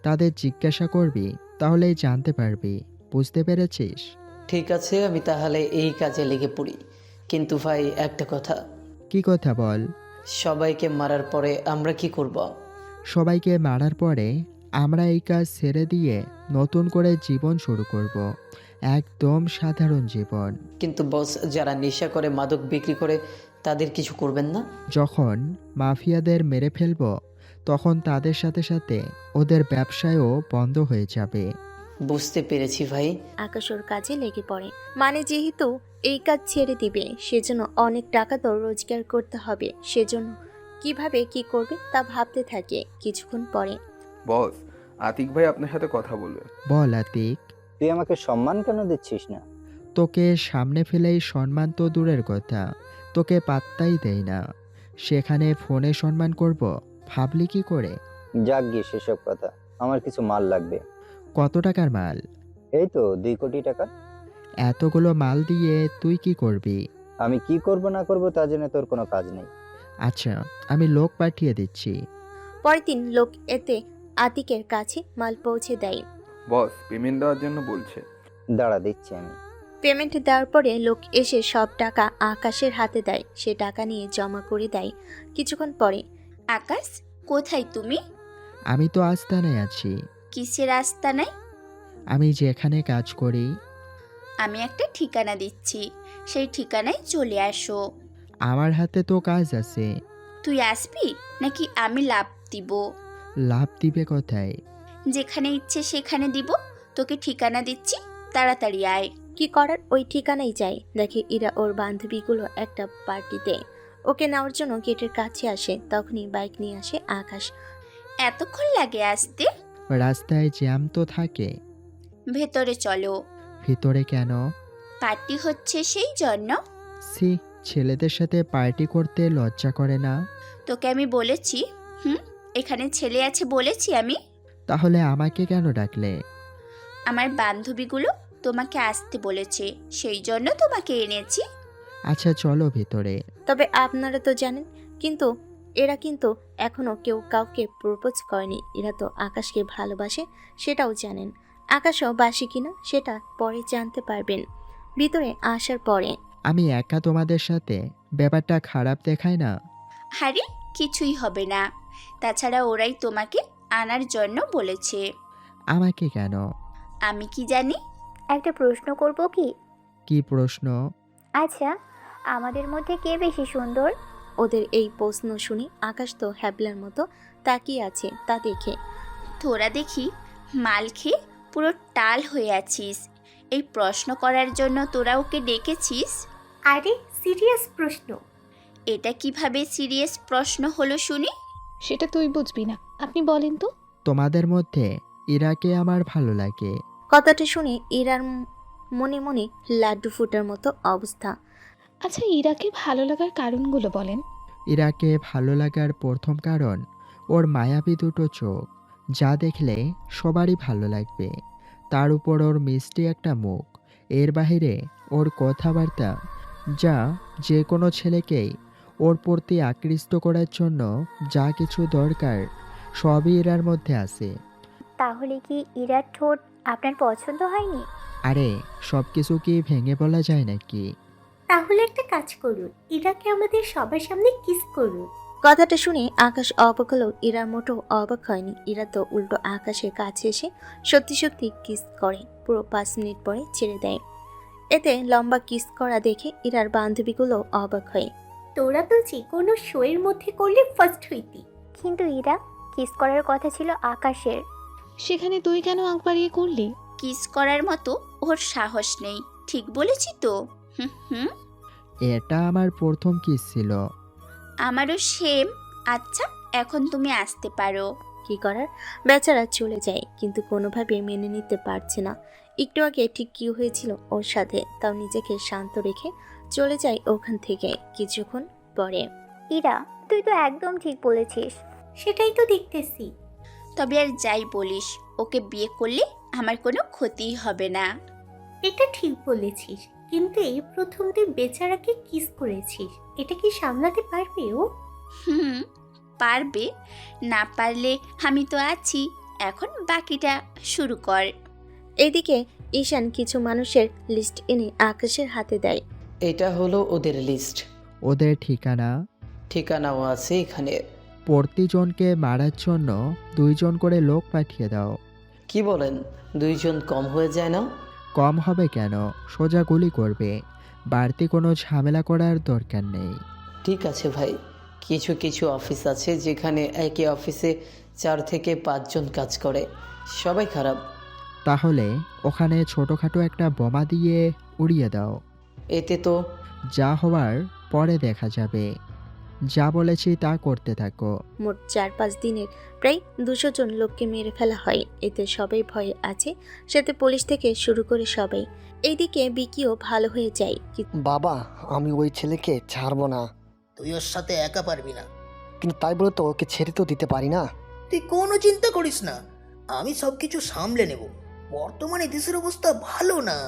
তাদের জিজ্ঞাসা করবি, তাহলেই জানতে পারবি। বুঝতে পেরেছিস? ঠিক আছে, আমি তাহলে এই কাজে লেগে পড়ি। কিন্তু ভাই একটা কথা। কি কথা বল? সবাইকে মারার পরে আমরা কি করব? সবাইকে মারার পরে আমরা এই কাজ ছেড়ে দিয়ে নতুন করে জীবন শুরু করব, একদম সাধারণ জীবন। কিন্তু বস, যারা নেশা করে, মাদক বিক্রি করে, তাদের কিছু করবেন না? যখন মাফিয়াদের মেরে ফেলবো তখন তাদের সাথে সাথে ওদের ব্যবসায়ও বন্ধ হয়ে যাবে। বুঝতে পেরেছি ভাই। আকাশ ওর কাজে লেগে পড়ে। মানে যেহেতু এই কাজ ছেড়ে দিবে সেজন্য অনেক টাকা তো রোজগার করতে হবে, সেজন্য কিভাবে কি করবে তা ভাবতে থাকে। কিছুক্ষণ পরে বস, আতিক ভাই আপনার সাথে কথা বলবে। বল আতিক। তুই আমাকে সম্মান কেন দিচ্ছিস না? তোকে সামনে ফেলেই সম্মান তো দূরের কথা, তোকে পাত্তাই দেয় না, সেখানে ফোনে সম্মান করব ভাবলি কি করে? যাক গিয়ে সেসব কথা, আমার কিছু মাল লাগবে। কত টাকার মাল? এই তো 2 কোটি টাকা। এতগুলো মাল দিয়ে তুই কি করবি? আমি কি করব না করব তা জেনে তোর কোনো কাজ নেই। আচ্ছা, আমি লোক পাঠিয়ে দিচ্ছি। পরের দিন লোক এতে আতিকের কাছে মাল পৌঁছে দেয়। বস পেমেন্ট দেওয়ার জন্য বলছে। দাঁড়া দিচ্ছি আমি। পেমেন্ট দেওয়ার পরে লোক এসে সব টাকা আকাশের হাতে দেয়। সে টাকা নিয়ে জমা করে দেয়। কিছুক্ষণ পরে আকাশ, কোথায় তুমি? আমি তো আস্তানায় আছি। কিসের আস্তানায়? আমি যেখানে কাজ করি। আমি একটা ঠিকানা দিচ্ছি, সেই ঠিকানায় চলে আসো। আমার হাতে তো কাজ আছে। তুই আসবি নাকি আমি লাভ দিব? লাভ দিবে কোথায়? যেখানে ইচ্ছে সেখানে দিব। তোকে ঠিকানা দিচ্ছি, তাড়াতাড়ি আয়। কি করার, ওই ঠিকানায় যায়। দেখে ইরা ওর বান্ধবীগুলো একটা পার্টিতে। ওকে নেওয়ার জন্য গেটের কাছে আসে। তখনই বাইক নিয়ে আসে আকাশ। এতক্ষণ লাগে আসতে? রাস্তায় জ্যাম তো থাকে। ভেতরে চলো। ভিতরে কেন? পার্টি হচ্ছে সেই জন্য। সি, ছেলেদের সাথে পার্টি করতে লজ্জা করে না? তোকে আমি বলেছি? এখানে ছেলে আছে বলেছি আমি? তাহলে আমাকে কেন ডাকলে? আমার বান্ধবীগুলো তোমাকে আসতে বলেছে, সেই জন্য তোমাকে এনেছি। আচ্ছা চলো ভিতরে। তবে আপনারা তো জানেন, কিন্তু এরা কিন্তু এখনো কেউ কাউকে প্রপোজ করেনি। এরা তো আকাশকে ভালোবাসে, সেটাও জানেন। আকাশও বাসে কিনা সেটা পরে জানতে পারবেন ভিতরে আসার পরে। আমি একা তোমাদের সাথে, ব্যাপারটা খারাপ দেখায় না? আরে কিছুই হবে না, তাছাড়া ওরাই তোমাকে আনার জন্য বলেছে। আমাকে কেন? আমি কি জানি। একটা প্রশ্ন করব কি? কি প্রশ্ন? আচ্ছা, আমাদের মধ্যে কে বেশি সুন্দর? ওদের এই প্রশ্ন শুনে আকাশ তো হ্যাবলার মতো তাকিয়ে আছে তা দেখে। তোরা দেখি মাল খেয়ে পুরো টাল হয়ে আছিস। এই প্রশ্ন করার জন্য তোরা ওকে ডেকেছিস? আরে সিরিয়াস প্রশ্ন। এটা কিভাবে সিরিয়াস প্রশ্ন হলো শুনি? সেটা তুই বুঝবি না, আপনি বলেন তো। তোমাদের মধ্যে ইরাকে আমার ভালো লাগে। কথাটা শুনে ইরার মনে মনে লাড্ডু ফুটার মতো অবস্থা। আচ্ছা, ইরাকে ভালো লাগার কারণগুলো বলেন। ইরাকে ভালো লাগার প্রথম কারণ ওর মায়াবী দুটো চোখ, যা দেখলে সবারই ভালো লাগবে। তার উপর ওর মিষ্টি একটা মুখ, এর বাইরে ওর কথাবার্তা, যা যে কোনো ছেলেকেই ওর প্রতি আকৃষ্ট করার জন্য যা কিছু দরকার সবই ইরার মধ্যে আছে। তাহলে কি ইরার ঠোঁট আপনার পছন্দ হয়নি? আরে সব কিছু কি ভেঙে বলা যায় নাকি? তাহলে একটা কাজ করুন, ইরাকে আমাদের সবার সামনে কিস করুন। কথাটা শুনে আকাশ অবাক হলো। ইরার মোটেও অবাক হয়নি। ইরা তো উল্টো আকাশের কাছে এসে সত্যি সত্যি কিস করে। পুরো 5 মিনিট পরে ছেড়ে দেয়। এতে লম্বা কিস করা দেখে ইরার বান্ধবীগুলো অবাক হয়। তোরা তো যে কোনো শোয়ের মধ্যে করলে ফার্স্ট হইতি। কিন্তু ইরা, কিস করার কথা ছিল আকাশের। সেখানে তুই কেন আঁক বাড়িয়ে করলি? কিস করার মতো ওর সাহস নেই। ঠিক বলেছি তো? হুম। এটা আমার প্রথম কিস ছিল। আমারও সেম। আচ্ছা, এখন তুমি আসতে পারো। কি করার, বেচারা চলে যায়। কিন্তু কোনোভাবে মেনে নিতে পারছে না। একটু আগে ঠিক কি হয়েছিল ওর সাথে, তাও নিজেকে শান্ত রেখে চলে যায় ওখান থেকে। কিছুক্ষণ পরে ইরা, তুই তো একদম ঠিক বলেছিস। সেটাই তো দেখতেছি। তবে আর যাই বলিস, ওকে বিয়ে করলে আমার কোনো ক্ষতিই হবে না। এটা ঠিক বলেছিস, কিন্তু এই প্রথম তুই বেচারাকে কিস করেছিস, এটা কি সামলাতে পারবে ও? পারবে। না পারলে আমি তো আছি। এখন বাকিটা শুরু কর। এদিকে ঈশান কিছু মানুষের লিস্ট এনে আকাশের হাতে দেয়। এটা হলো ওদের লিস্ট। ওদের ঠিকানা? ঠিকানাও আছে এখানে। প্রতিজনকে মারার জন্য 2 জন করে লোক পাঠিয়ে দাও। কি বলেন, 2 জন কম হয়ে যায় না? কম হবে কেন, সোজা গুলি করবে। বাড়তি কোনো ঝামেলা করার দরকার নেই। ঠিক আছে ভাই, কিছু কিছু অফিস আছে যেখানে একই অফিসে 4 থেকে 5 জন কাজ করে, সবাই খারাপ। তাহলে ওখানে ছোটোখাটো একটা বোমা দিয়ে উড়িয়ে দাও। এতে তো যা হওয়ার পরে দেখা যাবে। যা বলেছি তা করতে থাকো। মোট 4-5 দিনের প্রায় 200 জন লোককে মেরে ফেলা হয়। এতে সবাই ভয়ে আছে, সাথে পুলিশ থেকে শুরু করে সবাই। এইদিকে বিকিও ভালো হয়ে যায়। বাবা, আমি ওই ছেলেকে ছাড়বো না, তুই ওর সাথে একা পারবি না। কিন্তু তাই বলে তো ওকে ছেড়ে তো দিতে পারি না। তুই কোনো চিন্তা করিস না, আমি সব কিছু সামলে নেব। বর্তমানে দেশের অবস্থা ভালো না,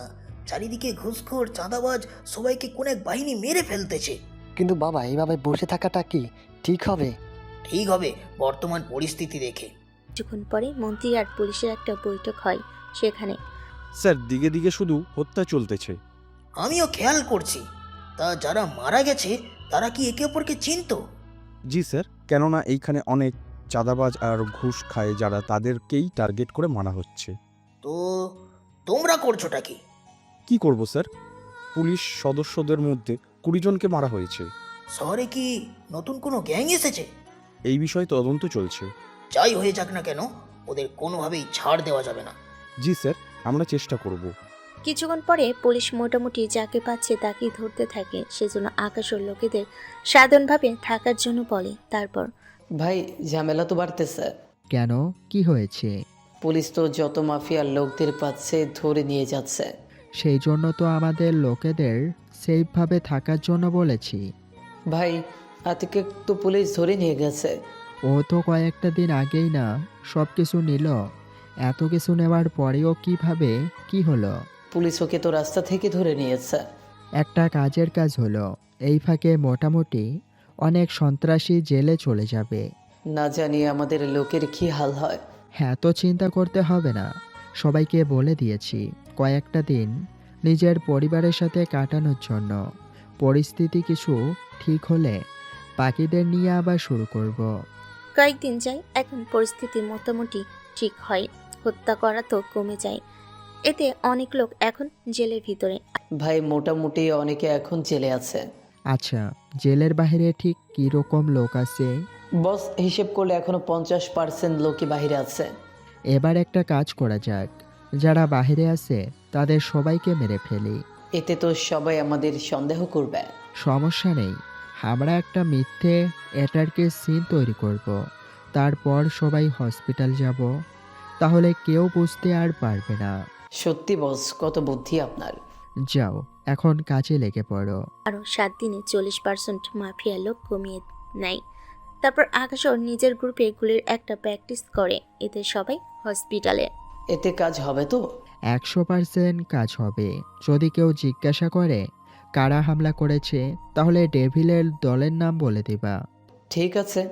চারিদিকে ঘুষখোর চাঁদাবাজ সবাইকে কোন এক বাহিনী মেরে ফেলতেছে। কিন্তু বাবা, এইভাবে বসে থাকাটা কি ঠিক হবে? ঠিক হবে বর্তমান পরিস্থিতি দেখে। কিছুক্ষণ পরে মন্ত্রী আর পুলিশের একটা বৈঠক হয়। সেখানে স্যার, দিকে দিকে শুধু হত্যা চলতেছে। আমিও খেয়াল করছি। তা যারা মারা গেছে তারা কি একে অপরকে চিনতো? জি স্যার, কেননা এইখানে অনেক চাঁদাবাজ আর ঘুষ খায় যারা, তাদেরকেই টার্গেট করে মারা হচ্ছে। তো তোমরা করছোটা কি? কি করব স্যার, পুলিশ সদস্যদের মধ্যে 20 জনকে মারা হয়েছে। শহরে কি নতুন কোনো গ্যাং এসেছে? এই বিষয়ে তদন্ত চলছে। যাই হয়ে যাক না কেন, ওদের কোনোভাবেই ছাড় দেওয়া যাবে না। জি স্যার, আমরা চেষ্টা করব। কিছুক্ষণ পরে পুলিশ মোটামুটি যাকে পাচ্ছে তাকেই ধরতে থাকে। সেজন্য আকাশ ওর লোকেদের সাধারণভাবে থাকার জন্য বলে। তারপর ভাই, ঝামেলা তো বাড়তেছে। কেন, কি হয়েছে? পুলিশ তো যত মাফিয়ার লোকদের পাচ্ছে ধরে নিয়ে যাচ্ছে। সেই জন্য তো আমাদের লোকেদের সেফভাবে থাকার জন্য বলেছি। ভাই, আতিকে তো পুলিশ ধরে নিয়ে গেছে। ও তো কয়েকটা দিন আগেই না সব কিছু নিল। এত কিছু নেওয়ার পরেও কিভাবে কি হলো? পুলিশ ওকে তো রাস্তা থেকে ধরে নিয়েছে। একটা কাজের কাজ হলো, এই ফাঁকে মোটামুটি অনেক সন্ত্রাসী জেলে চলে যাবে। না জানি আমাদের লোকের কি হাল হয়। হ্যাঁ, তো চিন্তা করতে হবে না, সবাইকে বলে দিয়েছি কয়েকটা দিন নিজের পরিবারের সাথে কাটানোর জন্য। পরিস্থিতি কিছু ঠিক হলে বাকিদের নিয়ে আবার শুরু করব। কয়েকদিন যায়, এখন পরিস্থিতি মোটামুটি ঠিক হয়। হত্যা করা তো কমে যায়। এতে অনেক লোক এখন জেলের ভিতরে। ভাই, মোটামুটি অনেকে এখন জেলে আছে। আচ্ছা, জেলের বাইরে ঠিক কী রকম লোক আছে? বস, হিসেব করলে এখনো 50% লোকই বাইরে আছে। এবার একটা কাজ করা যাক, যারা বাইরে আছে তাদের সবাইকে মেরে ফেলি। এতে তো সবাই আমাদের সন্দেহ করবে। সমস্যা নেই, আমরা একটা মিথ্যে অ্যাটাকের সিন তৈরি করব। তারপর সবাই হসপিটাল যাব, তাহলে কেউ বুঝতে আর পারবে না। সত্যি বস, কত বুদ্ধি আপনার। যাও, এখন কাজে লেগে পড়ো। আরও 7 দিনে 40% মাফিয়া লোক কমিয়ে নেয়। তারপর আকাশ ওর নিজের গ্রুপে গুলির একটা প্র্যাকটিস করে। এতে সবাই হসপিটালে। এতে কাজ হবে তো? 100% কাজ হবে। যদি কেউ জিজ্ঞাসা করে কারা হামলা করেছে, তাহলে ডেভিলের দলের নাম বলে দিবা। ঠিক আছে।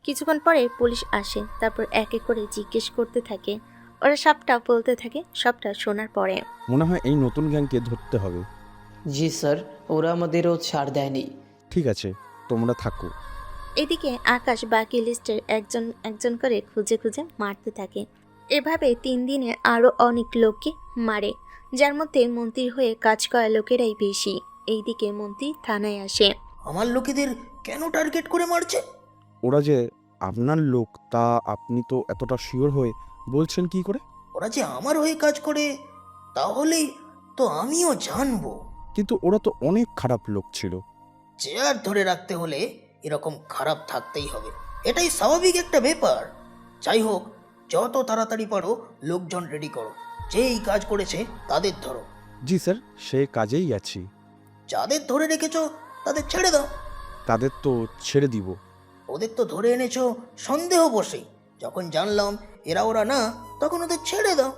কিছুক্ষণ পরে পুলিশ আসে। তারপর এক এক করে জিজ্ঞেস করতে থাকে। ওরা সবটা বলতে থাকে। সবটা শোনার পরে মনে হয় এই নতুন গ্যাংকে ধরতে হবে। জি স্যার, ওরা আমাদেরও ছাড় দেয়নি। ঠিক আছে, তোমরা থাকো। এদিকে আকাশ বাকি লিস্টের একজন একজন করে খুঁজে খুঁজে মারতে থাকে। এভাবে 3 দিনে আরও অনেক লোককে মারে, যার মধ্যে মন্ত্রীর হয়ে কাজ করা লোকেরাই বেশি। এইদিকে মন্ত্রী থানায় আসে। আমার লোকেদের কেন টার্গেট করে মারছে? ওরা যে আপনার লোক তা আপনি তো এতটা শিওর হয়ে বলছেন কি করে? ওরা যে আমার হয়ে কাজ করে তাহলেই তো আমিও জানবো। কিন্তু ওরা তো অনেক খারাপ লোক ছিল। চেয়ার ধরে রাখতে হলে এরকম খারাপ থাকতেই হবে, এটাই স্বাভাবিক একটা ব্যাপার। যাই হোক, যত তাড়াতাড়ি পারো লোকজন রেডি করো। যেই কাজ করেছে তাদের ধরো। জি স্যার, সে কাজেই আছি। যাদের ধরে রেখেছো তাদের ছেড়ে দাও। তাদের তো ছেড়ে দিব। ওদের তো ধরে এনেছো সন্দেহ বসেই। যখন জানলাম এরা ওরা না, তখন ওদের ছেড়ে দাও।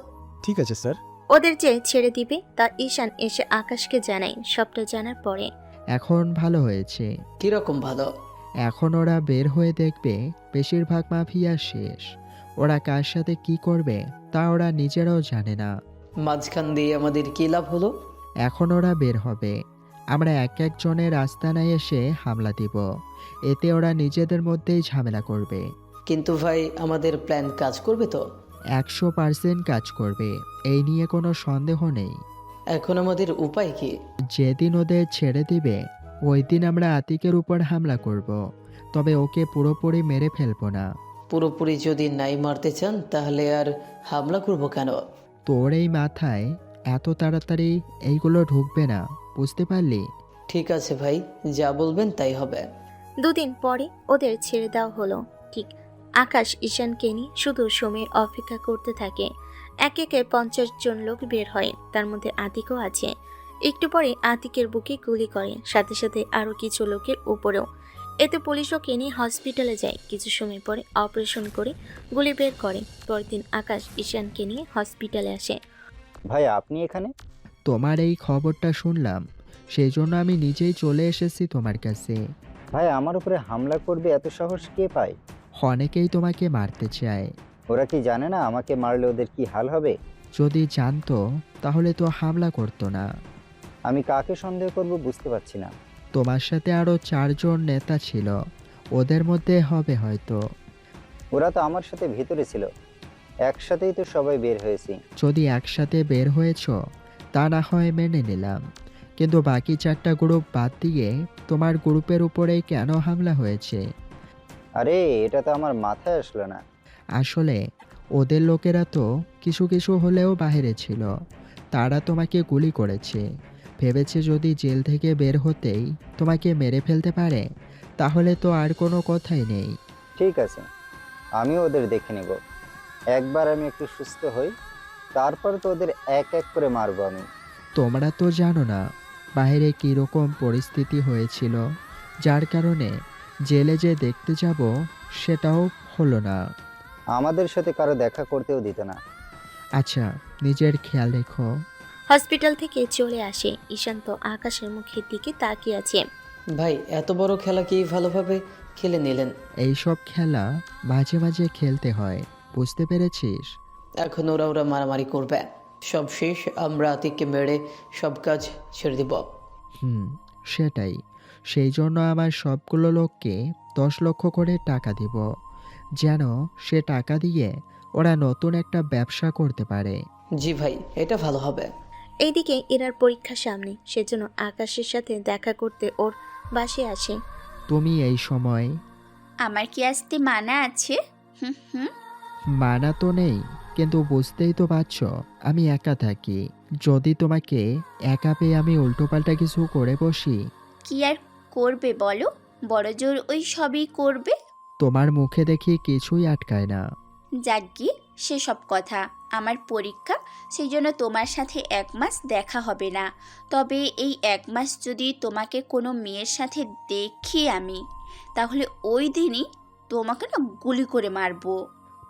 ঠিক আছে স্যার। ওদের যে ছেড়ে দিবে তা ঈশান এসে আকাশকে জানায়। সবটা জানার পরে এখন ভালো হয়েছে। কিরকম ভালো? এখন ওরা বের হয়ে দেখবে বেশিরভাগ মাফিয়া শেষ। ওরা কার সাথে কি করবে তা ওরা নিজেরাও জানে না। মাঝখান দিয়ে আমাদের কি লাভ হলো? এখন ওরা বের হবে, আমরা এক একজনের আস্তানায় এসে হামলা দিব। এতে ওরা নিজেদের মধ্যেই ঝামেলা করবে। কিন্তু ভাই, আমাদের প্ল্যান কাজ করবে তো? 100% কাজ করবে, এই নিয়ে কোনো সন্দেহ নেই। এখন আমাদের উপায় কি? যেদিন ওদের ছেড়ে দিবে ওই দিন আমরা আতিকের উপর হামলা করব। তবে ওকে পুরোপুরি মেরে ফেলবো না। পুরোপুরি যদি নাই মারতে চান তাহলে আর হামলা করবো কেন? তোর এই মাথায় এত তাড়াতাড়ি এইগুলো ঢুকবে না, বুঝতে পারলি? ঠিক আছে ভাই, যা বলবেন তাই হবে। দুদিন পরে ওদের ছেড়ে দেওয়া হলো। ঠিক আকাশ ঈশানকে নিয়ে শুধু সময়ের অপেক্ষা করতে থাকে। একে একে 50 জন লোক বের হয়, তার মধ্যে আতিকও আছে। একটু পরে আতিকের বুকে গুলি করে, সাথে সাথে আরও কিছু লোকের উপরেও। এতে পুলিশ ওকে নিয়ে হসপিটালে যায়। কিছু সময় পরে অপারেশন করে গুলি বের করে। পরের দিন আকাশ ঈশানকে নিয়ে হসপিটালে আসে। ভাই আপনি এখানে? তোমার এই খবরটা শুনলাম, সেই জন্য আমি নিজেই চলে এসেছি তোমার কাছে। ভাই আমার উপরে হামলা করবে এত সাহস কে পায়? অনেকেই তোমাকে মারতে চায়। ওরা কি জানে না আমাকে মারলে ওদের কি হাল হবে? যদি জানতো তাহলে তো হামলা করতো না। আমি কাকে সন্দেহ করব বুঝতে পারছি না। তোমার সাথে আরও 4 জন নেতা ছিল, ওদের মধ্যে হবে হয়তো। ওরা তো আমার সাথে ভেতরে ছিল, একসাথেই তো সবাই বের হয়েছি। যদি একসাথে বের হয়েছ তা না হয় মেনে নিলাম, কিন্তু বাকি 4টা গ্রুপ বাদ দিয়ে তোমার গ্রুপের উপরেই কেন হামলা হয়েছে? আরে এটা তো আমার মাথায় আসলো না। আসলে ওদের লোকেরা তো কিছু কিছু হলেও বাইরে ছিল, তারা তোমাকে গুলি করেছে। ভেবেছে যদি জেল থেকে বের হতেই তোমাকে মেরে ফেলতে পারে, তাহলে তো আর কোনো কথাই নেই। ঠিক আছে, আমি ওদের দেখে নেব। একবার আমি একটু সুস্থ হই, তারপর তো ওদের এক এক করে মারবো আমি। তোমরা তো জানো না বাইরে কীরকম পরিস্থিতি হয়েছিল, যার কারণে জেলে যে দেখতে যাব সেটাও হলো না। আমাদের সাথে কারো দেখা করতেও দিত না। আচ্ছা, নিজের খেয়াল রেখো। হসপিটাল থেকে চলে আসে ঈশান তো আকাশের মুখের দিকে তাকিয়ে আছে। ভাই এত বড় খেলা কি ভালোভাবে খেলে নিলেন? এইসব খেলা মাঝে মাঝে খেলতে হয়, বুঝতে পেরেছিস? এখন ওরা মারামারি করবে, সব শেষ। আমরা আতিককে মেরে সব কাজ ছেড়ে দিব। সেটাই। সেই জন্য আমার সবগুলো লোককে 10 লক্ষ করে টাকা দিব, যেন সে টাকা দিয়ে ওরা নতুন একটা ব্যবসা করতে পারে। জি ভাই, এটা ভালো হবে। এইদিকে এরার পরীক্ষা সামনে, সেজন্য আকাশের সাথে দেখা করতে ওর বাসে আসে। তুমি এই সময়? আমার কি আসতে মানা আছে? মানা তো নেই, কিন্তু বুঝতেই তো পারছো আমি একা থাকি। যদি তোমাকে একা পেয়ে আমি উল্টোপাল্টা কিছু করে বসি? কি আর করবে বলো, বড় জোর ওই সবই করবে। তোমার মুখে দেখি কিছুই আটকায় না। যাগ্গি সেসব কথা, আমার পরীক্ষা, সেই জন্য তোমার সাথে 1 মাস দেখা হবে না। তবে এই 1 মাস যদি তোমাকে কোনো মেয়ের সাথে দেখি আমি, তাহলে ওই দিনই তোমাকে না গুলি করে মারবো।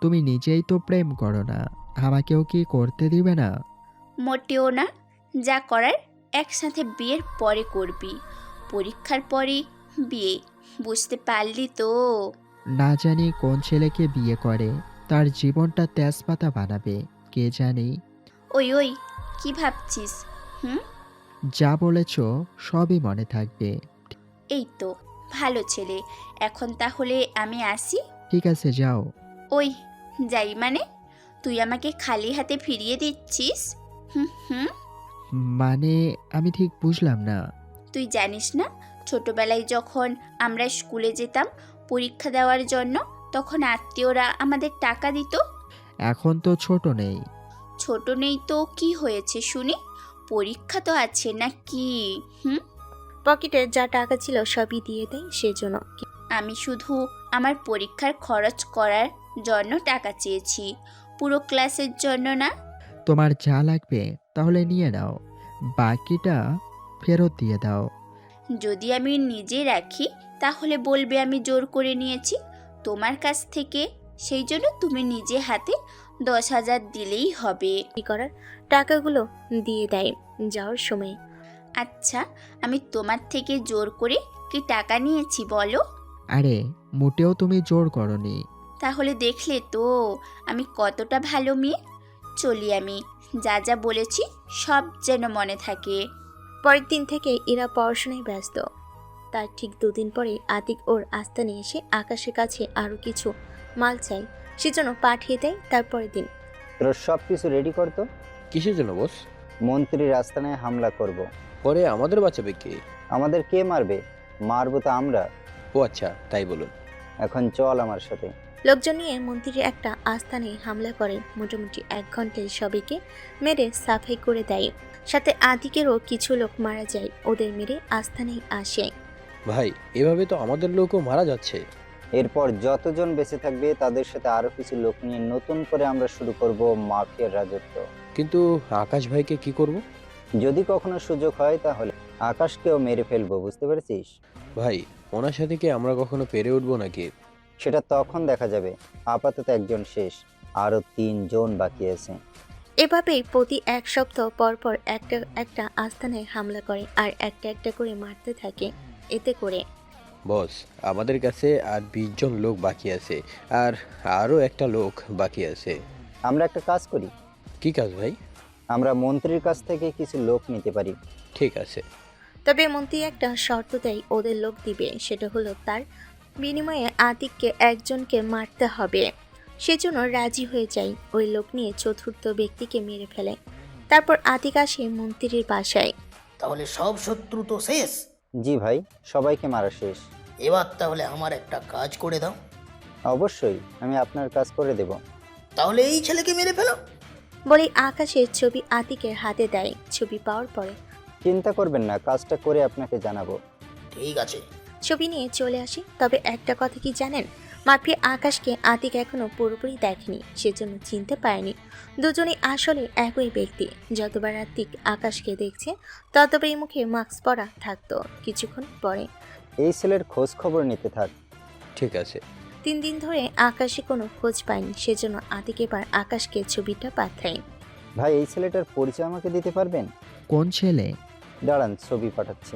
তুমি নিজেই তো প্রেম করো না, আমাকেও কি করতে দিবে না? মোটেও না, যা করার একসাথে বিয়ের পরে করবি, পরীক্ষার পরে বিয়ে, বুঝতে পারলি তো? না জানি কোন ছেলেকে বিয়ে করে তার জীবনটা তেজপাতা বানাবে, কে জানি। ওই কি ভাবছিস? যা বলেছ সবই মনে থাকবে। এই তো ভালো ছেলে, এখন তাহলে আমি আসি। ঠিক আছে, যাও। ওই যাই মানে? তুই আমাকে খালি হাতে ফিরিয়ে দিচ্ছিস? মানে আমি ঠিক বুঝলাম না। তুই জানিস না, ছোটবেলায় যখন আমরা স্কুলে যেতাম পরীক্ষা দেওয়ার জন্য, তখন আত্মীয়রা আমাদের টাকা দিত। এখন তো ছোট নেই। ছোট নেই তো কি হয়েছে শুনি? পরীক্ষা তো আছে না কি? পকেটে যা টাকা ছিল সবই দিয়ে দেয় সেজন্য। আমি শুধু আমার পরীক্ষার খরচ করার জন্য টাকা চেয়েছি, পুরো ক্লাসের জন্য না। তোমার যা লাগবে তাহলে নিয়ে নাও, বাকিটা ফেরত দিয়ে দাও। যদি আমি নিজে রাখি তাহলে বলবে আমি জোর করে নিয়েছি তোমার কাছ থেকে, সেই জন্য তুমি নিজে হাতে 10,000 দিলেই হবে। কি করার, টাকাগুলো দিয়ে দেয় যাওয়ার সময়। আচ্ছা, আমি তোমার থেকে জোর করে কি টাকা নিয়েছি বলো? আরে মোটেও তুমি জোর করনি। তাহলে দেখলে তো আমি কতটা ভালো মেয়ে। চলি আমি, যা যা বলেছি সব যেন মনে থাকে। পরের দিন থেকে এরা পড়াশোনায় ব্যস্ত। তার ঠিক 2 দিন পরে আতিক ওর আস্তানে এসে আকাশের কাছে আরো কিছু মাল চাই, সেজন্য পাঠিয়ে দেয়। তারপরের দিন তোরা সব কিছু রেডি করতো। কিসের জন্য বস? মন্ত্রীর আস্তানায় হামলা করব। পরে আমাদের বাঁচাবে কে? আমাদের কে মারবে? মারবো তো আমরা। ও আচ্ছা, তাই বলুন। এখন চল আমার সাথে। লোকজন নিয়ে মন্ত্রীর একটা আস্থানে হামলা করে মোটামুটি 1 ঘন্টায় সবাইকে মেরে সাফাই করে দেয়। সাথে আতিকেরও কিছু লোক মারা যায়, ওদের মেরে আস্থানেই আসে। ভাই, এভাবে তো আমাদের লোকও মারা যাচ্ছে। এরপর যতজন বেঁচে থাকবে তাদের সাথে আরো কিছু লোক নিয়ে নতুন করে আমরা শুরু করব মাফিয়ার রাজত্ব। কিন্তু আকাশ ভাইকে কি করব? যদি কখনো সুযোগ হয় তাহলে আকাশকেও মেরে ফেলবো, বুঝতে পেরেছিস? ভাই, ওনার সাথে কি আমরা কখনো পেরে উঠবো নাকি? সেটা তখন দেখা যাবে। আপাতত একজন শেষ, আরো 3 জন বাকি আছে। এভাবেই প্রতি 1 সপ্তাহ পর পর একটা একটা আস্তানায় হামলা করে আর একটা একটা করে মারতে থাকে। এতে করে বস, আমাদের কাছে আর 20 জন লোক বাকি আছে, আর আরও একটা লোক বাকি আছে। আমরা একটা কাজ করি। কি কাজ ভাই? আমরা মন্ত্রীর কাছ থেকে কিছু লোক নিতে পারি। ঠিক আছে। তবে মন্ত্রী একটা শর্ত দেয়, ওদের লোক দিবে, সেটা হলো তার বিনিময়ে আতিককে একজনকে মারতে হবে। সেজন্য রাজি হয়ে যায়। ওই লোক নিয়ে চতুর্থ ব্যক্তিকে মেরে ফেলে। তারপর আতিক আসে মন্ত্রীর বাসায়। তাহলে সব শত্রু তো শেষ? জি ভাই, সবাইকে মারা শেষ। এবার তাহলে আমার একটা কাজ করে দাও। অবশ্যই, আমি আপনার কাজ করে দেব। তাহলে এই ছেলেকে মেরে ফেলো। বলে আকাশের ছবি আতিকের হাতে দেয়। ছবি পাওয়ার পরে চিন্তা করবেন না, কাজটা করে আপনাকে জানাবো। ঠিক আছে। ছবি নিয়ে চলে আসি। তবে একটা কথা কি জানেন, মাফিয়া আকাশকে আতিক এখনো পুরোপুরি দেখেনি, সেজন্য চিনতে পারেনি। দুজনেই আসলে একই ব্যক্তি। যতবার আতিক আকাশকে দেখছে ততবারই মুখে মাস্ক পরা থাকতো। কিছুক্ষণ পরে এই ছেলের খোঁজ খবর নিতে থাক। ঠিক আছে। 3 দিন ধরে আকাশে কোনো খোঁজ পায়নি, সেজন্য আতিক এবার আকাশকে ছবিটা পাঠায়। ভাই, এই ছেলেটার পরিচয় আমাকে দিতে পারবেন? কোন ছেলে? দাঁড়ান, ছবি পাঠাচ্ছি।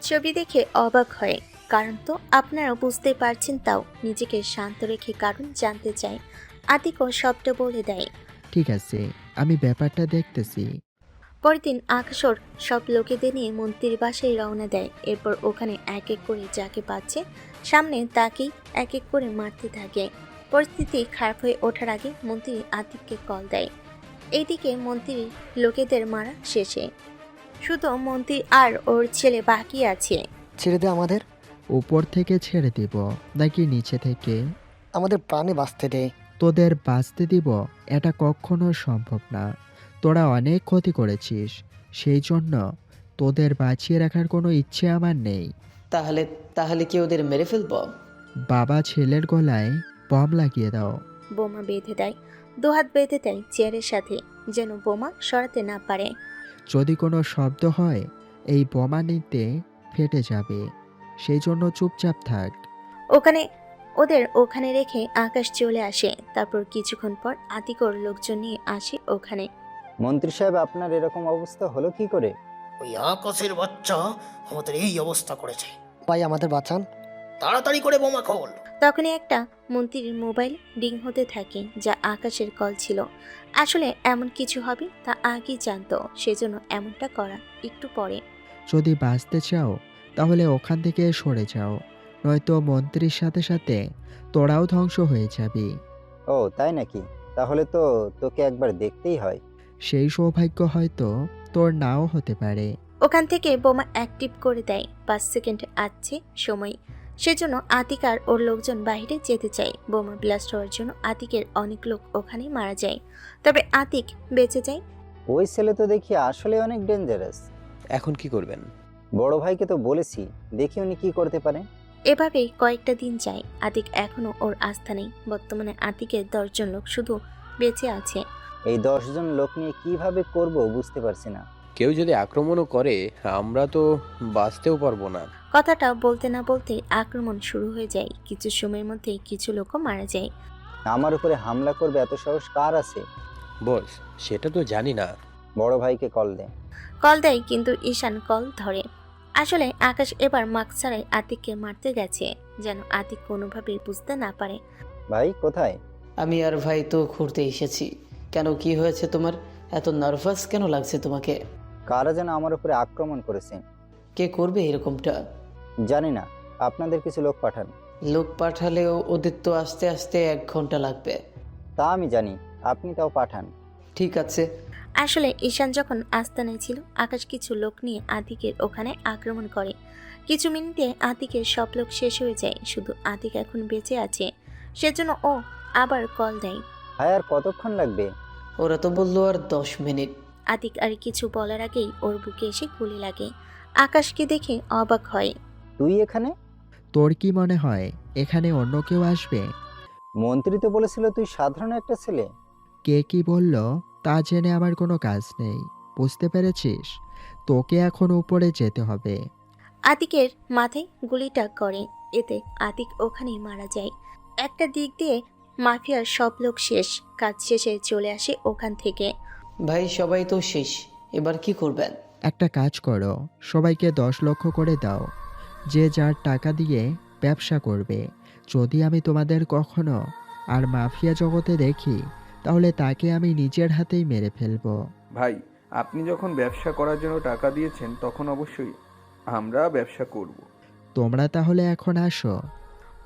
ছবি দেখে অবাক হয়, কারণ তো আপনারা বুঝতে পারছেন। তাও নিজেকে শান্ত রেখে কারণ জানতে চায়। আতিকও সবটা বলে দেয়। ঠিক আছে, আমি ব্যাপারটা দেখতেছি। পরের দিন আকাশর সব লোকেদের নিয়ে মন্ত্রীর বাসায় রওনা দেয়। এরপর ওখানে এক এক করে যাকে পাচ্ছে সামনে তাকেই এক এক করে মারতে থাকে। পরিস্থিতি খারাপ হয়ে ওঠার আগে মন্ত্রী আতিককে কল দেয়। এইদিকে মন্ত্রীর লোকেদের মারা শেষে শুধু মন্ত্রী আর ওর ছেলে বাকি আছে। ছেড়ে দে আমাদের। উপর থেকে ছেড়ে দিব নাকি নিচে থেকে? আমাদের প্রাণে বাঁচতে দে। তোদের বাঁচতে দিব এটা কখনো সম্ভব না। তোরা অনেক ক্ষতি করেছিস, সেই জন্য তোদের বাঁচিয়ে রাখার কোনো ইচ্ছে আমার নেই। তাহলে তাহলে কি ওদের মেরে ফেলবো? বাবা ছেলের গলায় বম লাগিয়ে দাও। বোমা বেঁধে দেয়, দুহাত বেঁধে দেয় চেয়ারের সাথে, যেন বোমা সরাতে না পারে। যদি কোনো শব্দ হয় এই বোমা নিতে ফেটে যাবে, সেই জন্য চুপচাপ থাক। ওদের ওখানে রেখে আকাশ চলে আসে। তারপর কিছুক্ষণ পর আতিকর লোকজন নিয়ে আসে ওখানে। মন্ত্রী সাহেব, আপনার এরকম অবস্থা হলো কি করে? ওই আকাশের বাচ্চা আমাদের এই অবস্থা করেছে। ভাই, আমাদের বাঁচান। তাড়াতাড়ি করে বোমা খোল। তখনই একটা মন্ত্রীর মোবাইল রিং হতে থাকে, যা আকাশের কল ছিল। আসলে এমন কিছু হবে তা আগেই জানতো, সেজন্য এমনটা করা। একটু পরে যদি বাঁচতে চাও তাহলে ওখান থেকে সরে যাও, নয়তো মন্ত্রীর সাথে সাথে তোরাও ধ্বংস হয়ে যাবি। ও তাই নাকি? তাহলে তো তোকে একবার দেখতেই হয়। সেই সৌভাগ্য হয়তো তোর নাও হতে পারে। ওখান থেকে বোমা অ্যাক্টিভ করে দেয়। 5 সেকেন্ড আছে সময়, সেজন্য আতিক আর ওর লোকজন বাইরে যেতে চায়। বোমা ব্লাস্ট হওয়ার জন্য আতিকের অনেক লোক ওখানেই মারা যায়, তবে আতিক বেঁচে যায়। ওই ছেলে তো দেখি আসলে অনেক ডেঞ্জারাস। এখন কি করবেন? বড় ভাইকে তো বলেছি, দেখি উনি কি করতে পারে। এভাবেই কয়েকটা দিন যায়। আতিক এখনো ওর আস্থা নেই। বর্তমানে আতিকের 10 জন লোক শুধু বেঁচে আছে। এই 10 জন লোক নিয়ে কিভাবে করব বুঝতে পারছি না। কেউ যদি আক্রমণও করে আমরা তো বাঁচতেও পারবো না। কথাটা বলতে না বলতে আক্রমণ শুরু হয়ে যায়। কিছু সময়ের মধ্যেই কিছু লোকও মারা যায়। আমার উপরে হামলা করবে এত সাহস কার আছে? বস, সেটা তো জানি না। বড় ভাইকে কল দে। কল দেয়, কিন্তু ঈশান কল ধরে। আসলে আকাশ এবার মাস্ক ছাড়াই আতিককে মারতে গেছে, যেন আতিক কোনোভাবেই বুঝতে না পারে। ভাই কোথায়? আমি আর ভাই তো ঘুরতে এসেছি। কেন, কি হয়েছে তোমার? এত নার্ভাস কেন লাগছে তোমাকে? কারা যেন আমার উপরে আক্রমণ করেছে। কে করবে এরকমটা? জানি না, আপনাদের কিছু লোক পাঠান। লোক পাঠালেও ওদের তো আস্তে আস্তে 1 ঘন্টা লাগবে। তা আমি জানি, আপনি তাও পাঠান। ঠিক আছে। আসলে ঈশান যখন আস্তানায় ছিল, আকাশ কিছু লোক নিয়ে আতিকের ওখানে আক্রমণ করে। কিছু মিনিটে আতিকের সব লোক শেষ হয়ে যায়, শুধু আতিক এখন বেঁচে আছে। সেজন্য ও আবার কল দেয়। ভাই আর কতক্ষণ লাগবে? ওরা তো বললো আর 10 মিনিট। আতিক আর কিছু বলার আগেই ওর বুকে এসে গুলি লাগে। আকাশকে দেখে অবাক হয়। তুই এখানে? তোর কি মনে হয় এখানে অন্য কেউ আসবে? মন্ত্রী তো বলেছিল তুই সাধারণ একটা ছেলে। কে কি বলল তা জেনে আমার কোনো কাজ নেই, বুঝতে পেরেছিস? তোকে এখন উপরে যেতে হবে। আতিকের মাথায় গুলিটা করে, এতে আতিক ওখানেই মারা যায়। একটা দিক দিয়ে মাফিয়ার সব লোক শেষ, কাজ শেষে চলে আসে ওখান থেকে। ভাই সবাই তো শেষ, এবার কি করবেন? একটা কাজ করো, সবাইকে 10 লক্ষ করে দাও, যে যার টাকা দিয়ে ব্যবসা করবে। যদি আমি তোমাদের কখনো আর মাফিয়া জগতে দেখি তাহলে তাকে আমি নিজের হাতেই মেরে ফেলবো। ভাই, আপনি যখন ব্যবসা করার জন্য টাকা দিয়েছেন তখন অবশ্যই আমরা ব্যবসা করব। তোমরা তাহলে এখন আসো।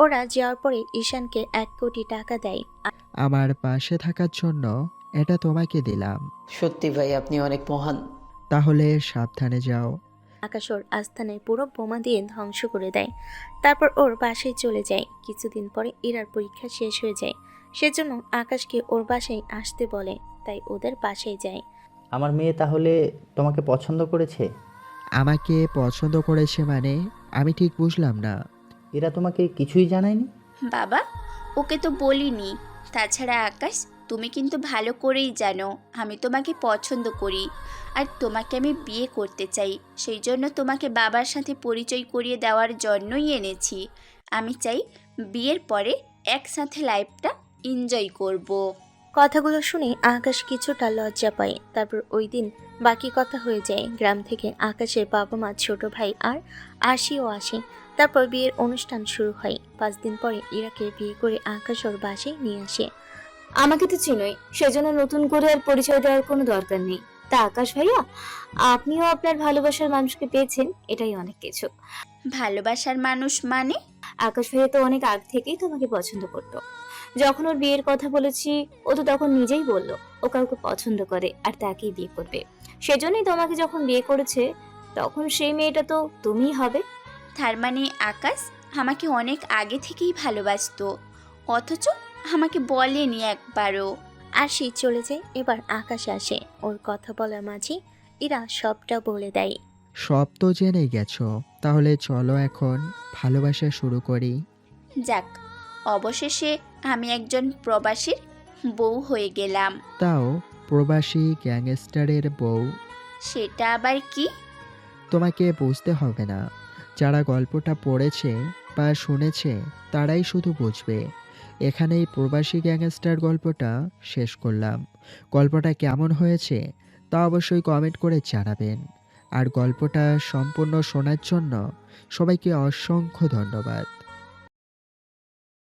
ওরা যাওয়ার পরে ঈশানকে 1 কোটি টাকা দেয়। আমার পাশে থাকার জন্য এটা তোমাকে দিলাম। সত্যি ভাই, আপনি অনেক মহান। তাহলে সাবধানে যাও। আকাশ ওর আস্থানায় পুরো বোমা দিয়ে ধ্বংস করে দেয়। তারপর ওর বাসায় চলে যায়। কিছুদিন পরে ইরার পরীক্ষা শেষ হয়ে যায়, সেজন্য আকাশকে ওর বাসায় আসতে বলে, তাই ওদের বাসায় যায়। আমার মেয়ে তাহলে তোমাকে পছন্দ করেছে? আমাকে পছন্দ করেছে মানে? আমি ঠিক বুঝলাম না। এরা তোমাকে কিছুই জানায়নি? বাবা, ওকে তো বলিনি। তাছাড়া আকাশ, তুমি কিন্তু ভালো করেই জানো আমি তোমাকে পছন্দ করি আর তোমাকে আমি বিয়ে করতে চাই। সেই জন্য তোমাকে বাবার সাথে পরিচয় করিয়ে দেওয়ার জন্যই এনেছি। আমি চাই বিয়ের পরে একসাথে লাইফটা এনজয় করব। কথাগুলো শুনে আকাশ কিছুটা লজ্জা পায়। তারপর ওই দিন বাকি কথা হয়ে যায়। গ্রাম থেকে আকাশের বাবা মা, ছোট ভাই আর আশিও আসে। তারপর বিয়ের অনুষ্ঠান শুরু হয়। 5 দিন পরে ইরাকে বিয়ে করে আকাশ ওর বাসায় নিয়ে আসে। আমাকে তো চিনোই, সেজন্য নতুন করে আর পরিচয় দেওয়ার কোনো দরকার নেই। তা আকাশ ভাইয়া, আপনিও আপনার ভালোবাসার মানুষকে পেয়েছেন, এটাই অনেক কিছু। ভালোবাসার মানুষ মানে? আকাশ ভাইয়া তো অনেক আগ থেকেই তোমাকে পছন্দ করতো। যখন ওর বিয়ের কথা বলেছি, ও তো তখন নিজেই বলল ও কাউকে পছন্দ করে আর তাকেই বিয়ে করবে। সেজন্যই তোমাকে যখন বিয়ে করেছে, তখন সেই মেয়েটা তো তুমিই হবে। তার মানে আকাশ আমাকে অনেক আগে থেকেই ভালোবাসতো, অথচ আমাকে বলেনি একবারও। আর সে চলে যায়। এবার আকাশ আসে। ওর কথা বলার মাঝে ইরা সবটা বলে দেয়। সব তো জেনে গেছো, তাহলে চলো এখন ভালোবাসা শুরু করি। যাক, অবশেষে আমি একজন প্রবাসীর বউ হয়ে গেলাম। তাও প্রবাসী গ্যাংস্টারের বউ। সেটা আবার কি? তোমাকে বুঝতে হবে না, যারা গল্পটা পড়েছে বা শুনেছে তারাই শুধু বুঝবে। এখানেই প্রবাসী গ্যাংস্টার গল্পটা শেষ করলাম। গল্পটা কেমন হয়েছে তা অবশ্যই কমেন্ট করে জানাবেন। আর গল্পটা সম্পূর্ণ শোনার জন্য সবাইকে অসংখ্য ধন্যবাদ।